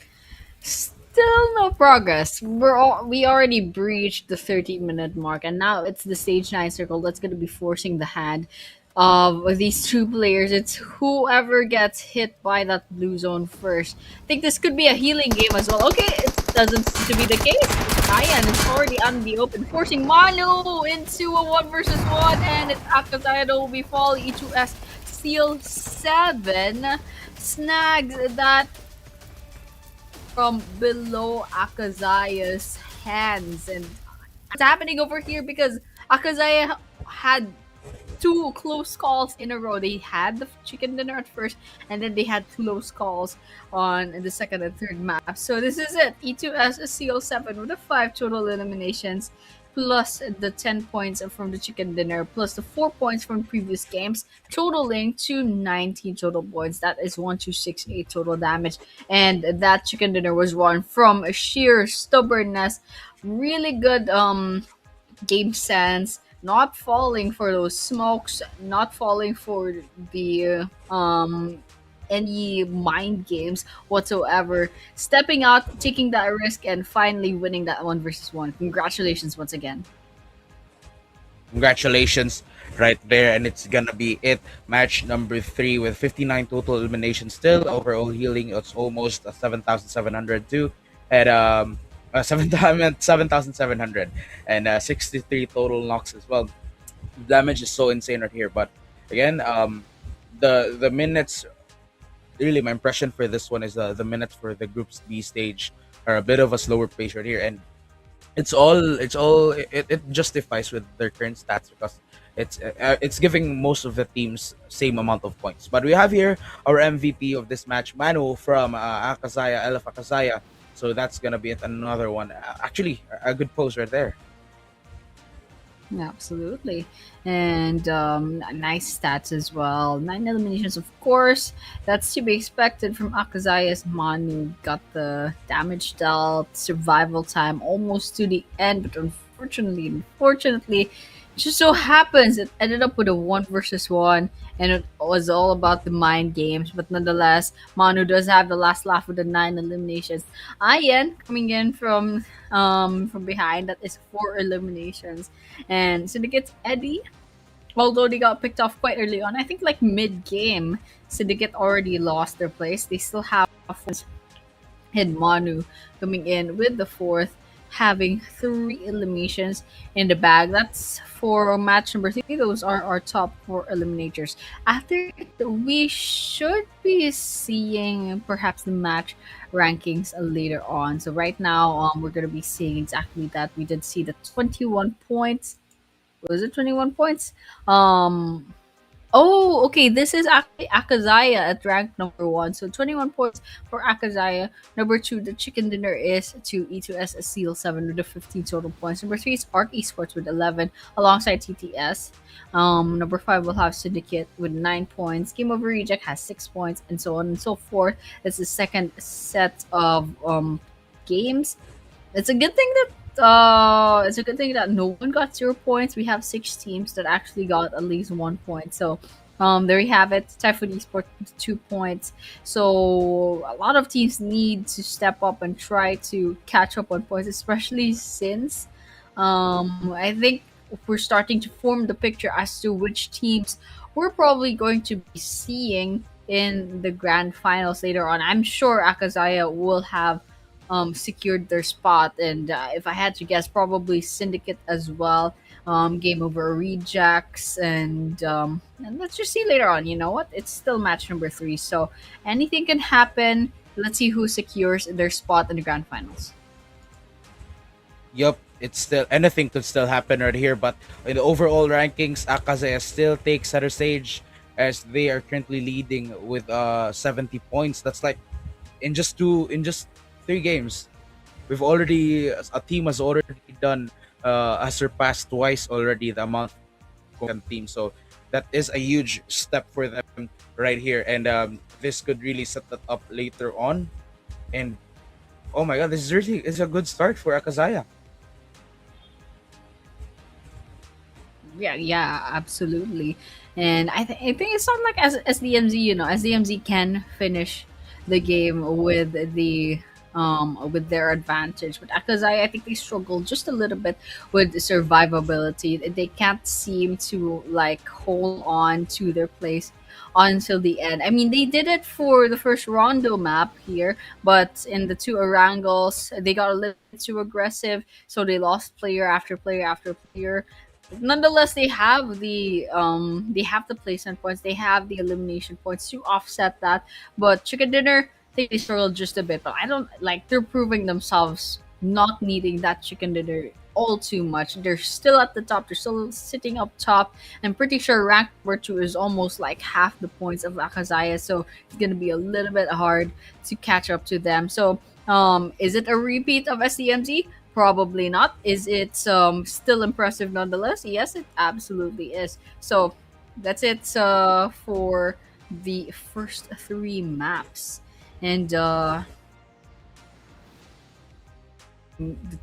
Still no progress. We already breached the 30-minute mark, and now it's the stage 9 circle that's going to be forcing the hand of these 2 players. It's whoever gets hit by that blue zone first. I think this could be a healing game as well. Okay, it doesn't seem to be the case. Ryan is already on the open, forcing Manu into a 1 versus 1, and it's Akazaya that will be falling. E2S Seal 7 snags that from below Akazaya's hands. And what's happening over here because Akazaya had two close calls in a row. They had the chicken dinner at first, and then they had close calls on the second and third map. So this is it. E2S CO7 with the 5 total eliminations, plus the 10 points from the chicken dinner, plus the 4 points from previous games, totaling to 19 total points. That is 1268 total damage. And that chicken dinner was won from sheer stubbornness. Really good game sense, not falling for those smokes, not falling for the any mind games whatsoever, stepping out, taking that risk, and finally winning that 1 versus 1. Congratulations once again. Congratulations right there, and it's gonna be it. Match number 3 with 59 total eliminations still. Overall healing, it's almost 7,700 too. At 7,700 and 63 total knocks as well. Damage is so insane right here. But again, the minutes, really my impression for this one is the minutes for the groups B stage are a bit of a slower pace right here, and it justifies with their current stats because it's giving most of the teams same amount of points. But we have here our MVP of this match, Manu from AKAZAYA, LF AKAZAYA. So that's gonna be another one. Actually, a good pose right there. Absolutely. And nice stats as well. 9 eliminations, of course. That's to be expected from Akazaya's Manu. Got the damage dealt, survival time almost to the end, but unfortunately, it just so happens it ended up with a 1 versus 1, and it was all about the mind games. But nonetheless, Manu does have the last laugh with the 9 eliminations. Ayan coming in from behind. That is 4 eliminations. And Syndicate's Eddie, although they got picked off quite early on, I think like mid game, Syndicate already lost their place. They still have and Manu coming in with the fourth, having 3 eliminations in the bag. That's for match number 3. Those are our top 4 eliminators. After it, we should be seeing perhaps the match rankings later on. So right now, we're gonna be seeing exactly that. We did see the 21 points. Was it 21 points? Oh, okay. This is actually Akazaya at rank number 1. So 21 points for Akazaya. Number 2, the chicken dinner is to E2S Seal 7 with the 15 total points. Number 3 is ARC Esports with 11 alongside TTS. Number 5 will have Syndicate with 9 points. Game Over Reject has 6 points, and so on and so forth. It's the second set of games. It's a good thing that no one got 0 points. We have 6 teams that actually got at least 1 point. So there you have it. TYPHOON Esports with 2 points. So a lot of teams need to step up and try to catch up on points, especially since I think we're starting to form the picture as to which teams we're probably going to be seeing in the grand finals later on. I'm sure Akazaya will have secured their spot, and if I had to guess, probably Syndicate as well. Game Over Rejects, and let's just see later on. You know what? It's still match number 3, so anything can happen. Let's see who secures their spot in the grand finals. Yup, it's still anything could still happen right here, but in the overall rankings, Akazaya still takes center stage as they are currently leading with 70 points. That's like in just 3 games. We've already a team has already done has surpassed twice already the amount of team. So that is a huge step for them right here, and this could really set that up later on. And oh my god, this is really is a good start for Akazaya. Yeah, absolutely. And I think it's not like as DMZ, as DMZ can finish the game with their advantage. But Akazai, I think they struggle just a little bit with survivability. They can't seem to like hold on to their place until the end. I mean, they did it for the first Rondo map here, but in the 2 Erangels, they got a little bit too aggressive, so they lost player after player after player. nonetheless, they have the placement points, they have the elimination points to offset that. But chicken dinner, I think they struggled just a bit, but I don't like, they're proving themselves not needing that chicken dinner all too much. They're still at the top, they're still sitting up top. I'm pretty sure rank number 2 is almost like half the points of AKAZAYA, so it's gonna be a little bit hard to catch up to them. So is it a repeat of SDMZ? Probably not. Is it still impressive nonetheless? Yes, it absolutely is. So that's it for the first three maps. And the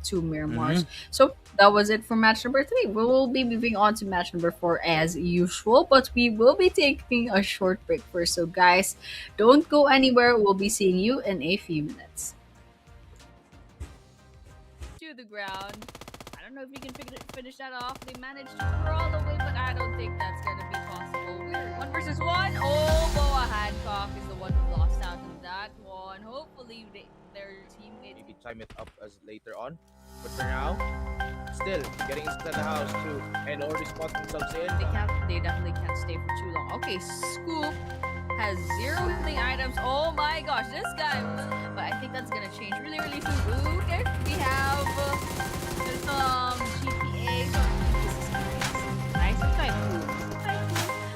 two Mm-hmm. Miramars. So that was it for match number 3. We will be moving on to match number 4 as usual, but we will be taking a short break first. So guys, don't go anywhere. We'll be seeing you in a few minutes. To the ground. I don't know if you can finish that off. They managed to crawl away, but I don't think that's gonna be possible. We're 1 versus 1. Oh, Boa Hancock is the one who lost out in that one. Hopefully, their teammates. Maybe time it up as later on. But for now, still getting inside the house too, and already spot themselves in. They definitely can't stay for too long. Okay, Scoop has 0 healing items. Oh my gosh, this guy. But I think that's gonna change really, really soon. Okay, we have some GPA. So this is nice. TYPHOON.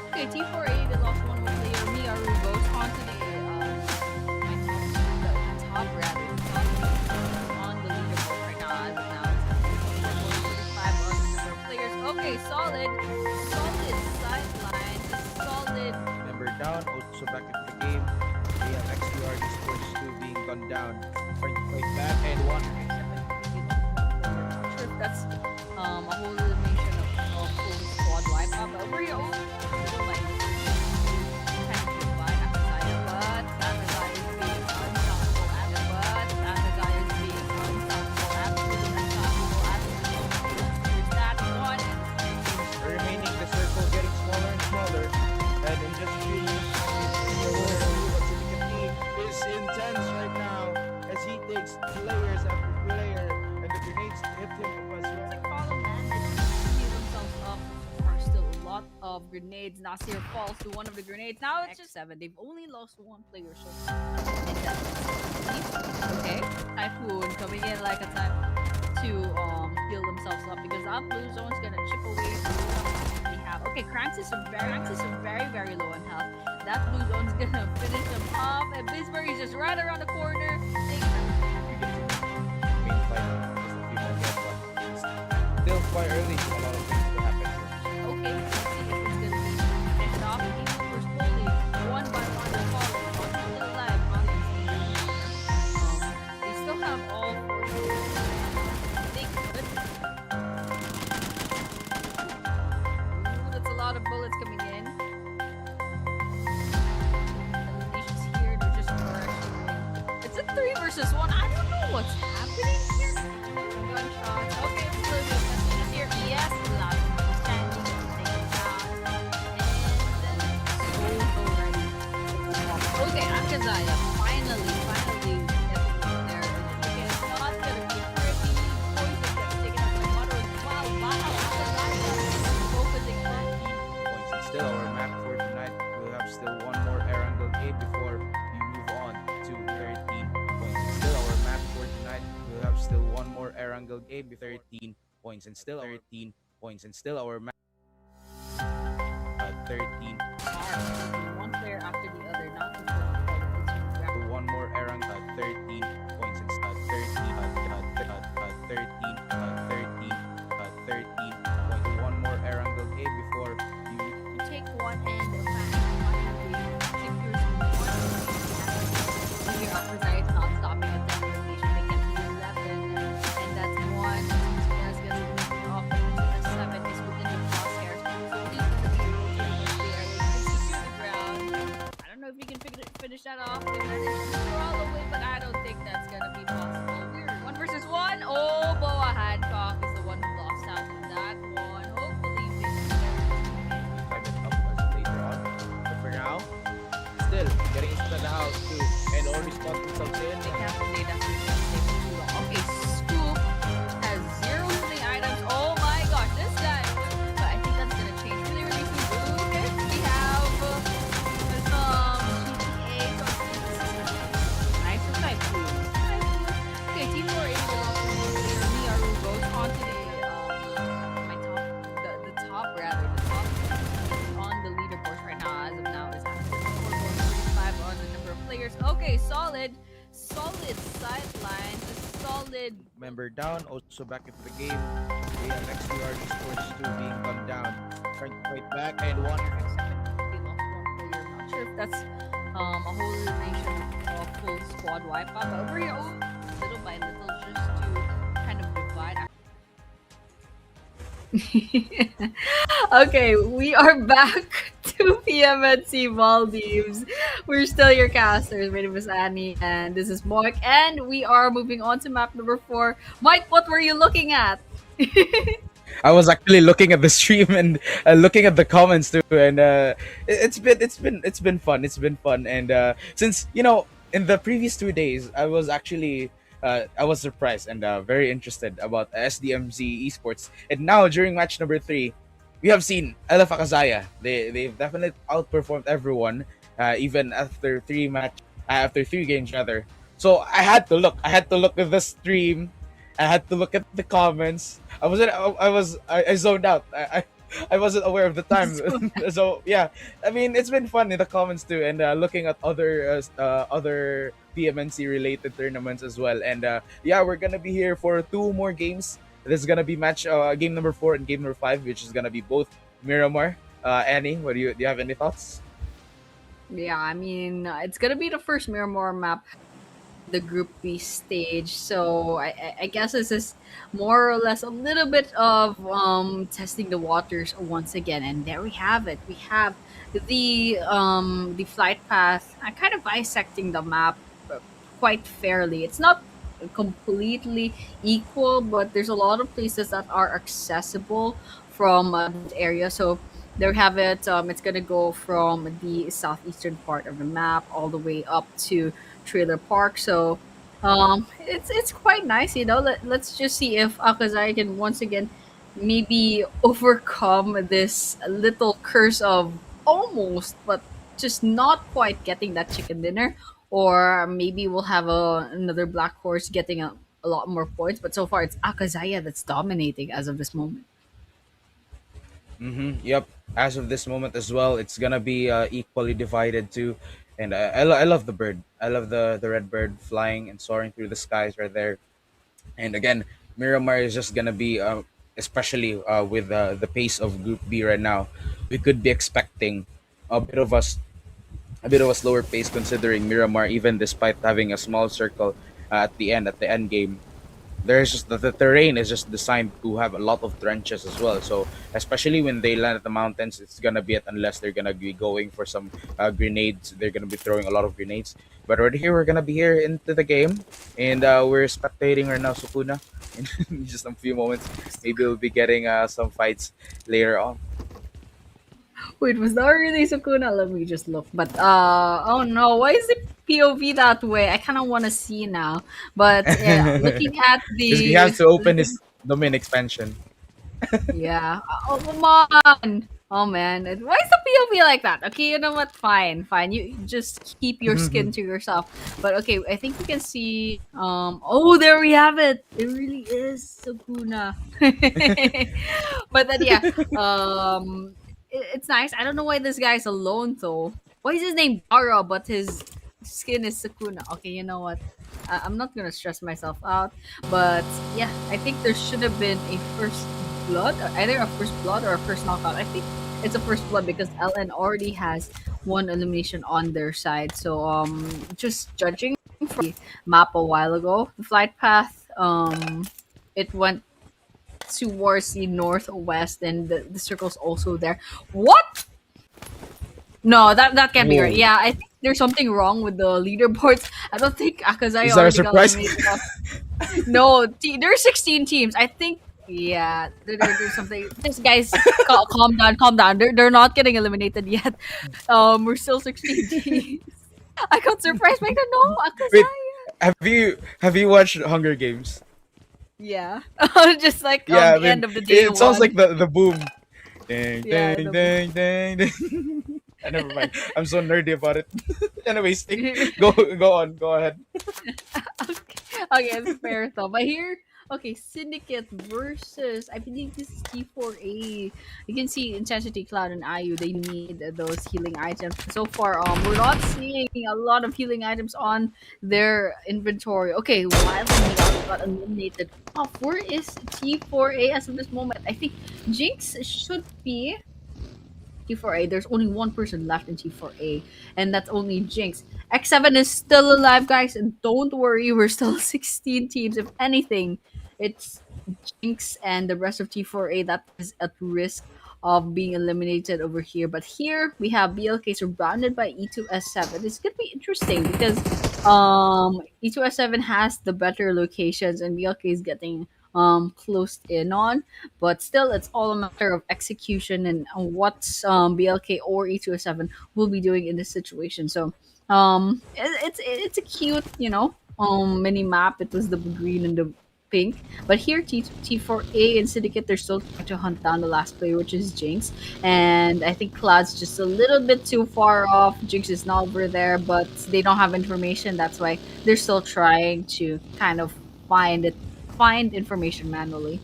Okay, T4A, they lost one more player. Miaru goes onto the top rather. On the leaderboard right now. As of now, it's 5 on the number of players. Okay, solid sideline, solid. Member down, also back into the game. We have XQR Esports 2 being gunned down. Point back and one. I'm not sure if that's a whole elimination of full squad wipeout, but we're all like kind of getting by AKAZAYA, but AKAZAYA is being unstoppable at it, but AKAZAYA is being unstoppable, absolutely unstoppable at it. There's that one. Remaining the circle getting smaller and smaller. And in just a few minutes, what's in the team is intense right now as he takes players after player and the grenades hit him as well. Follow managed to heal themselves up. There are still a lot of grenades. Nasir falls to one of the grenades. Now it's just 7. They've only lost 1 player so far. And that's okay. TYPHOON coming in like a time to heal themselves up because that blue zone's gonna chip away from they have. Okay, Cranks is very, very low on health. That blue zone's gonna finish them off, and Bisbury is just right around the corner. Main fight is a few more yet, but it's still quite early for a lot of things to happen. Okay, let's see if it's gonna be finished off. Even for slowly, one by one, they're falling. One still alive, they still have all 4 they could. Ooh, that's a lot of bullets coming in. Eliminations here, they're just it's a 3 versus 1. I don't know what's happening here. Gunshots. Okay, it's still good. Messages here. Yes, loud. Standing, taking down. And so ready. Okay, AKAZAYA finally getting there. Okay, it's not gonna be pretty. Poison gets taken out by Mother. Wow, AKAZAYA focusing on Points and still our map for tonight. We'll have still one more Erangel game before we move on to 13 points. And still our map for tonight. We'll have still one more Erangel game before 13 points and still 13 points and still our map 13 one player after the other. Not one more Erangel 13 points and 13 points. One more Erangel game before you take one and finally secures one. Your AKAZAYA is not stopping at that location. They can do 11, and that's 1. That's gonna move off into the 7 is within the crosshairs. So these are the heroes there. You can see to the ground. I don't know if you can finish that off. They managed to crawl away, but I don't think that's gonna be possible. We're 1 versus 1. Oh, Boa Hancock is the one who lost out in that one. Hopefully, time it up as later on. But for now, still getting inside the house too, and already spot themselves in. they can't play that stay for too long. Okay, Scoop has 0 healing items. Oh my gosh, this guy. member down, also back into the game. We have XPR Esports 2 being gunned down, trying to fight back, and one. We lost one player. Not sure if that's a whole elimination of full squad wipeout, but we're little by little just to kind of divide. Okay, we are back to Pmnc Maldives. We're still your casters. My name is Annie, and this is Mark, and we are moving on to map number 4. Mike, what were you looking at? I was actually looking at the stream and looking at the comments too, and it's been fun. It's been fun, and since in the previous 2 days, I was surprised and very interested about SDMZ Esports, and now during match number 3, we have seen AKAZAYA. They've definitely outperformed everyone, even after 3 games rather. So I had to look. I had to look at the stream. I had to look at the comments. I zoned out. I wasn't aware of the time. So yeah, I mean it's been fun in the comments too, and looking at other PMNC related tournaments as well. And yeah, we're gonna be here for 2 more games. This is gonna be game number 4 and game number 5, which is gonna be both Miramar. Annie, do you have any thoughts? Yeah, I mean, it's gonna be the first Miramar map, the Group B stage. So I guess this is more or less a little bit of testing the waters once again. And there we have it. We have the flight path. I'm kind of bisecting the map quite fairly. It's not completely equal, but there's a lot of places that are accessible from this area. So there we have it. It's gonna go from the southeastern part of the map all the way up to Trailer Park. So it's quite nice. Let's just see if AKAZAYA can once again maybe overcome this little curse of almost, but just not quite getting that chicken dinner. Or maybe we'll have another black horse getting a lot more points. But so far, it's AKAZAYA that's dominating as of this moment. Yep. As of this moment as well, it's gonna be equally divided too, and I love the bird. I love the red bird flying and soaring through the skies right there. And again, Miramar is just gonna be, especially with the pace of Group B right now, we could be expecting a bit of us a bit of a slower pace considering Miramar, even despite having a small circle at the end game. There's just the terrain is just designed to have a lot of trenches as well. So especially when they land at the mountains, it's gonna be unless they're gonna be going for some grenades. They're gonna be throwing a lot of grenades. But right here, we're gonna be here into the game, and we're spectating right now, Sukuna. In just a few moments, maybe we'll be getting some fights later on. Wait, was that really Sukuna? Let me just look. But oh no, why is the POV that way? I kind of want to see now. But yeah, looking at Because he has to open looking, his domain expansion. yeah. Oh come on. Oh man, why is the POV like that? Okay, you know what? Fine, fine. You just keep your skin to yourself. But okay, I think we can see. Oh, there we have it. It really is Sukuna. But then yeah, it's nice. I don't know why this guy's alone though. Why is his name Dara but his skin is Sukuna? Okay, you know what? I'm not gonna stress myself out, but yeah, I think there should have been a first blood, either a first blood or a first knockout. I think it's a first blood because LN already has one elimination on their side. So just judging from the map a while ago, the flight path it went towards the northwest, and the circle's also there. What? No, that can't be right. Whoa. Yeah, I think there's something wrong with the leaderboards. I don't think AKAZAYA Is that a already got surprise? eliminated. No, there's 16 teams. I think. Yeah, there's something. This guys, calm down, calm down. They're not getting eliminated yet. We're still 16 teams. I got surprised by the no Wait, AKAZAYA. have you watched Hunger Games? Yeah, just like Yeah, I the end mean of the day it sounds like one. the boom. Ding Yeah, ding ding ding ding. Never mind. I'm so nerdy about it. Anyways, go ahead. Okay, it's fair though. But here, okay, Syndicate versus I believe this is T4A. You can see Intensity Cloud and IU. They need those healing items. So far, we're not seeing a lot of healing items on their inventory. Okay, Wild coming out got eliminated off. Where is T4A as of this moment? I think Jinx should be T4A. There's only one person left in T4A, and that's only Jinx. X7 is still alive, guys, and don't worry, we're still 16 teams. If anything, it's Jinx and the rest of T4A that is at risk of being eliminated over here. But here we have BLK surrounded by E2S7. It's gonna be interesting because E2S7 has the better locations and BLK is getting closed in on, but still it's all a matter of execution and what BLK or E207 will be doing in this situation. So it's a cute, mini map. It was the green and the pink, but here T4A and Syndicate, they're still trying to hunt down the last player, which is Jinx, and I think Cloud's just a little bit too far off. Jinx is not over there, but they don't have information. That's why they're still trying to kind of find information manually.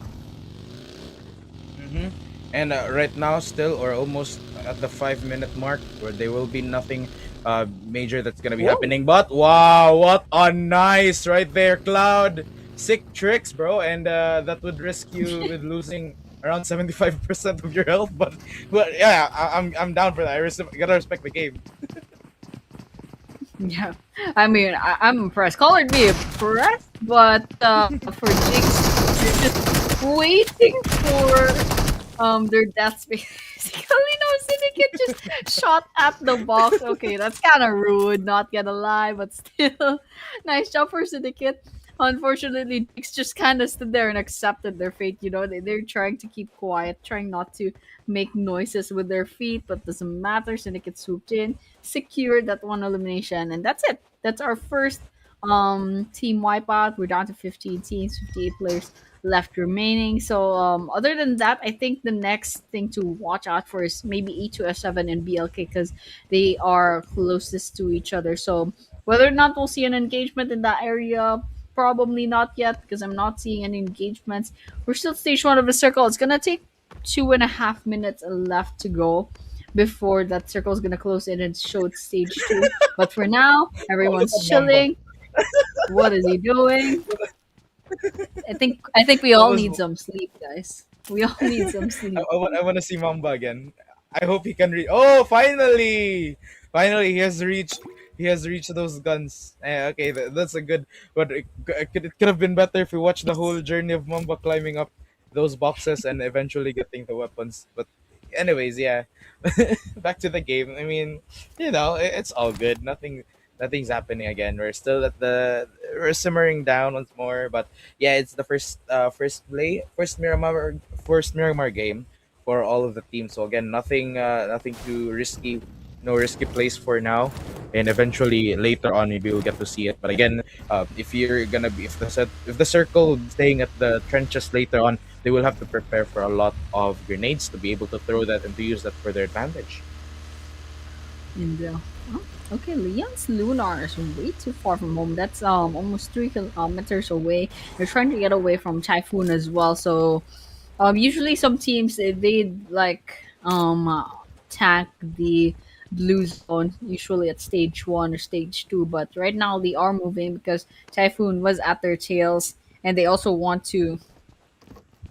Hmm. And right now, still or almost at the 5 minute mark, where there will be nothing major that's gonna be Whoa. happening. But wow, what a nice right there, Cloud. Sick tricks, bro, and that would risk you with losing around 75% of your health. But yeah, I'm down for that. Gotta respect the game. Yeah, I mean, I'm impressed. Colored me impressed, but for Jinx, you're just waiting for their deaths. Basically, no, Syndicate just shot at the box. Okay, that's kind of rude, not gonna lie, but still, nice job for Syndicate. Unfortunately, Jinx just kind of stood there and accepted their fate. They're trying to keep quiet, trying not to make noises with their feet, but doesn't matter. Syndicate swooped in, secured that one elimination, and that's it. That's our first team wipeout. We're down to 15 teams, 58 players left remaining. So other than that, I think the next thing to watch out for is maybe E2S7 and BLK because they are closest to each other. So whether or not we'll see an engagement in that area, probably not yet because I'm not seeing any engagements. We're still stage one of the circle. It's gonna take 2.5 minutes left to go before that circle is gonna close in and show it's stage two. But for now, Oh, look everyone's at Mamba. chilling. What is he doing? I think we That all was need some sleep, guys. We all need some sleep. I want to see Mamba again. I hope he can reach. Oh, finally! Finally, he has reached those guns. Okay, that's a good. But it could have been better if we watched the whole journey of Mamba climbing up those boxes and eventually getting the weapons. But anyways, yeah. Back to the game. I mean, it's all good. Nothing's happening again. We're simmering down once more. But yeah, it's the first Miramar game for all of the teams. So again, nothing too risky, no risky plays for now, and eventually later on maybe we'll get to see it. But again, if the circle staying at the trenches later on, they will have to prepare for a lot of grenades to be able to throw that and to use that for their advantage. And oh, okay, Leon's Lunar is way too far from home. That's almost 3 kilometers away. They're trying to get away from Typhoon as well. So usually some teams they like tank the blue zone usually at stage one or stage two. But right now they are moving because Typhoon was at their tails, and they also want to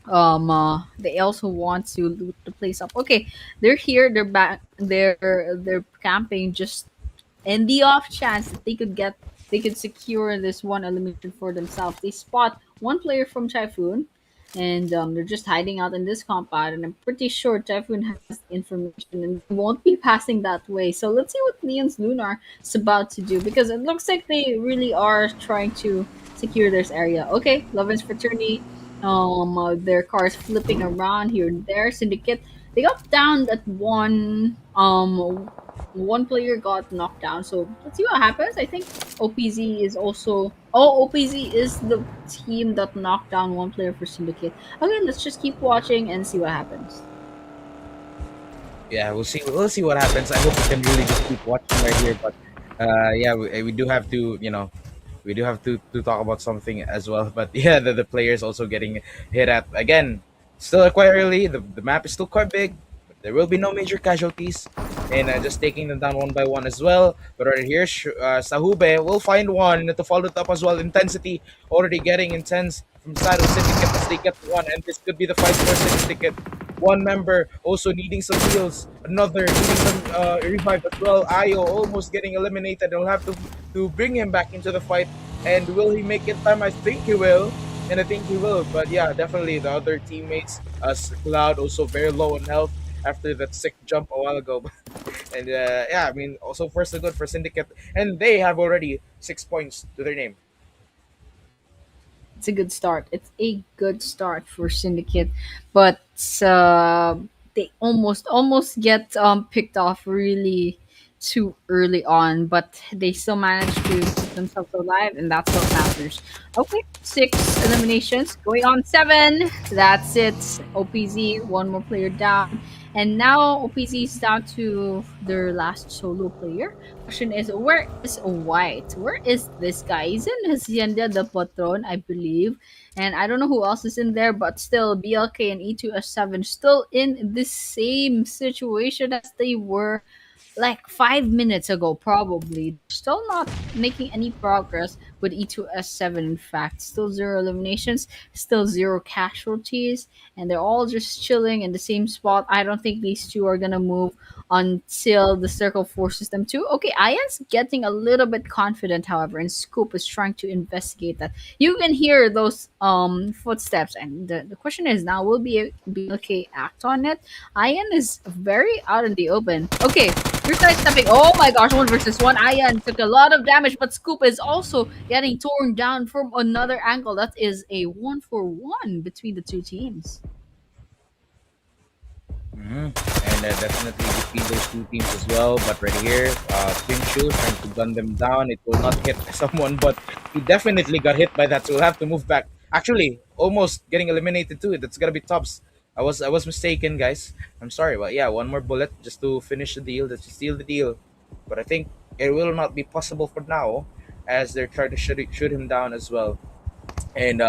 loot the place up. Okay, they're here. They're back. They're camping just in the off chance that they could secure this one elimination for themselves. They spot one player from Typhoon, and they're just hiding out in this compound. And I'm pretty sure Typhoon has information and they won't be passing that way. So let's see what Neon's Lunar is about to do because it looks like they really are trying to secure this area. Okay, Lovin's Fraternity. Their cars flipping around here and there. Syndicate, they got down at one player got knocked down. So let's see what happens. I think OPZ is also. Oh, OPZ is the team that knocked down one player for Syndicate. Okay, let's just keep watching and see what happens. Yeah, we'll see. We'll see what happens. I hope we can really just keep watching right here. But yeah, we do have to, we do have to talk about something as well. But yeah, the players also getting hit at again. Still quite early. The map is still quite big. There will be no major casualties, and just taking them down one by one as well. But right here, Sahube will find one to follow it up as well. Intensity already getting intense from the side of Syndicate as they get one, and this could be the fight for Syndicate. One member also needing some heals, another needing some revive as well. Ayo almost getting eliminated. They'll have to bring him back into the fight. And will he make it time? I think he will. And I think he will. But yeah, definitely the other teammates, Cloud also very low in health after that sick jump a while ago. And yeah, I mean, also far so good for Syndicate. And they have already 6 points to their name. It's a good start. It's a good start for Syndicate, but they almost get picked off really too early on, but they still managed to keep themselves alive, and that's what matters. Okay, 6 eliminations going on 7. That's it. OPZ, one more player down, and now OPZ is down to their last solo player. Question is, where is White? Where is this guy? He's in Hacienda de Patron, I believe. And I don't know who else is in there, but still, BLK and E2S7 still in the same situation as they were like 5 minutes ago, probably. Still not making any progress with E2S7, in fact. Still 0 eliminations, still 0 casualties, and they're all just chilling in the same spot. I don't think these two are gonna move until the circle forces them to. Okay, Ayan's getting a little bit confident, however, and Scoop is trying to investigate that. You can hear those footsteps, and the question is now, will BLK act on it? Ayan is very out in the open. Okay, you're sidestepping. Oh my gosh, 1 versus 1. Ayan took a lot of damage, but Scoop is also getting torn down from another angle. That is a 1-for-1 between the two teams. And definitely between those two teams as well. But right here, Pinchu trying to gun them down. It will not hit someone, but he definitely got hit by that, so we'll have to move back. Actually, almost getting eliminated too. That's gonna be tops. I was mistaken, guys. I'm sorry, but yeah, one more bullet just to finish the deal, just to seal the deal. But I think it will not be possible for now, as they're trying to shoot him down as well. And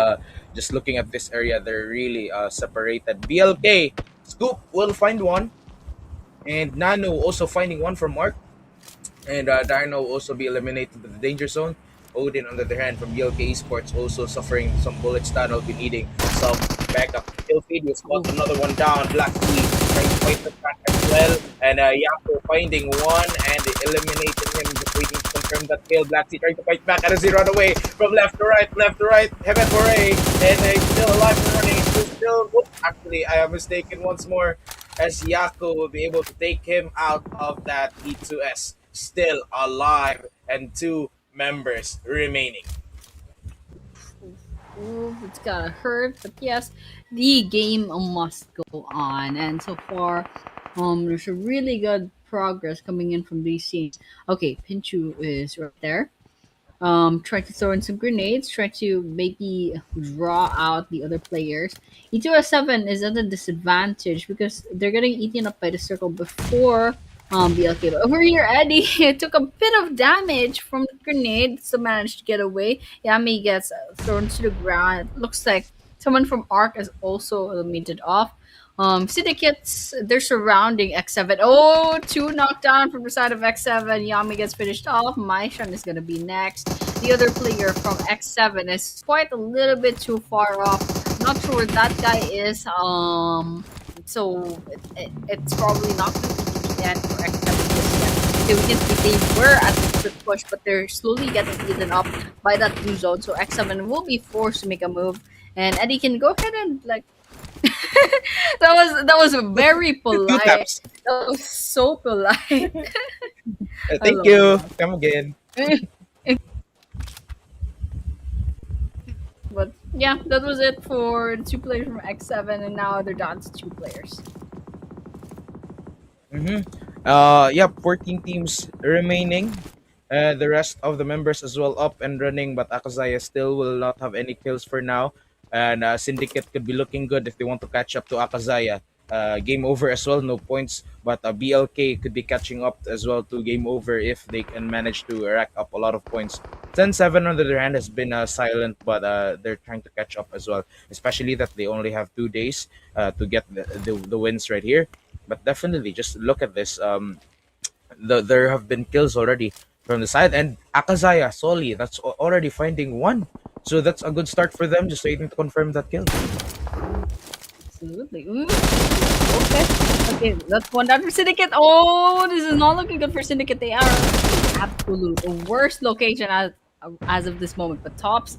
just looking at this area, they're really separated. BLK Scoop will find one, and Nano also finding one from Mark, and Dino will also be eliminated to the danger zone. Odin, on the other hand, from BLK Esports, also suffering some bullets that will be needing some backup. Kill feed will spot another one down. Black Key trying to fight the track as well, and Yako finding one and eliminating him, just waiting to confirm that kill. Black Sea trying to fight back, and as he run away from left to right, heaven foray, and he's still alive and running. He's still, actually, I am mistaken once more, as Yako will be able to take him out of that E2S. Still alive, and 2 members remaining. Ooh, it's gotta hurt, but yes, the game must go on. And so far, there's a really good progress coming in from these teams. Okay, Pinchu is right there. Try to throw in some grenades, try to maybe draw out the other players. E2S7 is at a disadvantage because they're getting eaten up by the circle before BLK. But over here, Eddie took a bit of damage from the grenade, so managed to get away. Yami gets thrown to the ground. It looks like someone from Arc is also eliminated off. Syndicates, they're surrounding X7. Oh, 2 knocked down from the side of X7. Yami gets finished off. Maishan is going to be next. The other player from X7 is quite a little bit too far off. Not sure where that guy is. So it's probably not going to be the end for X7 just yet. Okay, we can see they were at the quick push, but they're slowly getting eaten up by that blue zone. So X7 will be forced to make a move. And Eddie can go ahead and that was very Two polite. taps. That was so polite. I Thank love you. Come again. that. But yeah, that was it for the 2 players from X7, and now they're down to 2 players. Yep, 14 teams remaining. The rest of the members as well up and running, but AKAZAYA still will not have any kills for now. And Syndicate could be looking good if they want to catch up to AKAZAYA. Game over as well, no points. But BLK could be catching up as well to game over if they can manage to rack up a lot of points. 10-7 on the other hand has been silent, but they're trying to catch up as well, especially that they only have 2 days to get the wins right here. But definitely, just look at this. There have been kills already from the side, and AKAZAYA Soli that's already finding one. So that's a good start for them. Just waiting to confirm that kill. Absolutely. Ooh, okay. Okay, that's one down for Syndicate. Oh, this is not looking good for Syndicate. They are the absolute worst location as of this moment. But Tops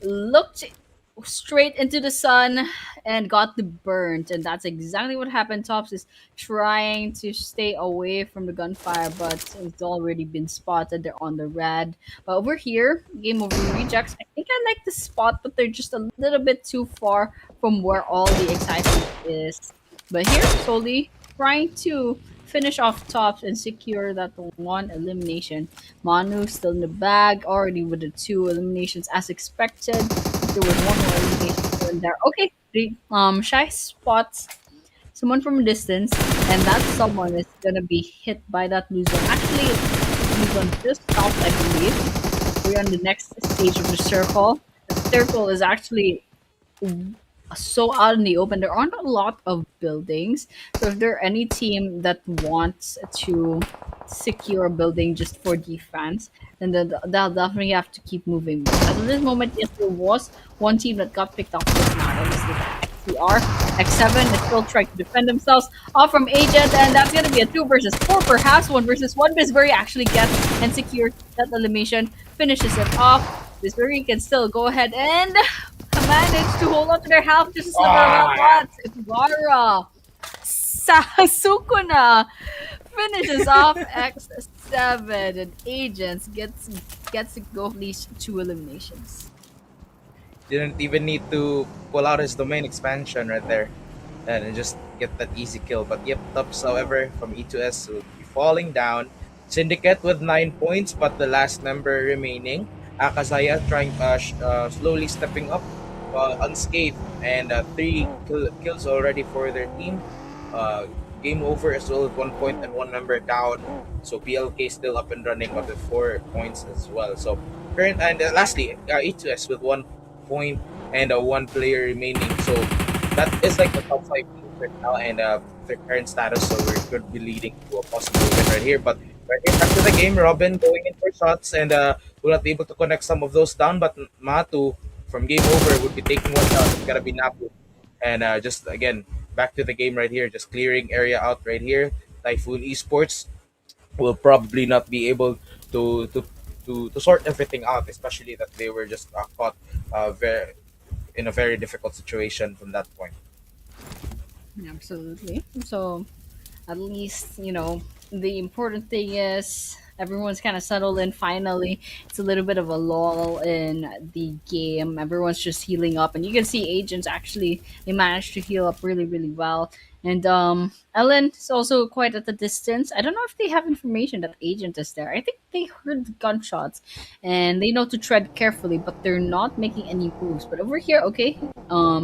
looked straight into the sun and got the burnt, and that's exactly what happened. Tops is trying to stay away from the gunfire, but it's already been spotted. They're on the red. But over here, game over rejects. I think I like the spot, but they're just a little bit too far from where all the excitement is. But here, Soli trying to finish off Tops and secure that one elimination. Manu still in the bag, already with the two eliminations as expected. There was one more elimination here and there. Okay, Shy spots someone from a distance, and that someone is gonna be hit by that loser. Actually, Luzon just stopped, I believe. We're on the next stage of the circle. The circle is actually so out in the open. There aren't a lot of buildings. So if there any team that wants to secure a building just for defense, then they'll definitely have to keep moving. At this moment, yes, there was one team that got picked off just now. Obviously, XCR. X7 is still trying to defend themselves off from Agent, and that's going to be a 2 versus 4, perhaps 1 versus 1. Bisbury actually gets and secures that elimination, finishes it off. Bisbury can still go ahead and managed to hold on to their health just a sliver of Ah, what? Ibarra Sukuna finishes off X7 and Agents gets to go at least 2 eliminations. didn't even need to pull out his domain expansion right there and just get that easy kill. But yep, Tups, however, from E2S will be falling down. Syndicate with 9 points, but the last member remaining, Akazaya, trying slowly stepping up, unscathed, and kills already for their team. Game over as well with 1 point and one member down. So BLK still up and running, but with 4 points as well. So current and lastly, E2S with 1 point and one player remaining. So that is like the top five teams right now, and their current status. So we could be leading to a possible win right here. But right here, back to the game, Robin going in for shots, and will not be able to connect some of those down. But Matu from game over would be taking one shot. It's gonna be Napu, and just again back to the game right here, just clearing area out right here. Typhoon Esports will probably not be able to to to sort everything out, especially that they were just caught very in a very difficult situation from that point. Absolutely. So at least the important thing is everyone's kind of settled in finally. It's a little bit of a lull in the game. Everyone's just healing up, and you can see Agents actually they managed to heal up really really well. And Ellen is also quite at the distance. I don't know if they have information that Agent is there. I think they heard the gunshots and they know to tread carefully, but they're not making any moves. But over here, okay,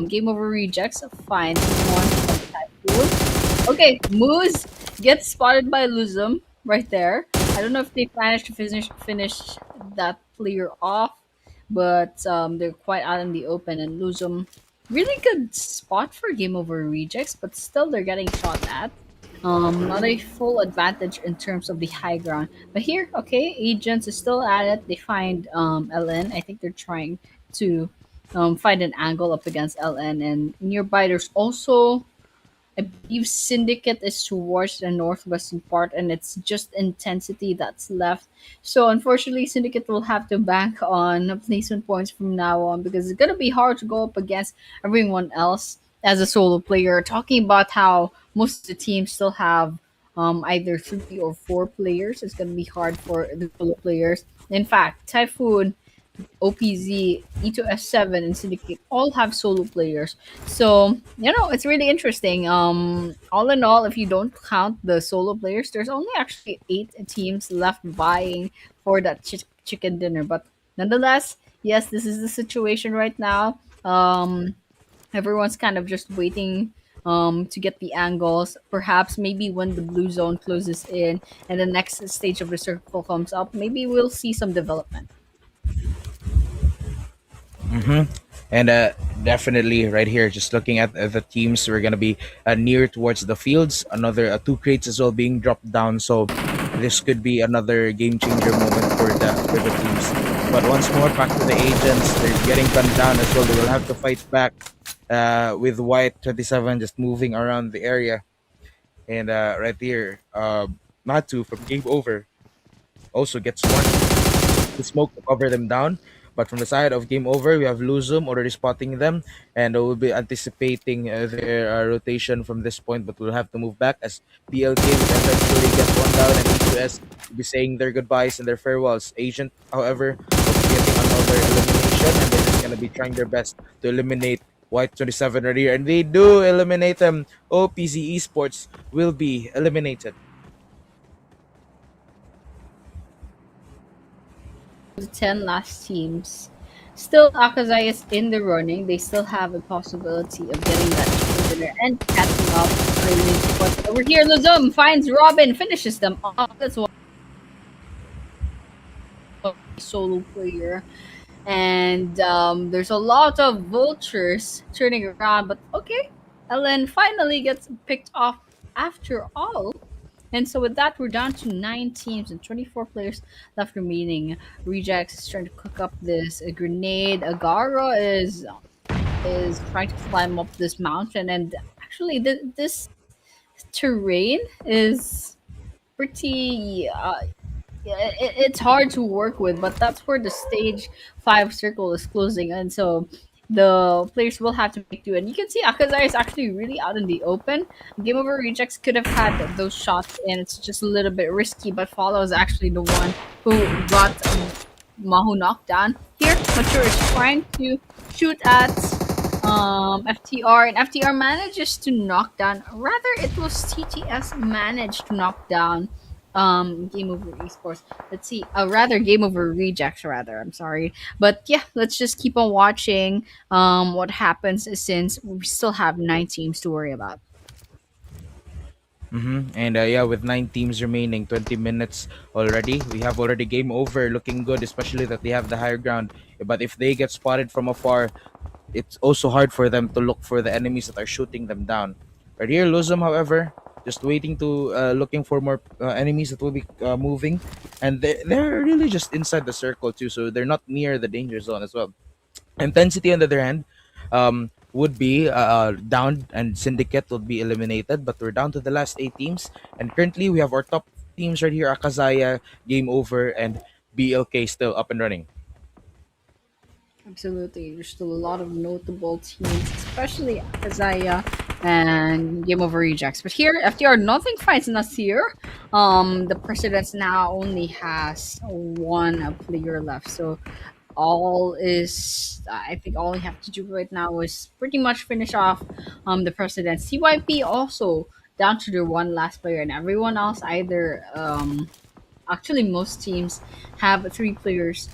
game over rejects. Fine, one from Typhoon. Okay, Moose gets spotted by Luzum right there. I don't know if they managed to finish that player off, but they're quite out in the open, and Luzum really good spot for game over rejects, but still they're getting shot at. Not a full advantage in terms of the high ground. But here, okay, Agents is still at it. They find LN. I think they're trying to find an angle up against LN, and nearby there's also I believe Syndicate is towards the northwestern part, and it's just intensity that's left. So unfortunately, Syndicate will have to bank on placement points from now on because it's gonna be hard to go up against everyone else as a solo player. Talking about how most of the teams still have either 3 or 4 players, it's gonna be hard for the solo players. In fact, Typhoon OPZ, E2S7, and Syndicate all have solo players. So, it's really interesting. All in all, if you don't count the solo players, there's only actually 8 teams left vying for that chicken dinner. But nonetheless, yes, this is the situation right now. Everyone's kind of just waiting to get the angles. Perhaps maybe when the blue zone closes in and the next stage of the circle comes up, maybe we'll see some development. Mm-hmm. And definitely right here, just looking at the teams, we're gonna be near towards the fields. Another two crates as well being dropped down. So this could be another game changer moment for the teams. But once more, back to the agents. They're getting gunned down as well. They will have to fight back with White 27 just moving around the area. And right here, Matu from Game Over also gets one the smoke to cover them down. But from the side of Game Over, we have Luzum already spotting them, and we'll be anticipating their rotation from this point. But we'll have to move back as BLK will eventually get one down, and E2S will be saying their goodbyes and their farewells. Agent, however, will be getting another elimination, and they're just gonna be trying their best to eliminate White 27 right here, and they do eliminate them. OPZ Esports will be eliminated. The 10 last teams. Still, AKAZAYA is in the running. They still have a possibility of getting that chicken dinner and catching up early. But over here, Luzum finds Robin, finishes them off. That's one solo player. And there's a lot of vultures turning around. But okay, Ellen finally gets picked off after all. And so with that, we're down to 9 teams and 24 players left remaining. Rejects is trying to cook up this grenade. Agara is trying to climb up this mountain, and actually, this terrain is pretty. It's hard to work with, but that's where the stage 5 circle is closing, and so the players will have to make do. And you can see Akazai is actually really out in the open. Game Over Rejects could have had those shots, and it's just a little bit risky. But Follow is actually the one who got Mahu knocked down. Here, Mature is trying to shoot at FTR, and FTR manages to knock down. Rather, it was TTS managed to knock down Game Over Esports. Let's see, rather Game Over Rejects, rather, I'm sorry. But yeah, let's just keep on watching what happens, since we still have 9 teams to worry about. And yeah, with 9 teams remaining, 20 minutes already. We have already Game Over looking good, especially that they have the higher ground. But if they get spotted from afar, it's also hard for them to look for the enemies that are shooting them down. Right here, Luzum, however, just waiting to looking for more enemies that will be moving, and they're really just inside the circle too, so they're not near the danger zone as well. Intensity, on the other hand, would be down, and Syndicate would be eliminated. But we're down to the last 8 teams, and currently we have our top teams right here: AKAZAYA, Game Over, and BLK still up and running. Absolutely. There's still a lot of notable teams, especially Azaya and Game Over Rejects. But here, FTR, nothing finds Nasir. The Presidents now only has one player left. So all is, I think all we have to do right now is pretty much finish off the Presidents. CYP also down to their one last player, and everyone else either actually most teams have 3 players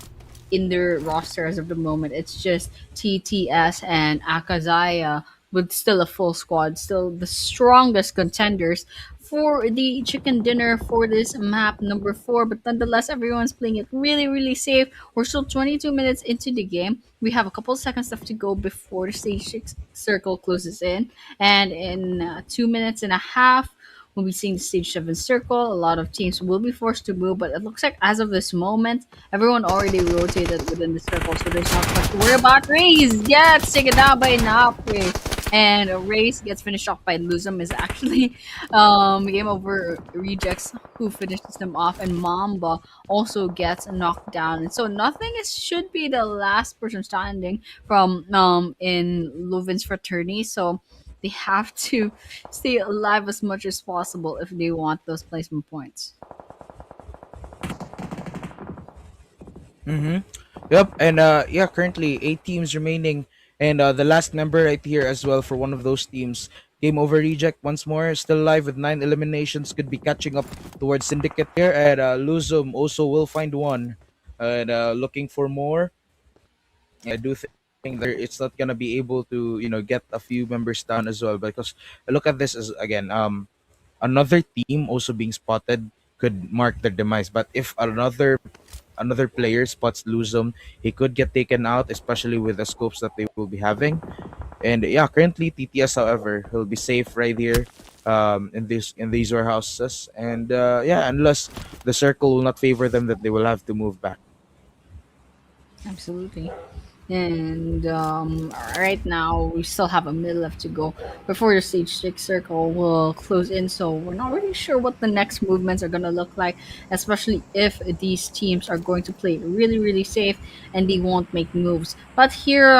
in their roster as of the moment. It's just TTS and Akazaya, with still a full squad, still the strongest contenders for the chicken dinner for this map number 4. But nonetheless, everyone's playing it really, really safe. We're still 22 minutes into the game. We have a couple seconds left to go before the stage 6 circle closes in. And in 2 minutes and a half, we'll be seeing the stage 7 circle. A lot of teams will be forced to move, but it looks like as of this moment, everyone already rotated within the circle, so there's not much to worry about. Raze gets taken down by Napre, and Raze gets finished off by Luzum. Is actually Game Over Rejects who finishes them off, and Mamba also gets knocked down. And so nothing is should be the last person standing from in LOVINS Fraternity. So they have to stay alive as much as possible if they want those placement points. Mm-hmm. Yep, and yeah, currently 8 teams remaining, and the last member right here as well for one of those teams. Game Over Reject once more, still alive with 9 eliminations, could be catching up towards Syndicate here, and Luzum also will find one, and looking for more. I do think that it's not gonna be able to get a few members down as well, because look at this as again another team also being spotted could mark their demise. But if another another player spots lose him, he could get taken out, especially with the scopes that they will be having. And yeah, currently TTS, however, will be safe right here in these warehouses. And yeah, unless the circle will not favor them, that they will have to move back. Absolutely. And right now, we still have a minute left to go before the stage six circle will close in. So we're not really sure what the next movements are going to look like, especially if these teams are going to play really, really safe and they won't make moves. But here,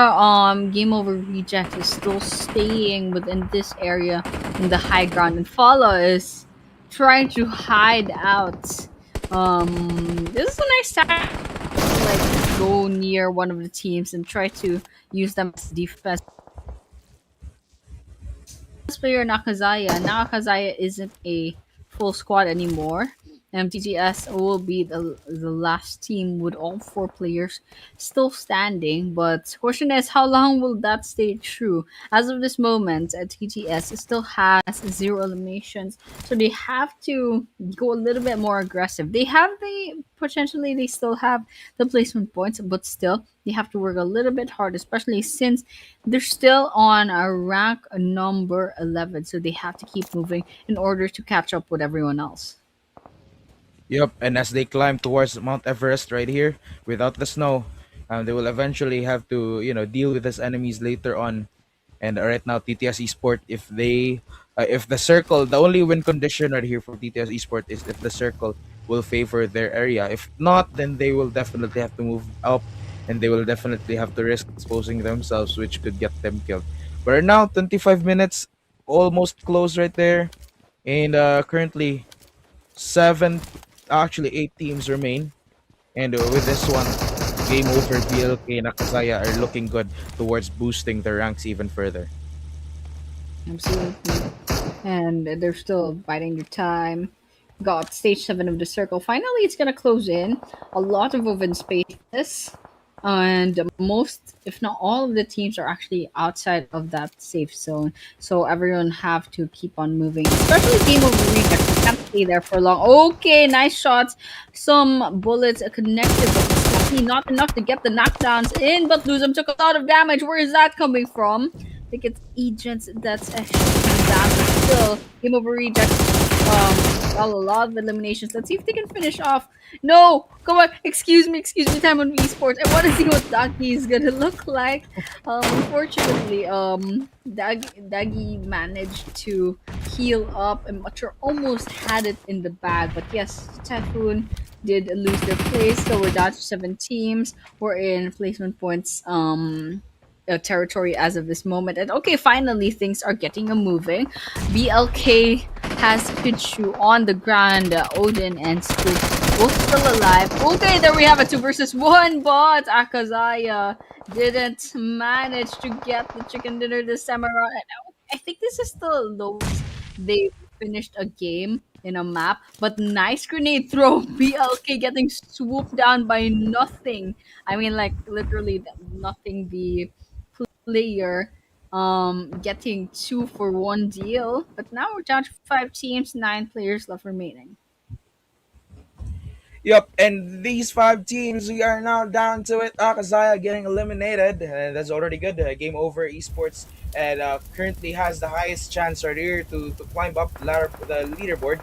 Game Over Reject is still staying within this area in the high ground, and Fala is trying to hide out. This is a nice time to like go near one of the teams and try to use them as defense. Player Nakazaya. Now Akazaya isn't a full squad anymore. TTS will be the last team with all four players still standing. But question is, how long will that stay true? As of this moment, TTS still has zero eliminations, so they have to go a little bit more aggressive. They have the potentially they still have the placement points, but still they have to work a little bit hard, especially since they're still on a rank number 11, so they have to keep moving in order to catch up with everyone else. Yep, and as they climb towards Mount Everest right here, without the snow, they will eventually have to, deal with his enemies later on. And right now, TTS Esport, if the circle, the only win condition right here for TTS Esport is if the circle will favor their area. If not, then they will definitely have to move up, and they will definitely have to risk exposing themselves, which could get them killed. But right now, 25 minutes, almost close right there, and currently seven, actually 8 teams remain. And with this one, game over. BLK and AKAZAYA are looking good towards boosting their ranks even further. Absolutely. And they're still biding their time. Got stage 7 of the circle. Finally, it's gonna close in. A lot of open spaces. And most, if not all of the teams are actually outside of that safe zone. So everyone have to keep on moving. Especially Game Over Reject. They can't stay there for long. Okay, nice shots. Some bullets are connected, but it's definitely not enough to get the knockdowns in. But Luzum took a lot of damage. Where is that coming from? I think it's agents that's actually down, but still, Game Over Reject. Well, a lot of eliminations. Let's see if they can finish off. No, come on, excuse me, time on esports. I want to see what Dagi is gonna look like. Unfortunately, Dagi managed to heal up, and Butcher almost had it in the bag. But yes, Typhoon did lose their place, so we're down to 7 teams. We're in placement points. Territory as of this moment. And okay, finally things are getting a moving. BLK has Pichu on the ground. Odin and Scoop both still alive. Okay, there we have a 2 versus 1, but Akazaya didn't manage to get the chicken dinner this time around. And I think this is the lowest they finished a game in a map. But nice grenade throw. BLK getting swooped down by nothing. I mean, like literally nothing. The player getting 2 for 1 deal. But now we're down to 5 teams, 9 players left remaining. Yep, and these 5 teams, we are now down to it. AKAZAYA getting eliminated, and that's already good. Game over esports, and currently has the highest chance right here to climb up the leaderboard.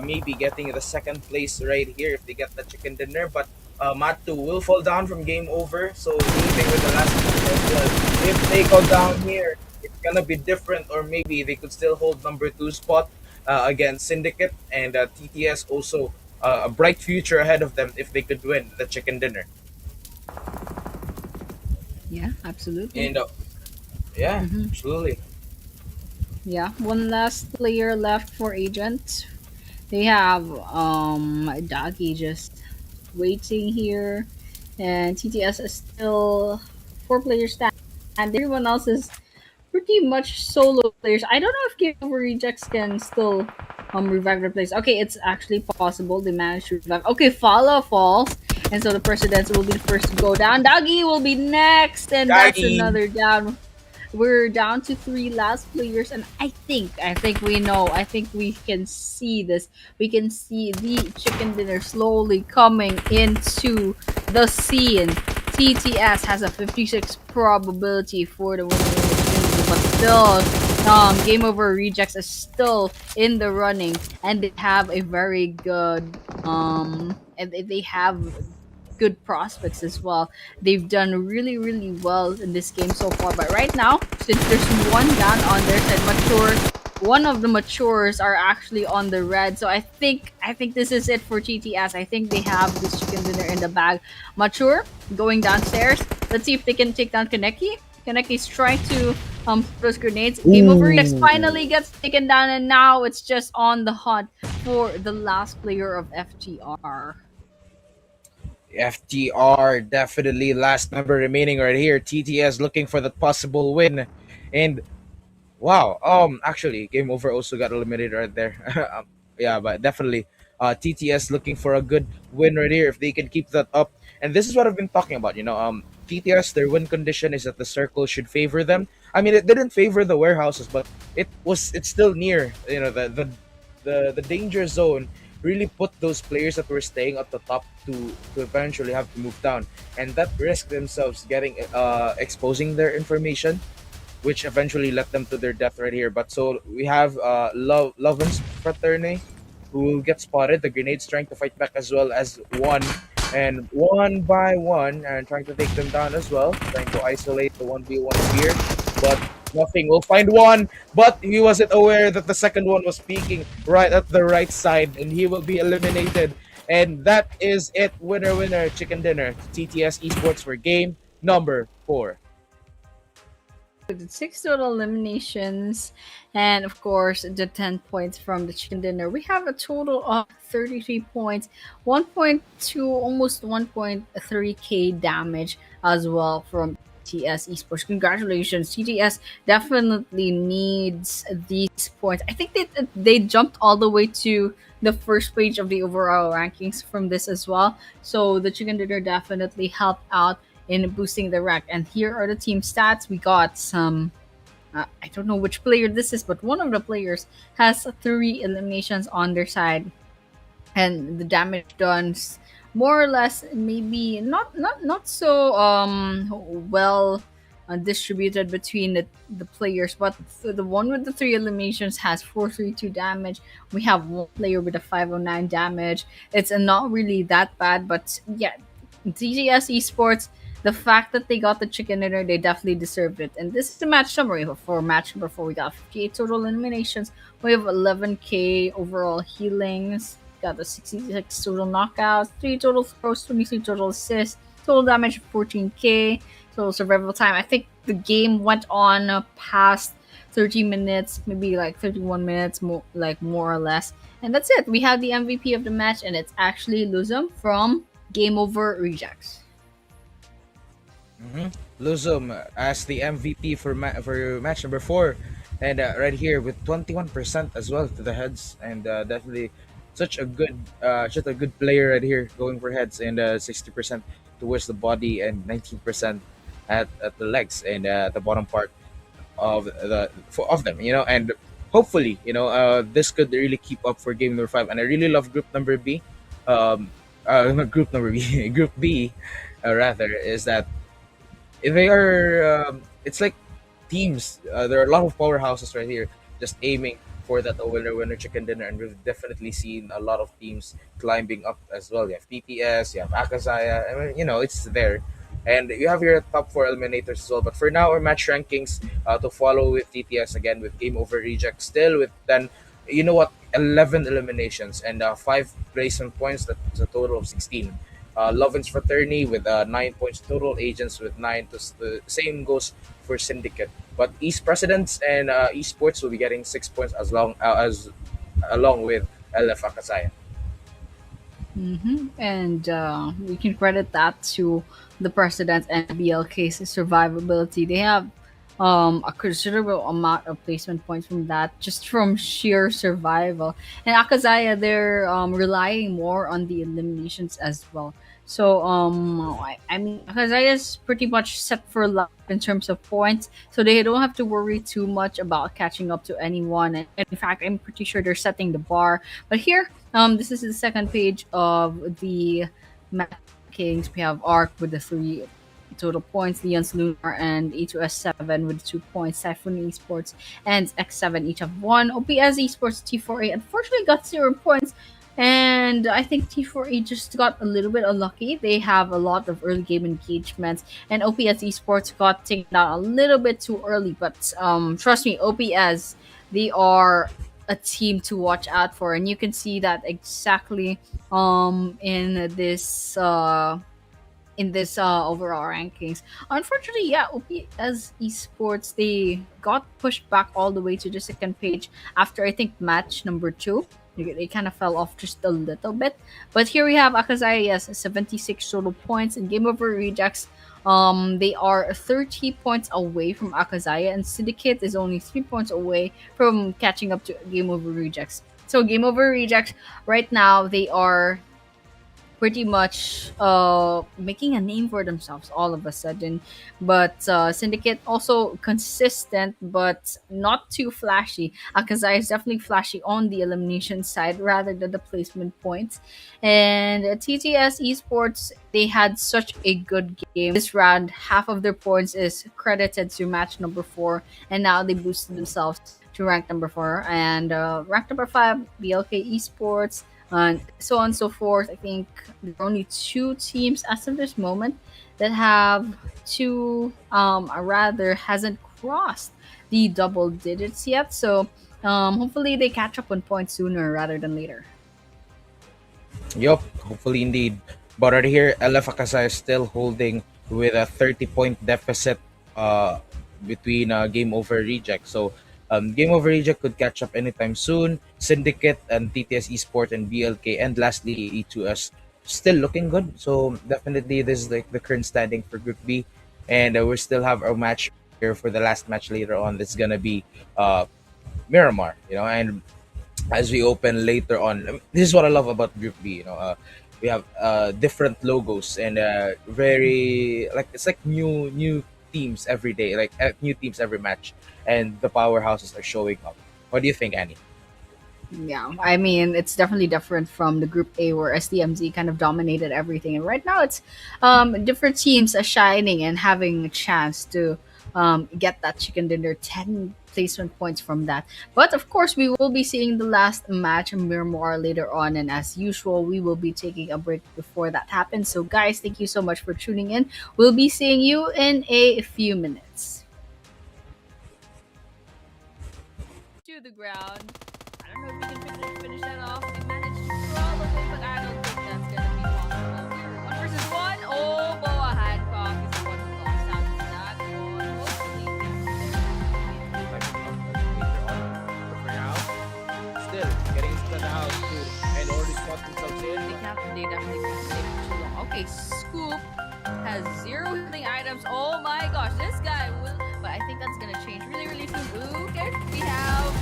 Maybe getting the second place right here if they get the chicken dinner. But Matu will fall down from game over, so leaving with the last team as well. If they go down here, it's gonna be different, or maybe they could still hold number 2 spot against Syndicate, and TTS also a bright future ahead of them if they could win the chicken dinner. Yeah, absolutely. And yeah, hmm absolutely. Yeah, one last player left for Agent. They have Doggy just waiting here, and TTS is still 4 players stand, and everyone else is pretty much solo players. I don't know if Game Over Rejects can still revive their place. Okay, it's actually possible. They managed to revive. Okay, Fala falls. And so the Presidents will be the first to go down. Doggy will be next. And that's Dagi. another down. we're down to three last players, and I think we know. I think we can see this. We can see the chicken dinner slowly coming into the scene. TTS has a 56 probability for the winner, but still, Game Over Rejects is still in the running, and they have a very good and they have good prospects as well. They've done really, really well in this game so far. But right now, since there's one down on their side, mature, one of the matures are actually on the red. So I think this is it for GTS. I think they have this chicken dinner in the bag. Mature going downstairs. Let's see if they can take down Kaneki. Kaneki's trying to throw those grenades. Game over. Rex finally gets taken down, and now it's just on the hunt for the last player of FTR. FTR definitely last member remaining right here. TTS looking for the possible win, and wow. Actually, Game Over also got eliminated right there. Yeah, but definitely, TTS looking for a good win right here if they can keep that up. And this is what I've been talking about. TTS, their win condition is that the circle should favor them. I mean, it didn't favor the warehouses, but it's still near. The danger zone really put those players that were staying at the top to eventually have to move down, and that risk themselves getting exposing their information, which eventually led them to their death right here. But so we have LOVINS FRATERNI, who will get spotted. The grenades trying to fight back as well as one by one, and trying to take them down as well, trying to isolate the 1v1 here. But nothing will find one, but he wasn't aware that the second one was peeking right at the right side, and he will be eliminated. And that is it. Winner, winner, chicken dinner. TTS Esports for game number 4. With six total eliminations, and of course the 10 points from the chicken dinner, we have a total of 33 points, 1.2, almost 1.3k damage as well from TS Esports. Congratulations, TTS definitely needs these points. I think they jumped all the way to the first page of the overall rankings from this as well, so the chicken dinner definitely helped out in boosting the rank. And here are the team stats. We got some. I don't know which player this is, but one of the players has three eliminations on their side, and the damage done more or less, maybe not so well distributed between the players. But the one with the three eliminations has 432 damage. We have one player with a 509 damage. It's not really that bad, but yeah, TGS Esports, the fact that they got the chicken dinner, they definitely deserved it. And this is the match summary. For match number 4, we got 58 total eliminations. We have 11k overall healings. Got the 66 total knockouts, 3 total throws, 23 total assists, total damage 14k, total survival time. I think the game went on past 30 minutes, maybe like 31 minutes, more or less. And that's it. We have the MVP of the match, and it's actually Luzum from Game Over Rejects. Luzum as the MVP for match number 4, and right here with 21% as well to the heads, and definitely such a good player right here going for heads, and 60% towards the body, and 19% at the legs, and the bottom part of them, and hopefully this could really keep up for game number 5. And I really love group number B, not group number B, group B, rather, is that they are it's like teams. There are a lot of powerhouses right here just aiming for that winner chicken dinner, and we've definitely seen a lot of teams climbing up as well. You have PTS, you have AKAZAYA. I mean, it's there, and you have your top 4 eliminators as well. But for now, our match rankings to follow with TTS again with Game Over Reject, still with then 11 eliminations and 5 placement points. That's a total of 16. LOVINS FRATERNI with 9 points total, Agents with 9. The same goes for Syndicate. But East Presidents and Esports will be getting 6 points as along with LF AKAZAYA. And we can credit that to the presidents and BLK's survivability. They have a considerable amount of placement points from that, just from sheer survival. And AKAZAYA, they're relying more on the eliminations as well. So I mean, Akazaya is pretty much set for life in terms of points, so they don't have to worry too much about catching up to anyone. And in fact, I'm pretty sure they're setting the bar. But here, this is the second page of the match rankings. We have Arc with the 3 total points, Leon's Lunar and E2S7 with 2 points, Typhoon Esports and X7 each have 1. OPS Esports T4A unfortunately got 0 points, and I think T4A just got a little bit unlucky. They have a lot of early game engagements, and OPS Esports got taken down a little bit too early. But trust me, OPS, they are a team to watch out for, and you can see that exactly in this overall rankings. Unfortunately, yeah, OPS Esports, they got pushed back all the way to the second page after I think match number 2. They kind of fell off just a little bit. But here we have AKAZAYA, yes, 76 total points, and Game Over Rejects. They are 30 points away from AKAZAYA, and Syndicate is only 3 points away from catching up to Game Over Rejects. So Game Over Rejects right now, they are pretty much making a name for themselves all of a sudden. But Syndicate also consistent, but not too flashy. Akazai is definitely flashy on the elimination side rather than the placement points. And TTS Esports, they had such a good game this round. Half of their points is credited to match number 4, and now they boosted themselves to rank number 4. And rank number 5, BLK Esports, and so on and so forth. I think there are only 2 teams as of this moment that have rather hasn't crossed the double digits yet. So hopefully they catch up on points sooner rather than later. Yup, hopefully indeed. But right here, LF Akasa is still holding with a 30-point deficit between Game Over Reject. So Game Over Reject could catch up anytime soon. Syndicate and TTS Esport and BLK, and lastly E2S still looking good. So definitely this is like the current standing for Group B, and we still have our match here for the last match later on. That's gonna be Miramar, and as we open later on. This is what I love about Group B. We have different logos and very like it's like new teams every day, like new teams every match, and the powerhouses are showing up. What do you think, Annie? Yeah, I mean, it's definitely different from the Group A where SDMZ kind of dominated everything, and right now it's different teams are shining and having a chance to get that chicken dinner 10 placement points from that. But of course, we will be seeing the last match in Miramar later on, and as usual, we will be taking a break before that happens. So, guys, thank you so much for tuning in. We'll be seeing you in a few minutes. To the ground. I don't know if we can finish that off. We managed to probably, but I don't think that's gonna be possible. One versus one. Oh, Boa Hancock is the one who lost out to that one. Hopefully, But for now, still getting into the house too, and already spot themselves in. they definitely can't stay for too long. Okay, Scoop has 0 healing items. Oh my gosh, this guy will. But I think that's gonna change really, really soon. Ooh, okay, we have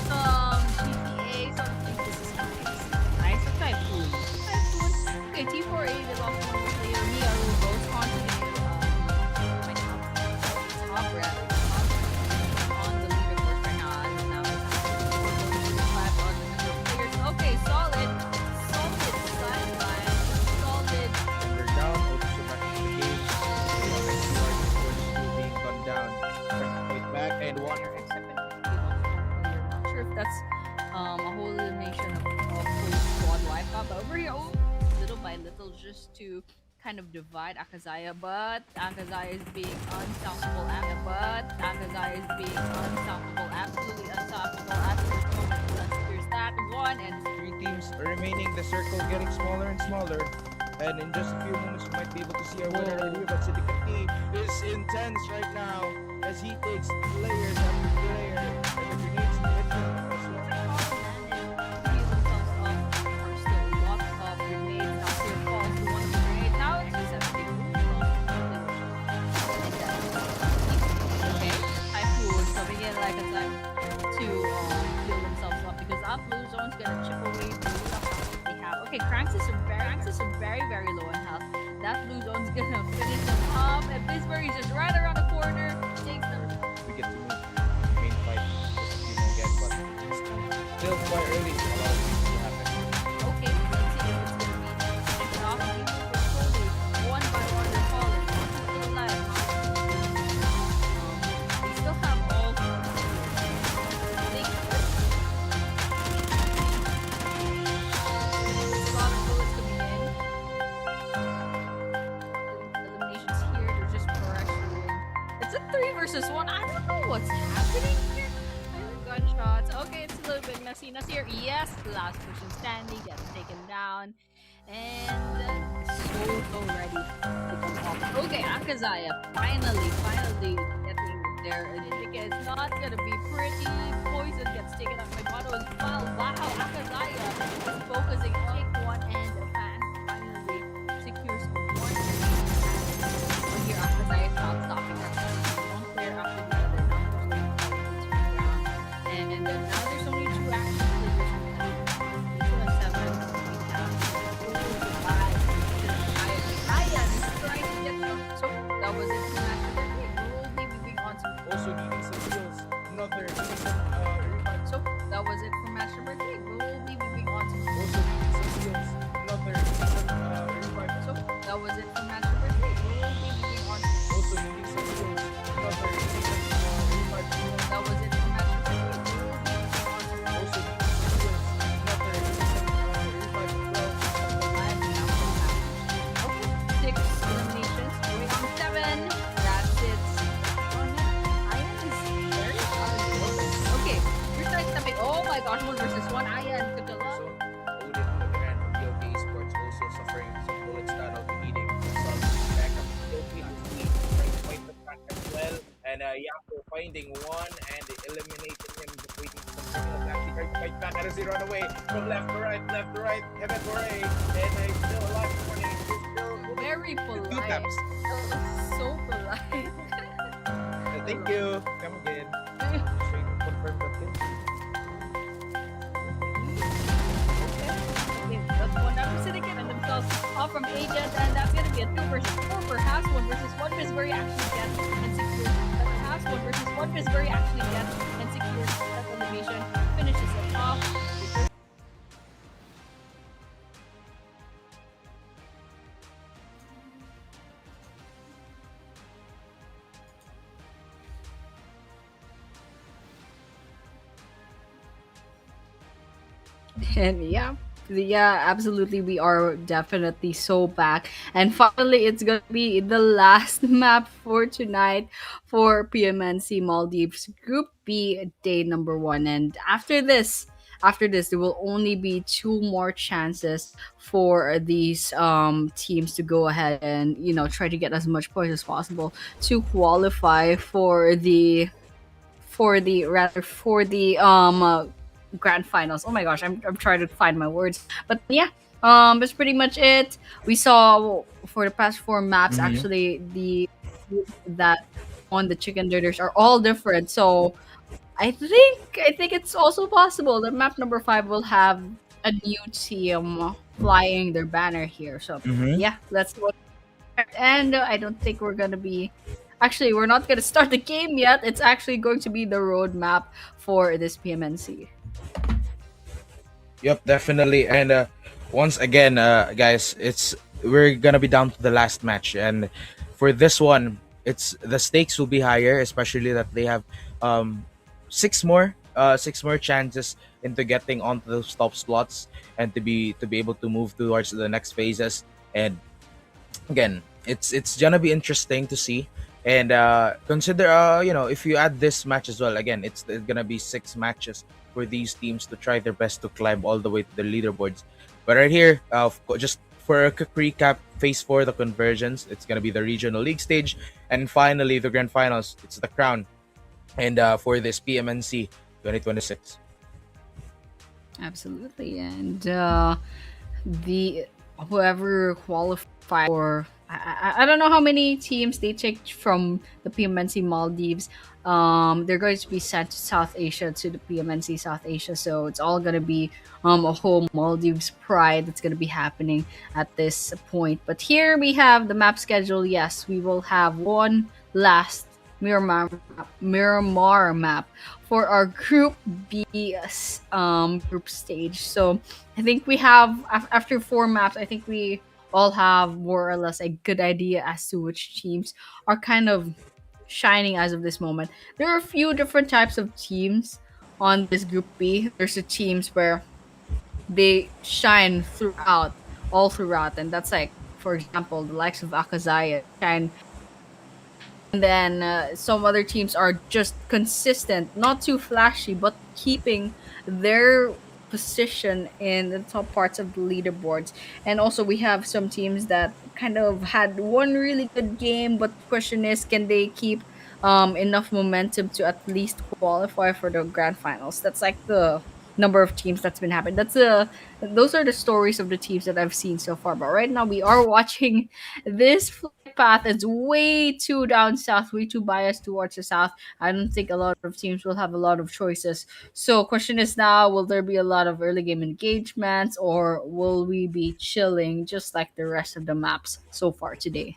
some GTA. So I think this is nice. Nice of Typhoon. Typhoon. Okay, T4A, they lost one more player. Mia who goes on to the my top rather. On the leaderboard right now. And now it's 5 on the number of players. Okay, solid. Solid sideline. Solid. They're down. Also, so much in the game. Being gunned down. Wait back and one. I'm not sure if that's a whole elimination of full squad wipeout, but over here, little by little, just to kind of divide AKAZAYA, but AKAZAYA is being unstoppable, absolutely unstoppable at this moment. There's that one, and 3 teams remaining. The circle getting smaller and smaller. And in just a few moments, we might be able to see our winner right here. But Syndicate is intense right now as he takes players after player. And the grenades hit him. To heal themselves up because that blue zone's gonna chip away the stuff they have. Okay, Cranks is very, very low in health. That blue zone's gonna finish him off, and Bisbury's just right around the corner. Takes them. We get to move main fight just a few more again, but still quite early to allow things to happen. Okay, let's see if it's gonna be enough. Maybe we're slowly, one by one, they're falling. One is still alive. They still have all. I think there's a lot of bullets coming in. Eliminations here, they're just pressuring. It's a 3 versus 1. I don't know what's happening here. Gunshots. Okay, it's a little bit messy. Nasir, yes, last person standing gets taken down. And so ready to come off. Okay, AKAZAYA finally getting there. And Syndicate is not gonna be pretty. Poison gets taken up by Mono as well. Wow, AKAZAYA is focusing on kick one and fan finally secures one. But here AKAZAYA is not stopping her. One player after the other. And now there's only two action players. There's a 7. We have Ryan is trying to get them. So that was it for match number 3. We'll be moving on to Also needing some skills. Another revive. so that was it for match number 3. We'll be moving on to Also needing some skills. Another revive. so that was it for match number 3. We'll be moving on to Also needing some skills. Another revive. that was it for match number 3. We'll be moving on to Also needing some skills. Another revive as well. and now for match. Okay, 6 eliminations. Going on 7. That's it. Iron is very hard. Okay, we're starting stepping. Oh my gosh, 1 versus 1. Iron took a lot. Also, Odin on the other hand from BLK Esports also suffering some bullets that out needing some backup. Loki actually trying to fight the track as well. And Yako finding one and eliminating him, just waiting for some signals. Actually trying to fight back as he run away from left to right, heaven for A. And he's still alive for morning. He's still Very two polite. taps. So polite. Thank you. Come again. Just waiting to confirm that kill. Okay, that's one down for Syndicate and themselves off from Agent, and that's gonna be a 2 versus 4. Perhaps 1 versus 1 Bisbury actually gets and secures. Perhaps 1 versus 1 Bisbury actually gets and secures that elimination. Finishes it off. And yeah, absolutely. We are definitely so back. And finally, it's gonna be the last map for tonight for Pmnc Maldives Group B, day number 1. And after this, there will only be 2 more chances for these teams to go ahead and try to get as much points as possible to qualify for the grand finals. Oh my gosh, I'm trying to find my words. But yeah, that's pretty much it. We saw for the past 4 maps Mhm. actually the that on the chicken dinners are all different. So I think it's also possible that map number 5 will have a new team flying their banner here. So Mhm. yeah, let's look. And I don't think we're gonna be. Actually, we're not gonna start the game yet. It's actually going to be the roadmap for this PMNC. Yep, definitely. And once again, guys, we're gonna be down to the last match, and for this one, it's the stakes will be higher, especially that they have um, 6 more chances into getting onto those top slots and to be able to move towards the next phases. And again, it's gonna be interesting to see. And consider, if you add this match as well, again, it's gonna be 6 matches for these teams to try their best to climb all the way to the leaderboards. But right here, just for a quick recap, phase 4, the conversions, it's gonna be the regional league stage, and finally the grand finals. It's the crown, and for this PMNC 2026. Absolutely, and the whoever qualified for I don't know how many teams they take from the Pmnc Maldives. They're going to be sent to South Asia, to the Pmnc South Asia. So it's all gonna be a whole Maldives pride that's gonna be happening at this point. But here we have the map schedule. Yes, we will have one last Miramar map for our Group B group stage. So I think we have after four maps. I think we all have more or less a good idea as to which teams are kind of shining as of this moment. There are a few different types of teams on this Group B. There's the teams where they shine throughout, all throughout, and that's like, for example, the likes of AKAZAYA shine, and then some other teams are just consistent, not too flashy, but keeping their position in the top parts of the leaderboards. And also, we have some teams that kind of had one really good game, but the question is, can they keep enough momentum to at least qualify for the grand finals? That's like the number of teams that's been happening. Those are the stories of the teams that I've seen so far. But right now, we are watching this path is way too down south, way too biased towards the south. I don't think a lot of teams will have a lot of choices. So, question is now: will there be a lot of early game engagements, or will we be chilling just like the rest of the maps so far today?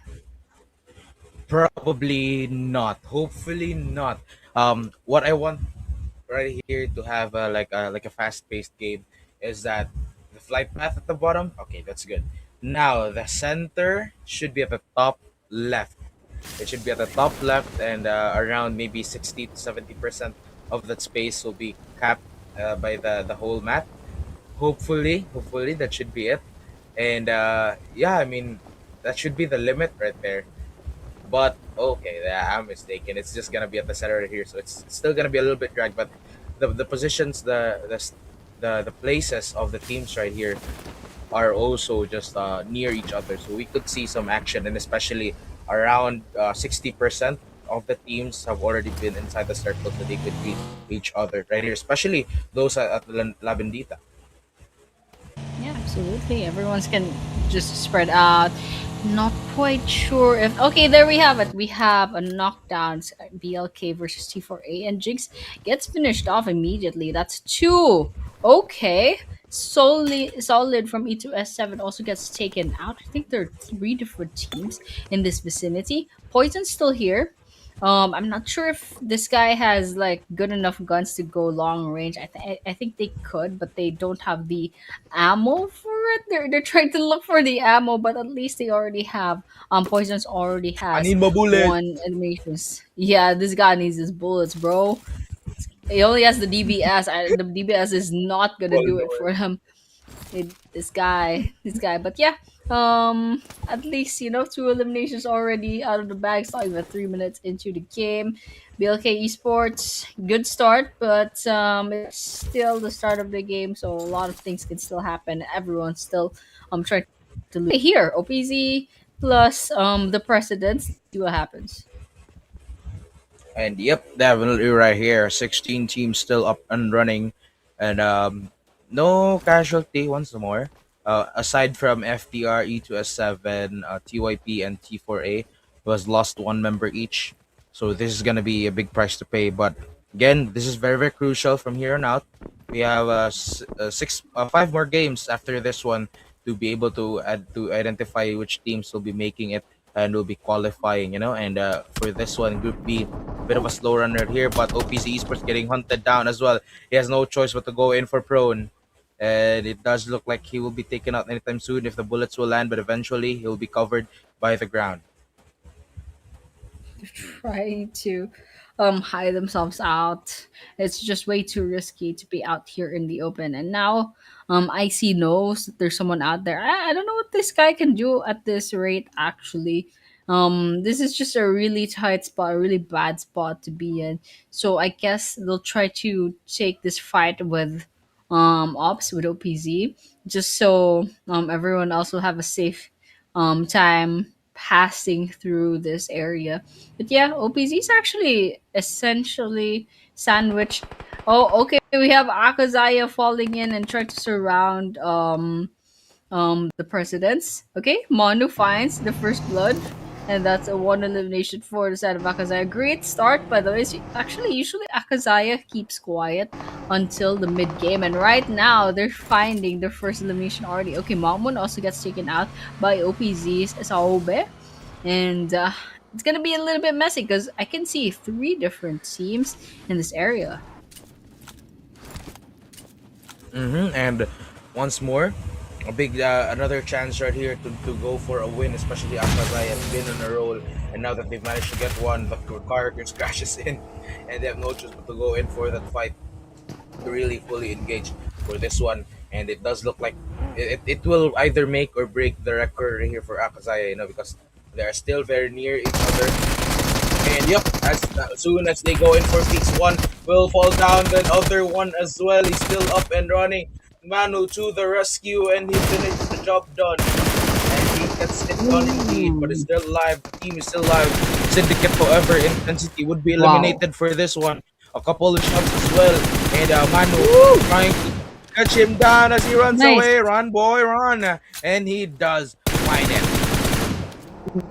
Probably not. Hopefully not. What I want right here to have like a fast-paced game is that the flight path at the bottom. Okay, that's good. Now the center should be at the top left. It should be at the top left, and around maybe 60 to 70% of that space will be capped by the whole map. Hopefully that should be it. And yeah, I mean that should be the limit right there. But okay, yeah, I'm mistaken. It's just gonna be at the center right here, so it's still gonna be a little bit dragged. But the positions, the places of the teams right here are also just near each other, so we could see some action, and especially around 60% of the teams have already been inside the circle, so they could beat each other right here, especially those at La Bendita. Yeah, absolutely. Everyone's can just spread out. Not quite sure if okay, there we have it. We have a knockdowns BLK versus T4A, and Jigs gets finished off immediately. That's two. Okay. Solid from E2S7 also gets taken out. I think there are three different teams in this vicinity. Poison's still here. I'm not sure if this guy has like good enough guns to go long range. I think they could, but they don't have the ammo for it. They're trying to look for the ammo, but at least they already have. Poisons already I has need my bullet. one animations. Yeah, this guy needs his bullets, bro. He only has the DBS. The DBS is not gonna Oh do it lord. for him. This guy. But yeah, at least two eliminations already out of the bag. It's not even 3 minutes into the game. BLK Esports, good start, but it's still the start of the game, so a lot of things can still happen. Everyone's still trying to lose. Here, OPZ plus the presidents. See what happens. And yep, definitely right here. 16 teams still up and running, and no casualty once more. Aside from FTR, E2S7, TYP, and T4A, who has lost one member each. So this is gonna be a big price to pay. But again, this is very very crucial from here on out. We have five more games after this one to be able to identify which teams will be making it and will be qualifying. And for this one, Group B, bit of a slow runner here, but OPC Esports getting hunted down as well. He has no choice but to go in for prone. And it does look like he will be taken out anytime soon if the bullets will land, but eventually he'll be covered by the ground. Trying to hide themselves out. It's just way too risky to be out here in the open. And now IC knows that there's someone out there. I don't know what this guy can do at this rate actually. This is just a really tight spot, a really bad spot to be in. So I guess they'll try to take this fight with ops with OPZ just so everyone else will have a safe time passing through this area. But yeah, OPZ is actually essentially sandwiched. Oh, okay. We have AKAZAYA falling in and trying to surround the presidents. Okay, Manu finds the first blood, and that's a one elimination for the side of Akazaya. Great start, by the way. Actually, usually Akazaya keeps quiet until the mid game, and right now they're finding their first elimination already. Okay, Mamun also gets taken out by OPZ's Saobe, and it's gonna be a little bit messy because I can see three different teams in this area. And once more, a big another chance right here to go for a win, especially Akazai has been on a roll, and now that they've managed to get one, but the car just crashes in, and they have no choice but to go in for that fight to really fully engage for this one. And it does look like it will either make or break the record right here for Akazaya, because they are still very near each other. And yep, as soon as they go in for peaks, one will fall down, then other one as well. He's still up and running. Manu to the rescue, and he finishes the job done. And he gets it done indeed, but it's Ooh. still alive. The team is still alive. Syndicate, however, Intensity would be Wow. eliminated for this one. A couple of shots as well. And Manu Woo! trying to catch him down as he runs Nice. away. Run, boy, run. And he does find it.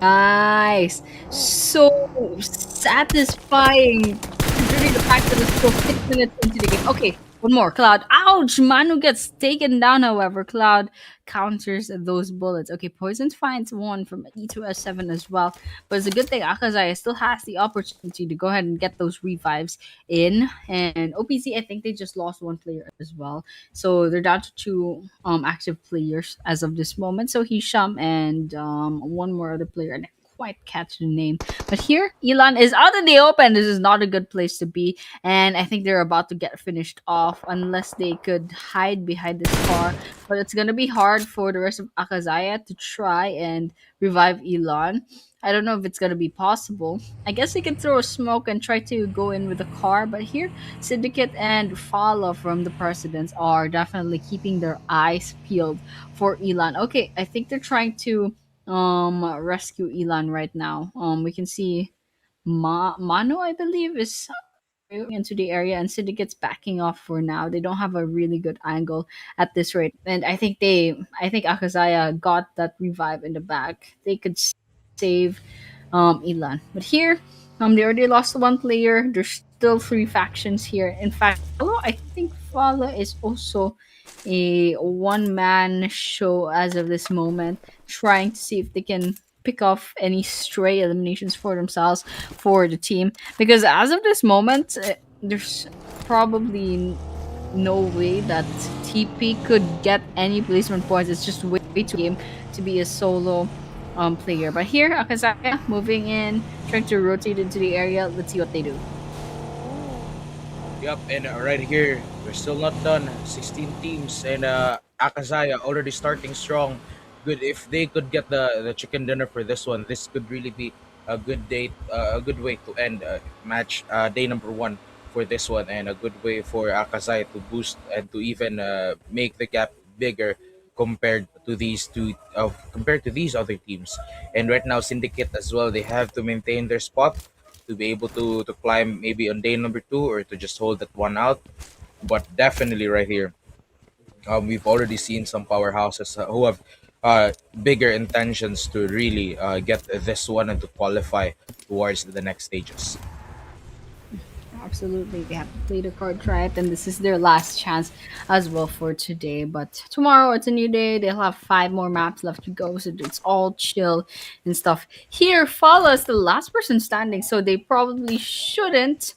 Nice. So satisfying considering the fact that it's still 6 minutes into the game. Okay, one more. Cloud. Ouch! Manu gets taken down, however. Cloud counters those bullets. Okay, Poison finds one from E2S7 as well. But it's a good thing Akazaya still has the opportunity to go ahead and get those revives in. And OPC, I think they just lost one player as well. So they're down to two active players as of this moment. So Hisham and one more other player. And I can't quite catch the name. But here, Elon is out in the open. This is not a good place to be. And I think they're about to get finished off unless they could hide behind this car. But it's going to be hard for the rest of Akazaya to try and revive Elon. I don't know if it's going to be possible. I guess they can throw a smoke and try to go in with a car. But here, Syndicate and Fala from the Presidents are definitely keeping their eyes peeled for Elon. Okay, I think they're trying to rescue Elon right now. We can see Mano, I believe, is into the area, and Syndicate's backing off for now. They don't have a really good angle at this rate, and I think Akazaya got that revive in the back. They could save Elan, but here they already lost one player. There's still three factions here. In fact, although I think Fala is also a one man show as of this moment, trying to see if they can pick off any stray eliminations for themselves for the team, because as of this moment there's probably no way that TP could get any placement points. It's just way too game to be a solo player. But here Akazaya moving in, trying to rotate into the area. Let's see what they do. Yep, and right here, we're still not done. 16 teams, and Akazaya already starting strong. Good if they could get the chicken dinner for this one. This could really be a good date, a good way to end match day number one for this one, and a good way for Akazaya to boost and to even make the gap bigger compared to these other teams. And right now, Syndicate as well, they have to maintain their spot to be able to climb maybe on day number two, or to just hold that one out. But definitely right here, we've already seen some powerhouses who have bigger intentions to really get this one and to qualify towards the next stages. Absolutely, they have to play the card right, and this is their last chance as well for today. But tomorrow it's a new day. They'll have five more maps left to go, so it's all chill and stuff. Here, Fala is the last person standing, so they probably shouldn't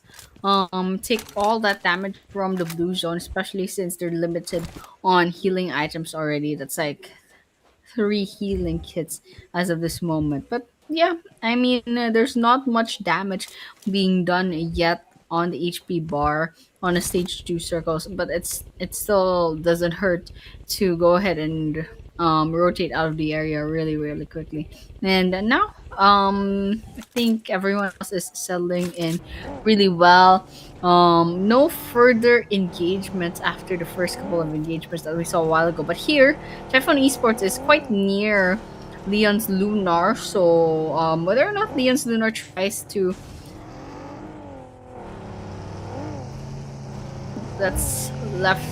take all that damage from the blue zone, especially since they're limited on healing items already. That's like three healing kits as of this moment. But yeah, I mean, there's not much damage being done yet on the HP bar on a stage two circles, but it still doesn't hurt to go ahead and rotate out of the area really really quickly. And now I think everyone else is settling in really well. No further engagements after the first couple of engagements that we saw a while ago, but here TYPHOON Esports is quite near Leon's Lunar, so whether or not Leon's Lunar tries to, that's left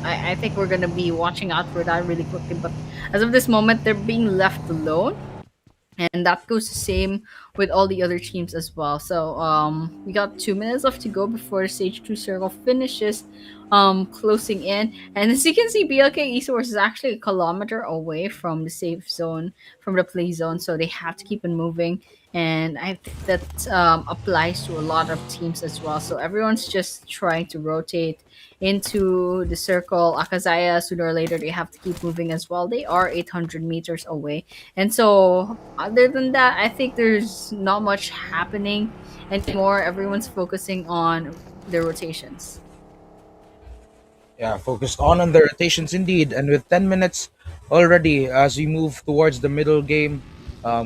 I think we're gonna be watching out for that really quickly. But as of this moment, they're being left alone, and that goes the same with all the other teams as well. So we got 2 minutes left to go before the stage 2 circle finishes, closing in. And as you can see, BLK Esports is actually a kilometer away from the safe zone, from the play zone, so they have to keep on moving. And I think that applies to a lot of teams as well. So everyone's just trying to rotate into the circle. AKAZAYA, sooner or later, they have to keep moving as well. They are 800 meters away. And so, other than that, I think there's not much happening anymore. Everyone's focusing on their rotations. Yeah, focused on the rotations indeed. And with 10 minutes already, as we move towards the middle game,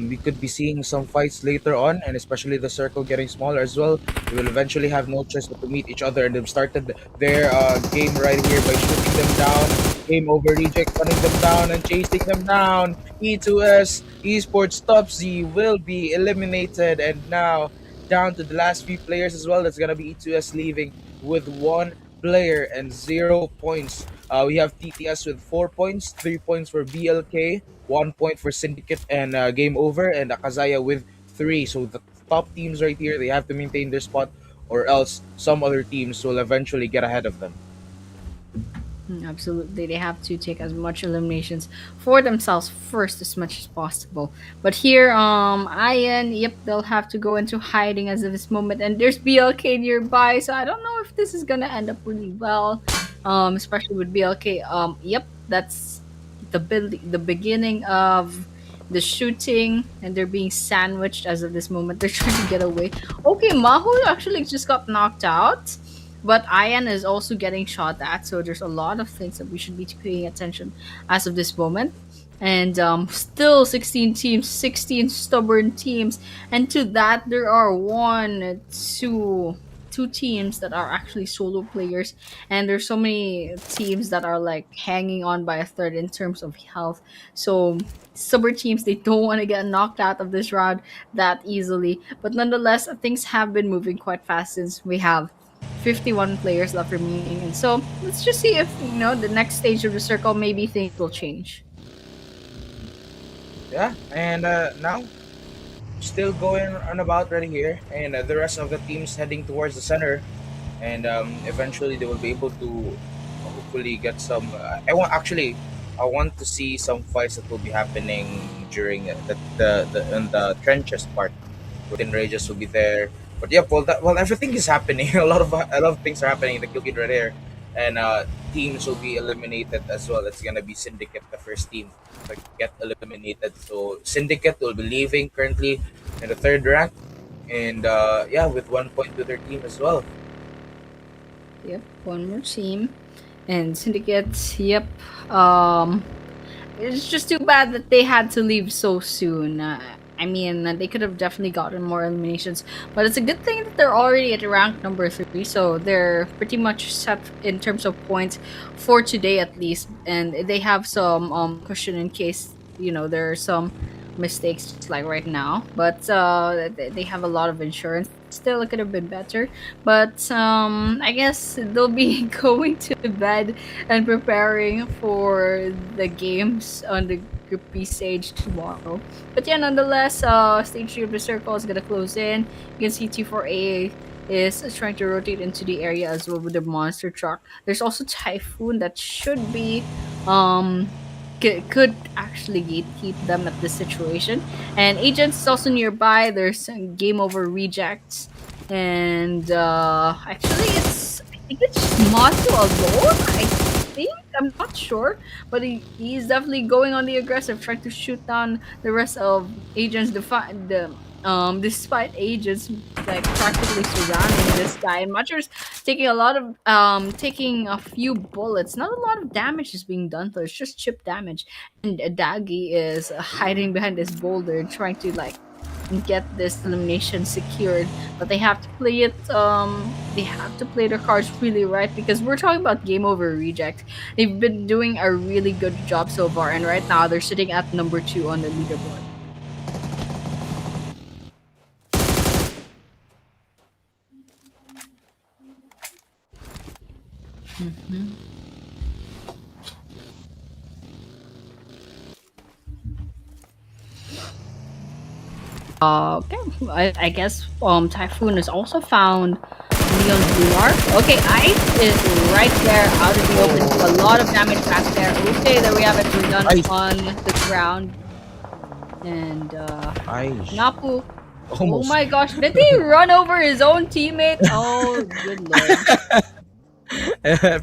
we could be seeing some fights later on, and especially the circle getting smaller as well. We will eventually have no choice but to meet each other, and they've started their game right here by shooting them down. Game over reject, running them down and chasing them down. E2S Esports Top Z will be eliminated, and now down to the last few players as well. That's gonna be E2S leaving with one player and 0 points. We have TTS with 4 points, 3 points for BLK, 1 point for Syndicate and Game Over, and AKAZAYA with three. So the top teams right here, they have to maintain their spot, or else some other teams will eventually get ahead of them. Absolutely, they have to take as much eliminations for themselves first as much as possible. But here, Ian, yep, they'll have to go into hiding as of this moment, and there's BLK nearby, so I don't know if this is gonna end up really well. Especially with BLK. Yep, that's the beginning of the shooting, and they're being sandwiched as of this moment. They're trying to get away. Okay, Mahu actually just got knocked out, but Ayan is also getting shot at. So there's a lot of things that we should be paying attention as of this moment. And still 16 teams, 16 stubborn teams, and to that there are two teams that are actually solo players, and there's so many teams that are like hanging on by a third in terms of health. So stubborn teams, they don't want to get knocked out of this round that easily, but nonetheless things have been moving quite fast since we have 51 players left remaining. And so let's just see if the next stage of the circle, maybe things will change. Yeah, and now still going on about right here, and the rest of the teams heading towards the center, and eventually they will be able to hopefully get some. I want to see some fights that will be happening during the in the trenches part. Within Rages will be there, but yeah, well everything is happening. A lot of things are happening in the kill feed right here, and teams will be eliminated as well. It's gonna be Syndicate, the first team to get eliminated. So Syndicate will be leaving currently in the third rank, and yeah, with 1 point to their team as well. Yep, one more team. And Syndicate, yep. Um, it's just too bad that they had to leave so soon. I mean, they could have definitely gotten more eliminations, but it's a good thing that they're already at rank number 3, so they're pretty much set in terms of points for today at least, and they have some cushion in case there are some mistakes just like right now. But they have a lot of insurance. Still, it could have been better, but I guess they'll be going to bed and preparing for the games on the Group B stage tomorrow. But yeah, nonetheless, stage 3 of the circle is gonna close in. You can see T4A is trying to rotate into the area as well with the monster truck. There's also Typhoon that should be could actually gatekeep them at this situation. And Agents is also nearby. There's some Game Over rejects. And actually, I think it's Mazu alone. I think, I'm not sure, but he's definitely going on the aggressive, trying to shoot down the rest of Agents. Despite Agents like practically surrounding this guy, and Matcher's taking a few bullets. Not a lot of damage is being done though. It's just chip damage, and Dagi is hiding behind this boulder, trying to like get this elimination secured. But they have to play their cards really right, because we're talking about Game Over reject. They've been doing a really good job so far, and right now they're sitting at number 2 on the leaderboard. Okay, I guess Typhoon has also found Leon's Lunar. Okay, Ice is right there out of the open. Took a Oh, lot of damage back there. Okay, there we have it. We're done ice, on the ground. And ice. Napu. Oh Almost. my gosh, did he run over his own teammate? Oh, good lord.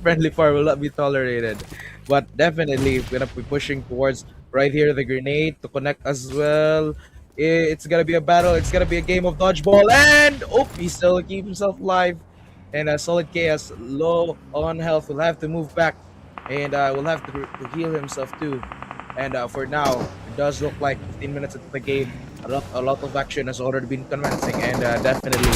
Friendly fire will not be tolerated. But definitely, we're gonna be pushing towards right here the grenade to connect as well. It's gonna be a battle. It's gonna be a game of dodgeball, and oh, he still keeps himself alive. And Solid Chaos, low on health, will have to move back, and will have to heal himself too. And for now, it does look like 15 minutes into the game. A lot of action has already been commencing, and definitely,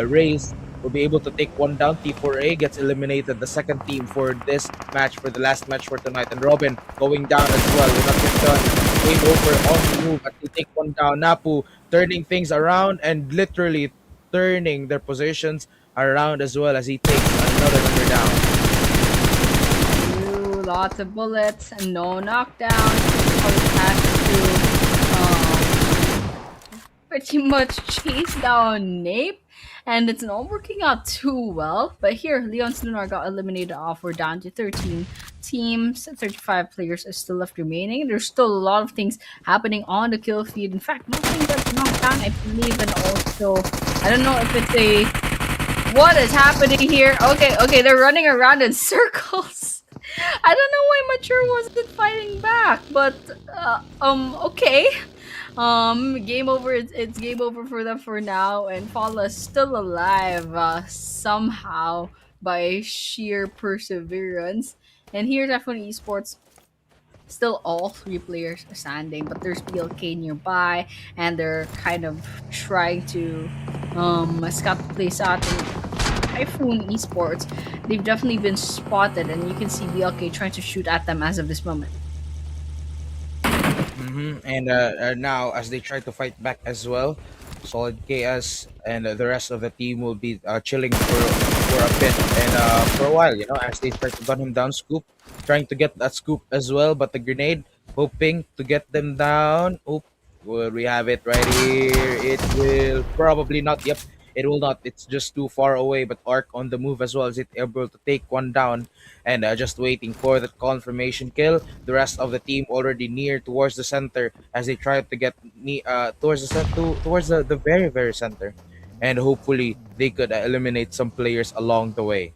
Raze will be able to take one down. T4A gets eliminated, the second team for this match, for the last match for tonight. And Robin going down as well. Will not get done. Game over on the move as they take one down. Napu turning things around and literally turning their positions around as well as he takes another number down. Ooh, lots of bullets, no knockdown. Probably has to pretty much chase down Nape. And it's not working out too well. But here, Leon's Lunar got eliminated off. We're down to 13 teams. 35 players are still left remaining. There's still a lot of things happening on the kill feed. In fact, nothing that's knocked down, I believe. And also, I don't know if it's a what is happening here? Okay, they're running around in circles. I don't know why Mature wasn't fighting back, but okay. Game over. It's game over for them for now, and Fala's still alive somehow by sheer perseverance. And here's F1 Esports. Still, all three players are standing, but there's BLK nearby, and they're kind of trying to scout the place out. And Typhoon Esports, they've definitely been spotted, and you can see BLK trying to shoot at them as of this moment. And now, as they try to fight back as well, Solid KS and the rest of the team will be chilling for a bit and for a while, as they try to gun him down. Scoop, trying to get that scoop as well, but the grenade, hoping to get them down. Oh, well, we have it right here. It will probably not. Yep, it will not. It's just too far away. But Arc on the move as well. Is it able to take one down? And just waiting for that confirmation kill. The rest of the team already near towards the center as they try to get towards towards the very very center, and hopefully they could eliminate some players along the way.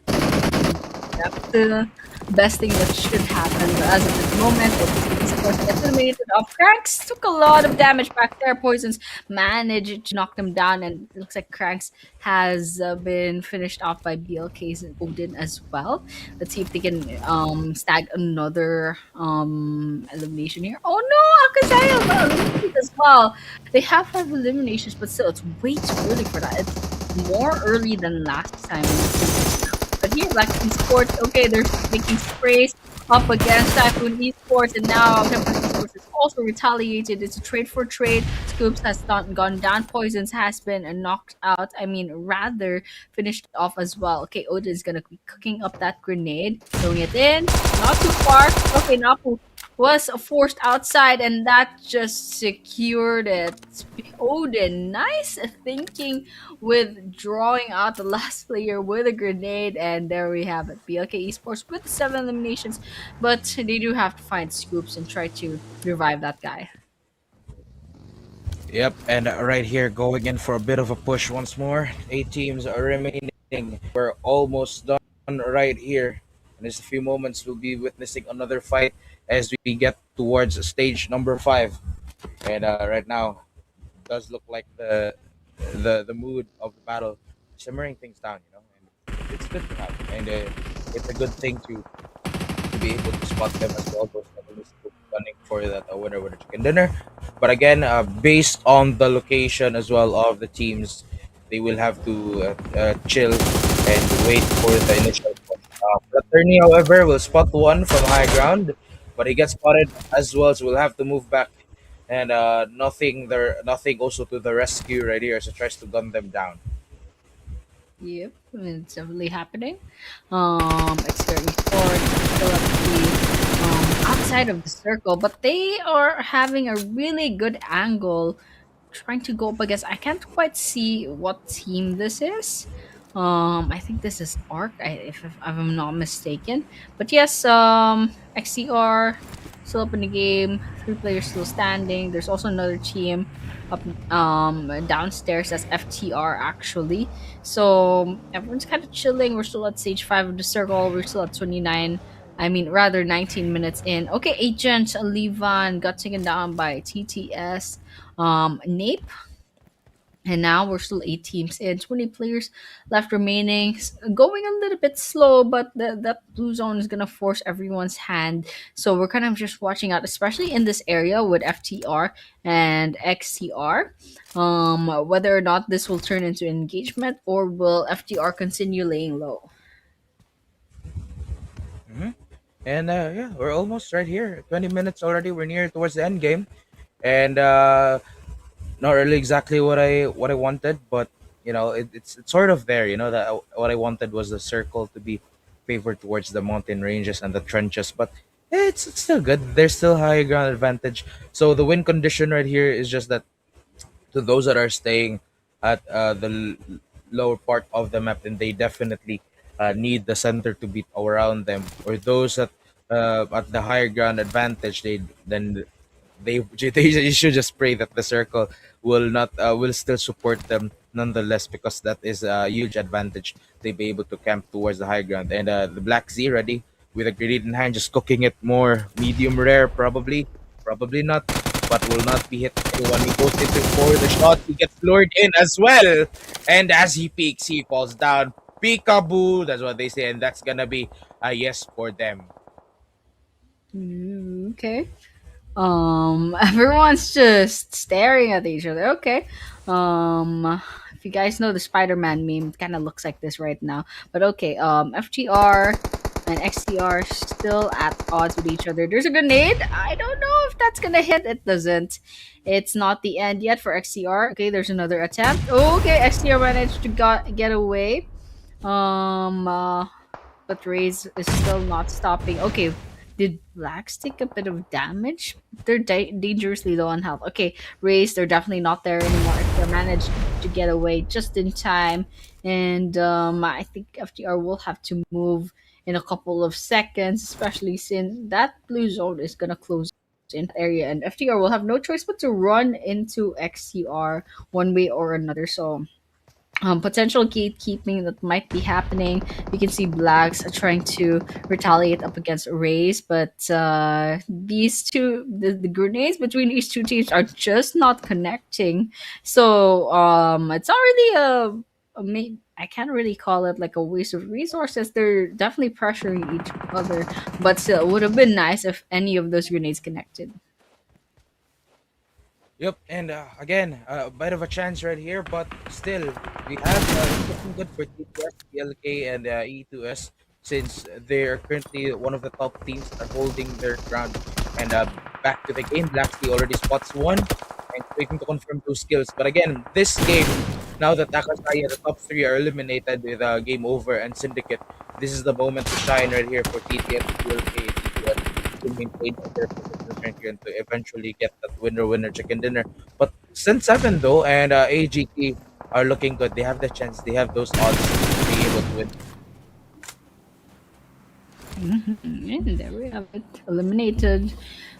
That's the best thing that should happen. But as of this moment, it's of course gets eliminated off. Cranks took a lot of damage back there. Poisons managed to knock them down, and it looks like Cranks has been finished off by BLK's and Odin as well. Let's see if they can stag another elimination here. Oh no, AKAZAYA got eliminated as well. They have 5 eliminations, but still, it's way too early for that. It's more early than last time. But here, Black Esports, okay, they're making sprays up against Typhoon Esports, and now Typhoon Esports is also retaliated. It's a trade for trade. Scoops has not gone down. Poisons has been knocked out. I mean, rather finished off as well. Okay, Odin is gonna be cooking up that grenade, throwing it in. Not too far. Okay, Napu was forced outside, and that just secured it. Odin, nice thinking with drawing out the last player with a grenade, and there we have it. BLK Esports with 7 eliminations, but they do have to find Scoops and try to revive that guy. Yep, and right here going in for a bit of a push once more. 8 teams are remaining. We're almost done right here. In just a few moments, we'll be witnessing another fight as we get towards stage number 5. And right now, it does look like the mood of the battle simmering things down, and it's good to have, and it's a good thing to be able to spot them as well. Those medalists will be gunning for that winner with a chicken dinner. But again, based on the location as well of the teams, they will have to chill and wait for the initial push. Fraternity, however, will spot one from high ground, but he gets spotted as well, so we'll have to move back. And nothing also to the rescue right here, so tries to gun them down. Yep, it's definitely happening. It's very short, still at the outside of the circle, but they are having a really good angle trying to go up against. I can't quite see what team this is. I think this is Arc, if I'm not mistaken. But yes, XCR still up in the game. Three players still standing. There's also another team up downstairs as FTR actually. So everyone's kind of chilling. We're still at stage 5 of the circle. We're still at 29. I mean, rather 19 minutes in. Okay, Agent Levan got taken down by TTS. Nape, and now we're still 8 teams in, 20 players left remaining. Going a little bit slow, but the blue zone is gonna force everyone's hand. So we're kind of just watching out, especially in this area with FTR and XCR. Whether or not this will turn into engagement, or will FTR continue laying low? Hmm. And yeah, we're almost right here. 20 minutes already. We're near towards the end game, and not really exactly what I wanted, but it's sort of there. You know that what I wanted was the circle to be favored towards the mountain ranges and the trenches, but it's still good. There's still high ground advantage. So the win condition right here is just that to those that are staying at lower part of the map, then they definitely need the center to beat around them. Or those that at the higher ground advantage, they should just pray that the circle will not will still support them nonetheless, because that is a huge advantage. They be able to camp towards the high ground, and the Black Z ready with a grenade in hand, just cooking it more medium rare, probably not, but will not be hit anyone. He goes into for the shot. He gets lured in as well. And as he peeks, he falls down. Peekaboo. That's what they say. And that's going to be a yes for them. Okay. Everyone's just staring at each other. Okay. If you guys know the Spider-Man meme, it kind of looks like this right now. But okay. FTR and XTR still at odds with each other. There's a grenade. I don't know if that's gonna hit. It doesn't. It's not the end yet for XTR. Okay, there's another attempt. Okay, XTR managed to get away. Um. Uh, but Raze is still not stopping. Okay, did Blacks take a bit of damage? They're dangerously low on health. Okay, Raze, they're definitely not there anymore. They managed to get away just in time, and I think FTR will have to move in a couple of seconds, especially since that blue zone is gonna close in that area, and FTR will have no choice but to run into XCR one way or another. So potential gatekeeping that might be happening. We can see Blacks are trying to retaliate up against Rays, but these two, the grenades between these two teams are just not connecting. So it's not really I can't really call it like a waste of resources. They're definitely pressuring each other, but still, it would have been nice if any of those grenades connected. Yep, and again, a bit of a chance right here, but still, we have it's looking good for TPS, BLK, and E2S, since they're currently one of the top teams that are holding their ground. And back to the game, Blacksy already spots one and waiting to confirm two skills. But again, this game, now that AKAZAYA, the top three, are eliminated with game over and Syndicate, this is the moment to shine right here for TTS, BLK, E2S to maintain their position right here and to eventually get that winner chicken dinner. But since seven though, and AGT are looking good, they have the chance, they have those odds to be able to win. And there we have it, eliminated.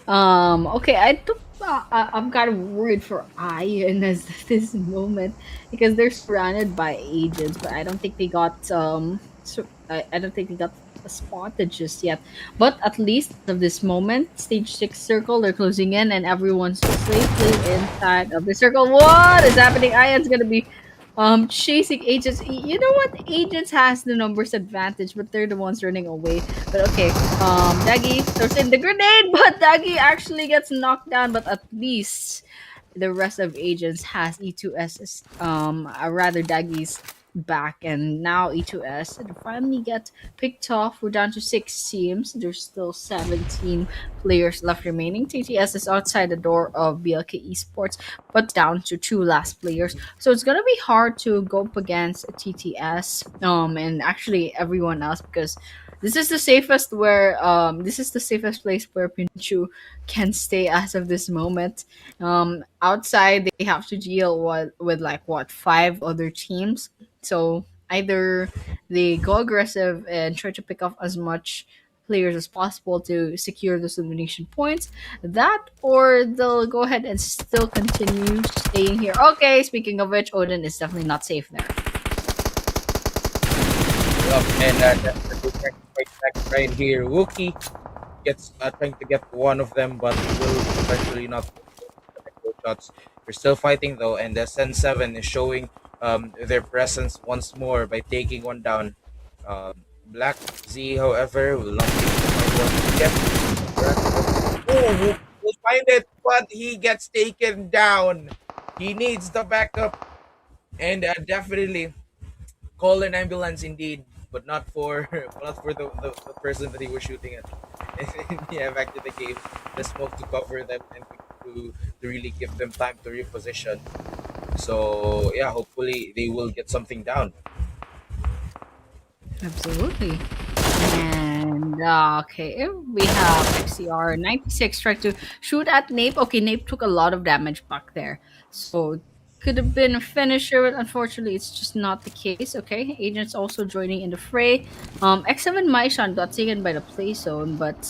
Okay, I'm kind of worried for Ian as this moment because they're surrounded by agents, but I don't think they got I don't think they got spotted just yet. But at least of this moment, stage 6 circle, they're closing in, and everyone's safely inside of the circle. What is happening? Ian's gonna be chasing agents. You know what, agents has the numbers advantage, but they're the ones running away. But okay, Daggy throws in the grenade, but Daggy actually gets knocked down. But at least the rest of agents has E2S's rather Daggy's back, and now E2S finally get picked off. We're down to 6 teams. There's still 17 players left remaining. TTS is outside the door of BLK Esports, but down to 2 last players. So it's gonna be hard to go up against TTS and actually everyone else, because this is the safest place where Pinchu can stay as of this moment. Outside they have to deal with like what 5 other teams. So either they go aggressive and try to pick off as much players as possible to secure those elimination points, that or they'll go ahead and still continue staying here. Okay, speaking of which, Odin is definitely not safe there. Yup, and that's the good right back right here. Wookie gets trying to get one of them, but he will eventually not connect those shots. They're still fighting though, and the Sen 7 is showing their presence once more by taking one down. Black Z, however, will not be able to find one yet. Oh, will find it, but he gets taken down. He needs the backup, and definitely call an ambulance indeed, but not for not for the person that he was shooting at. Yeah, back to the game. The smoke to cover them and to really give them time to reposition. So yeah, hopefully they will get something down. Absolutely. And okay, we have XCR 96 trying to shoot at Nape. Okay, Nape took a lot of damage back there. So could have been a finisher, but unfortunately it's just not the case. Okay, agents also joining in the fray. X7 Maishan got taken by the play zone, but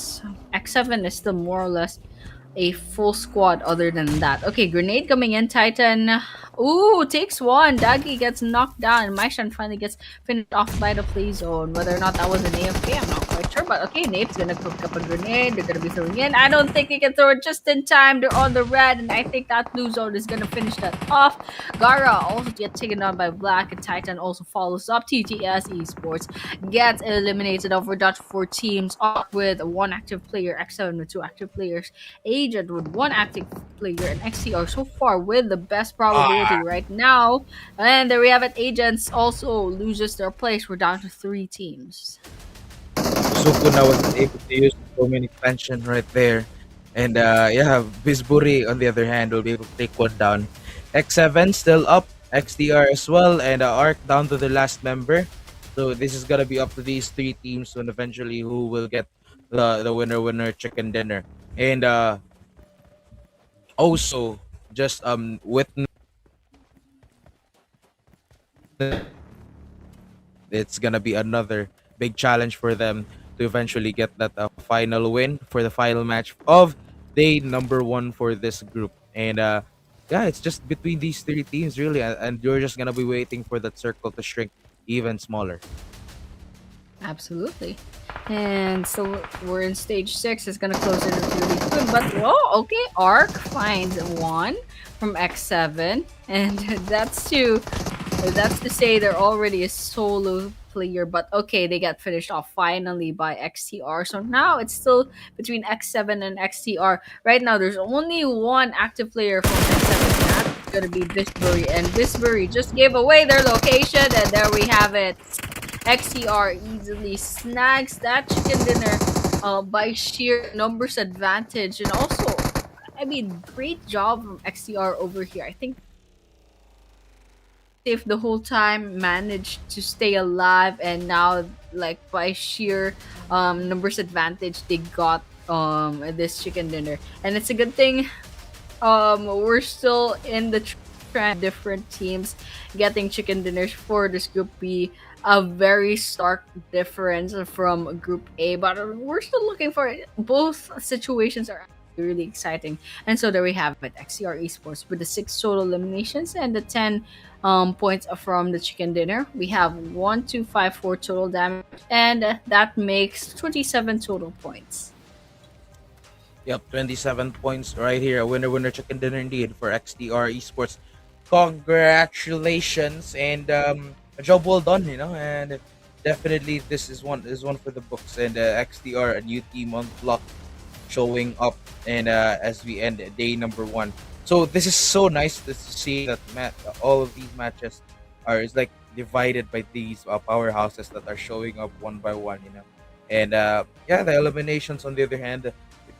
X7 is still more or less a full squad other than that. Okay, grenade coming in, Titan. Ooh, takes one. Dagi gets knocked down. Maishan finally gets finished off by the play zone. Whether or not that was an AFK, I'm not quite sure. But okay, Nape's gonna cook up a grenade. They're gonna be throwing in. I don't think he can throw it just in time. They're on the red, and I think that blue zone is gonna finish that off. Gara also gets taken down by Black, and Titan also follows up. TTS Esports gets eliminated over Dutch 4 teams, off with one active player, X7 with 2 active players, Agent with 1 active player, and XCR so far with the best probability Ah, right now. And there we have it. Agents also loses their place. We're down to 3 teams. Sukuna wasn't able to use the domain expansion right there. And yeah, Bisburi on the other hand will be able to take one down. X7 still up, XDR as well, and Arc down to the last member. So this is gonna be up to these 3 teams and eventually who will get the winner chicken dinner. And also just witness it's gonna be another big challenge for them to eventually get that final win for the final match of day number 1 for this group. And yeah, it's just between these 3 teams really, and you're just gonna be waiting for that circle to shrink even smaller. Absolutely. And so we're in stage 6. It's gonna close it really soon. But whoa, okay. Arc finds one from X7. And that's to say they're already a solo player. But okay, they got finished off finally by XTR. So now it's still between X7 and XTR. Right now there's only one active player from X7. And that's gonna be Bisbury. And Bisbury just gave away their location, and there we have it. XCR easily snags that chicken dinner by sheer numbers advantage. And also, I mean, great job from XCR over here. I think they've the whole time managed to stay alive, and now, like, by sheer numbers advantage, they got this chicken dinner. And it's a good thing we're still in the trend, different teams getting chicken dinners for this group B. A very stark difference from group A, but we're still looking for it. Both situations are actually really exciting. And so there we have it, XCR Esports with the 6 total eliminations and the 10 points from the chicken dinner. We have 1, 2, 5, 4 total damage, and that makes 27 total points. Yep, 27 points right here. A winner chicken dinner indeed for XDR Esports. Congratulations, and a job well done, and definitely this is one for the books. And XDR, a new team on block, showing up, and as we end day number 1. So this is so nice to see that all of these matches are, it's like divided by these powerhouses that are showing up one by one, And yeah, the eliminations on the other hand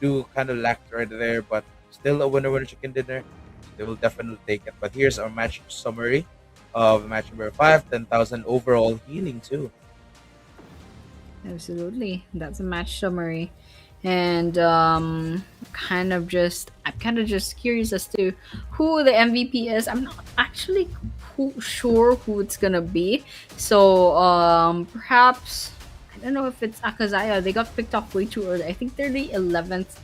do kind of lack right there, but still a winner chicken dinner. So they will definitely take it. But here's our match summary of match number five: 10,000 overall healing too. Absolutely. That's a match summary. And I'm kind of just curious as to who the MVP is. I'm not actually sure who it's gonna be. So perhaps I don't know if it's Akazaya. They got picked off way too early. I think they're the 11th.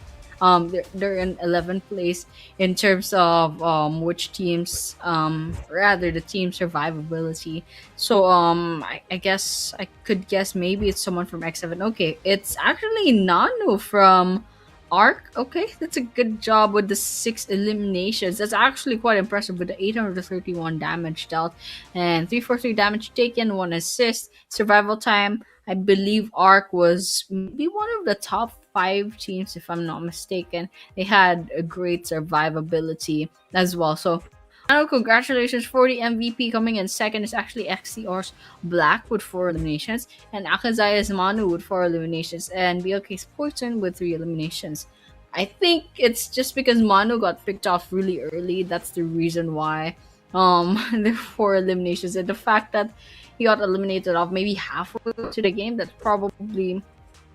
They're in 11th place in terms of which teams rather the team survivability. So I guess I could guess maybe it's someone from X7. Okay, it's actually Nano from Arc. Okay, that's a good job with the 6 eliminations. That's actually quite impressive with the 831 damage dealt and 343 damage taken, 1 assist. Survival time, I believe Arc was maybe one of the top 5 teams if I'm not mistaken. They had a great survivability as well. So Mano, congratulations for the MVP. Coming in second is actually XCR's Black with 4 eliminations, and Akazaya's Manu with 4 eliminations, and BLK Sports with 3 eliminations. I think it's just because Manu got picked off really early. That's the reason why there are 4 eliminations, and the fact that he got eliminated off maybe halfway to the game. That's probably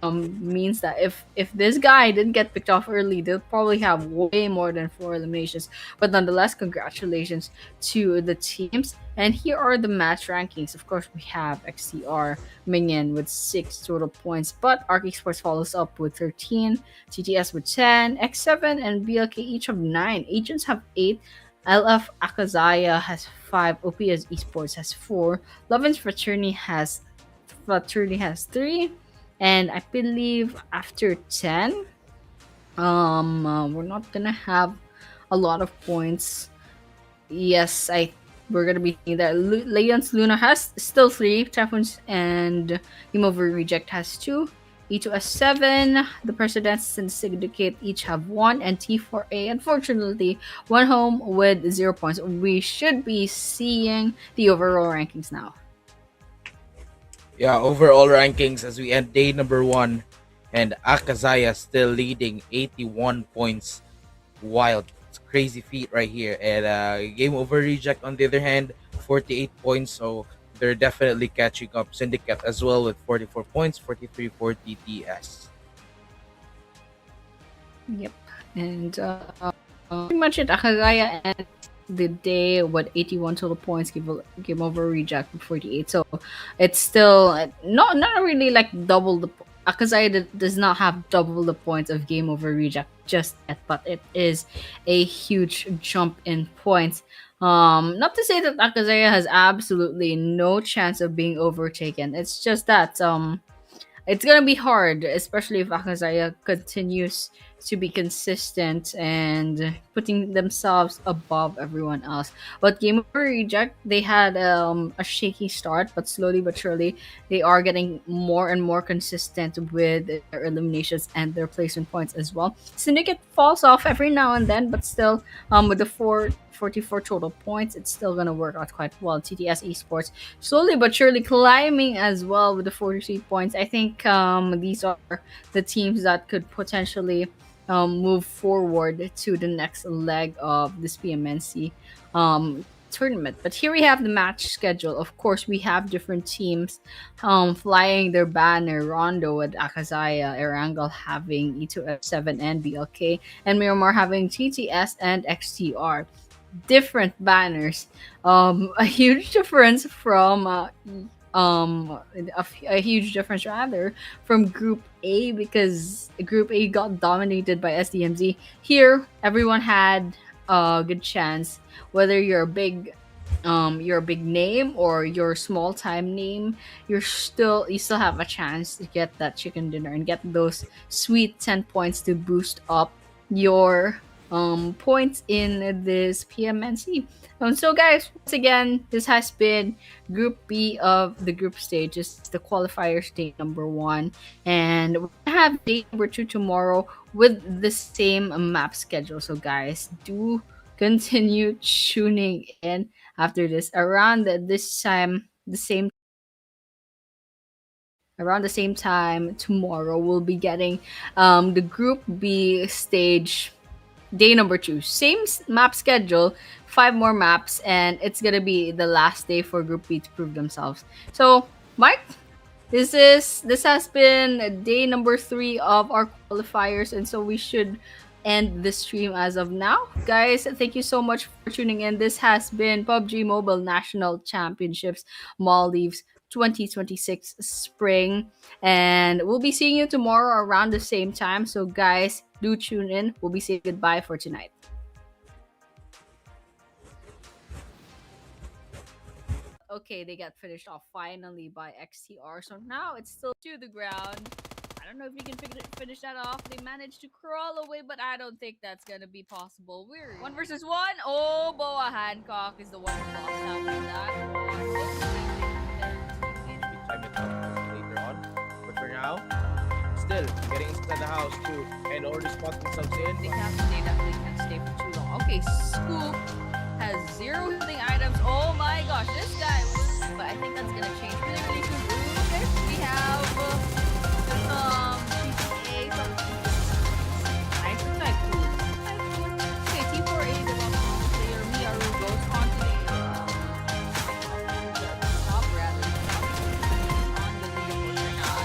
means that if this guy didn't get picked off early, they'll probably have way more than 4 eliminations. But nonetheless, congratulations to the teams. And here are the match rankings. Of course, we have XCR coming in with 6 total points, but Arc Esports follows up with 13, TTS with 10, X7 and BLK each have 9. Agents have 8. LF Akazaya has 5. OPS Esports has 4. Lovins Fraternity has 3, and I believe after 10 we're not gonna have a lot of points. Yes, I we're gonna be seeing that Leon's Luna has still 3 typhoons, and GAMEOVER Reject has 2. E2S7, the Presidents and Syndicate each have 1, and T4A unfortunately one home with 0 points. We should be seeing the overall rankings now. Yeah, overall rankings as we end day number one, and Akazaya still leading 81 points. Wild, it's a crazy feat right here. And Game Over Reject on the other hand, 48 points. So they're definitely catching up. Syndicate as well with 44 points, 43 for TTS. Yep. And pretty much it. Akagaya and the day with 81 total points, GAMEOVER Reject with 48. So it's still not really like double the. Akazaya does not have double the points of GAMEOVER Reject just yet, but it is a huge jump in points. Not to say that Akazaya has absolutely no chance of being overtaken. It's just that it's gonna be hard, especially if Akazaya continues to be consistent and putting themselves above everyone else. But Game Over Reject, they had a shaky start, but slowly but surely, they are getting more and more consistent with their eliminations and their placement points as well. Syndicate falls off every now and then, but still, with the 44 total points, it's still gonna work out quite well. TTS Esports slowly but surely climbing as well with the 43 points. I think these are the teams that could potentially move forward to the next leg of this Pmnc tournament. But here we have the match schedule. Of course, we have different teams flying their banner. Rondo with AKAZAYA, Erangel having E2F7 and BLK, and Miramar having TTS and XTR. Different banners. A huge difference from a huge difference rather from Group A, because Group A got dominated by SDMZ. Here, everyone had a good chance, whether you're a big name or your small time name, you still have a chance to get that chicken dinner and get those sweet 10 points to boost up your points in this PMNC. So guys, once again, this has been Group B of the group stage. This is the qualifier stage number 1, and we have day number 2 tomorrow with the same map schedule. So guys, do continue tuning in after this around this time the same around the same time tomorrow, we'll be getting the Group B stage day number 2. Same map schedule, 5 more maps, and it's gonna be the last day for Group B to prove themselves. So, Mike, this has been day number 3 of our qualifiers, and so we should end the stream as of now. Guys, thank you so much for tuning in. This has been PUBG Mobile National Championships Maldives 2026 Spring, and we'll be seeing you tomorrow around the same time. So guys, do tune in. We'll be saying goodbye for tonight. Okay, they got finished off finally by XTR. So now it's still to the ground. I don't know if you can finish that off. They managed to crawl away, but I don't think that's gonna be possible. We're 1 versus 1. Oh, Boa Hancock is the one who lost out on that one. Time it out later on. But for now, still getting inside the house too, and already spot themselves in. They definitely can't stay for too long. Okay, Scoop has 0 healing items. Oh my gosh, this guy was, but I think that's gonna change really, really soon. Okay, we have GTA from nice for Typhoon. Okay, T4A development player Miaru goes on to the top rather on the leaderboard right now.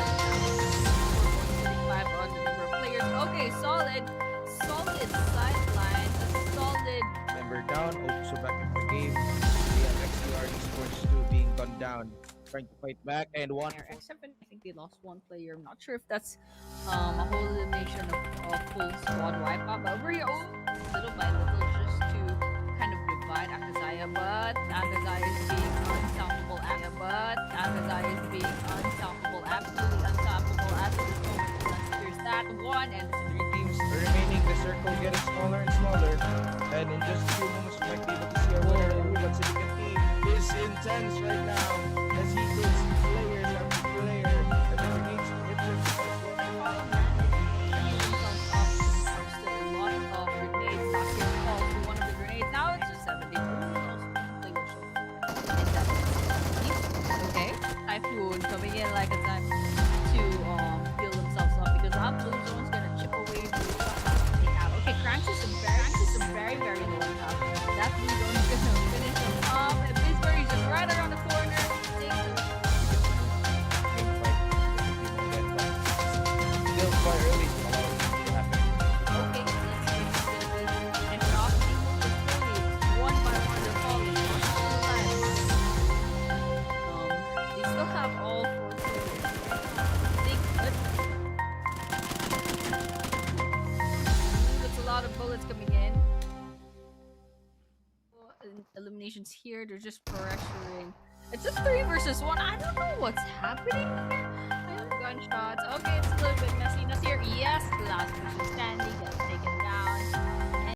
5 on the number of players. Okay, solid sideline, solid Member down, also back in the game. We have XTR Esports 2 being gunned down, trying to fight back, and one. Except I think they lost 1 player. I'm not sure if that's a whole elimination of full squad wipeout, but we're little by little just to kind of divide AKAZAYA, but AKAZAYA is being unstoppable. AKAZAYA is being unstoppable, absolutely unstoppable at this moment. There's that one, and 3 teams remaining. The circle getting smaller and smaller, and in just a few moments we might be able to see our winner. But Syndicate is intense right now as he goes players after player, and the grenades hit him. Okay, Typhoon coming in like a time to heal themselves up because that blue zone's gonna chip away the they have. Okay, Crunch is very, very low enough. That blue zone is gonna finish them off, and Bisbury's just right around the corner. Still quite early to allow it to happen. Okay, let's see what's gonna be. And off people is slowly, one by one, they're falling. One still alive. They still have all 4 players. That's a lot of bullets coming in. Eliminations here, they're just pressuring. It's a 3 versus 1. I don't know what's happening here. Gunshots. Okay, it's a little bit messy. Nasir, yes, last person standing.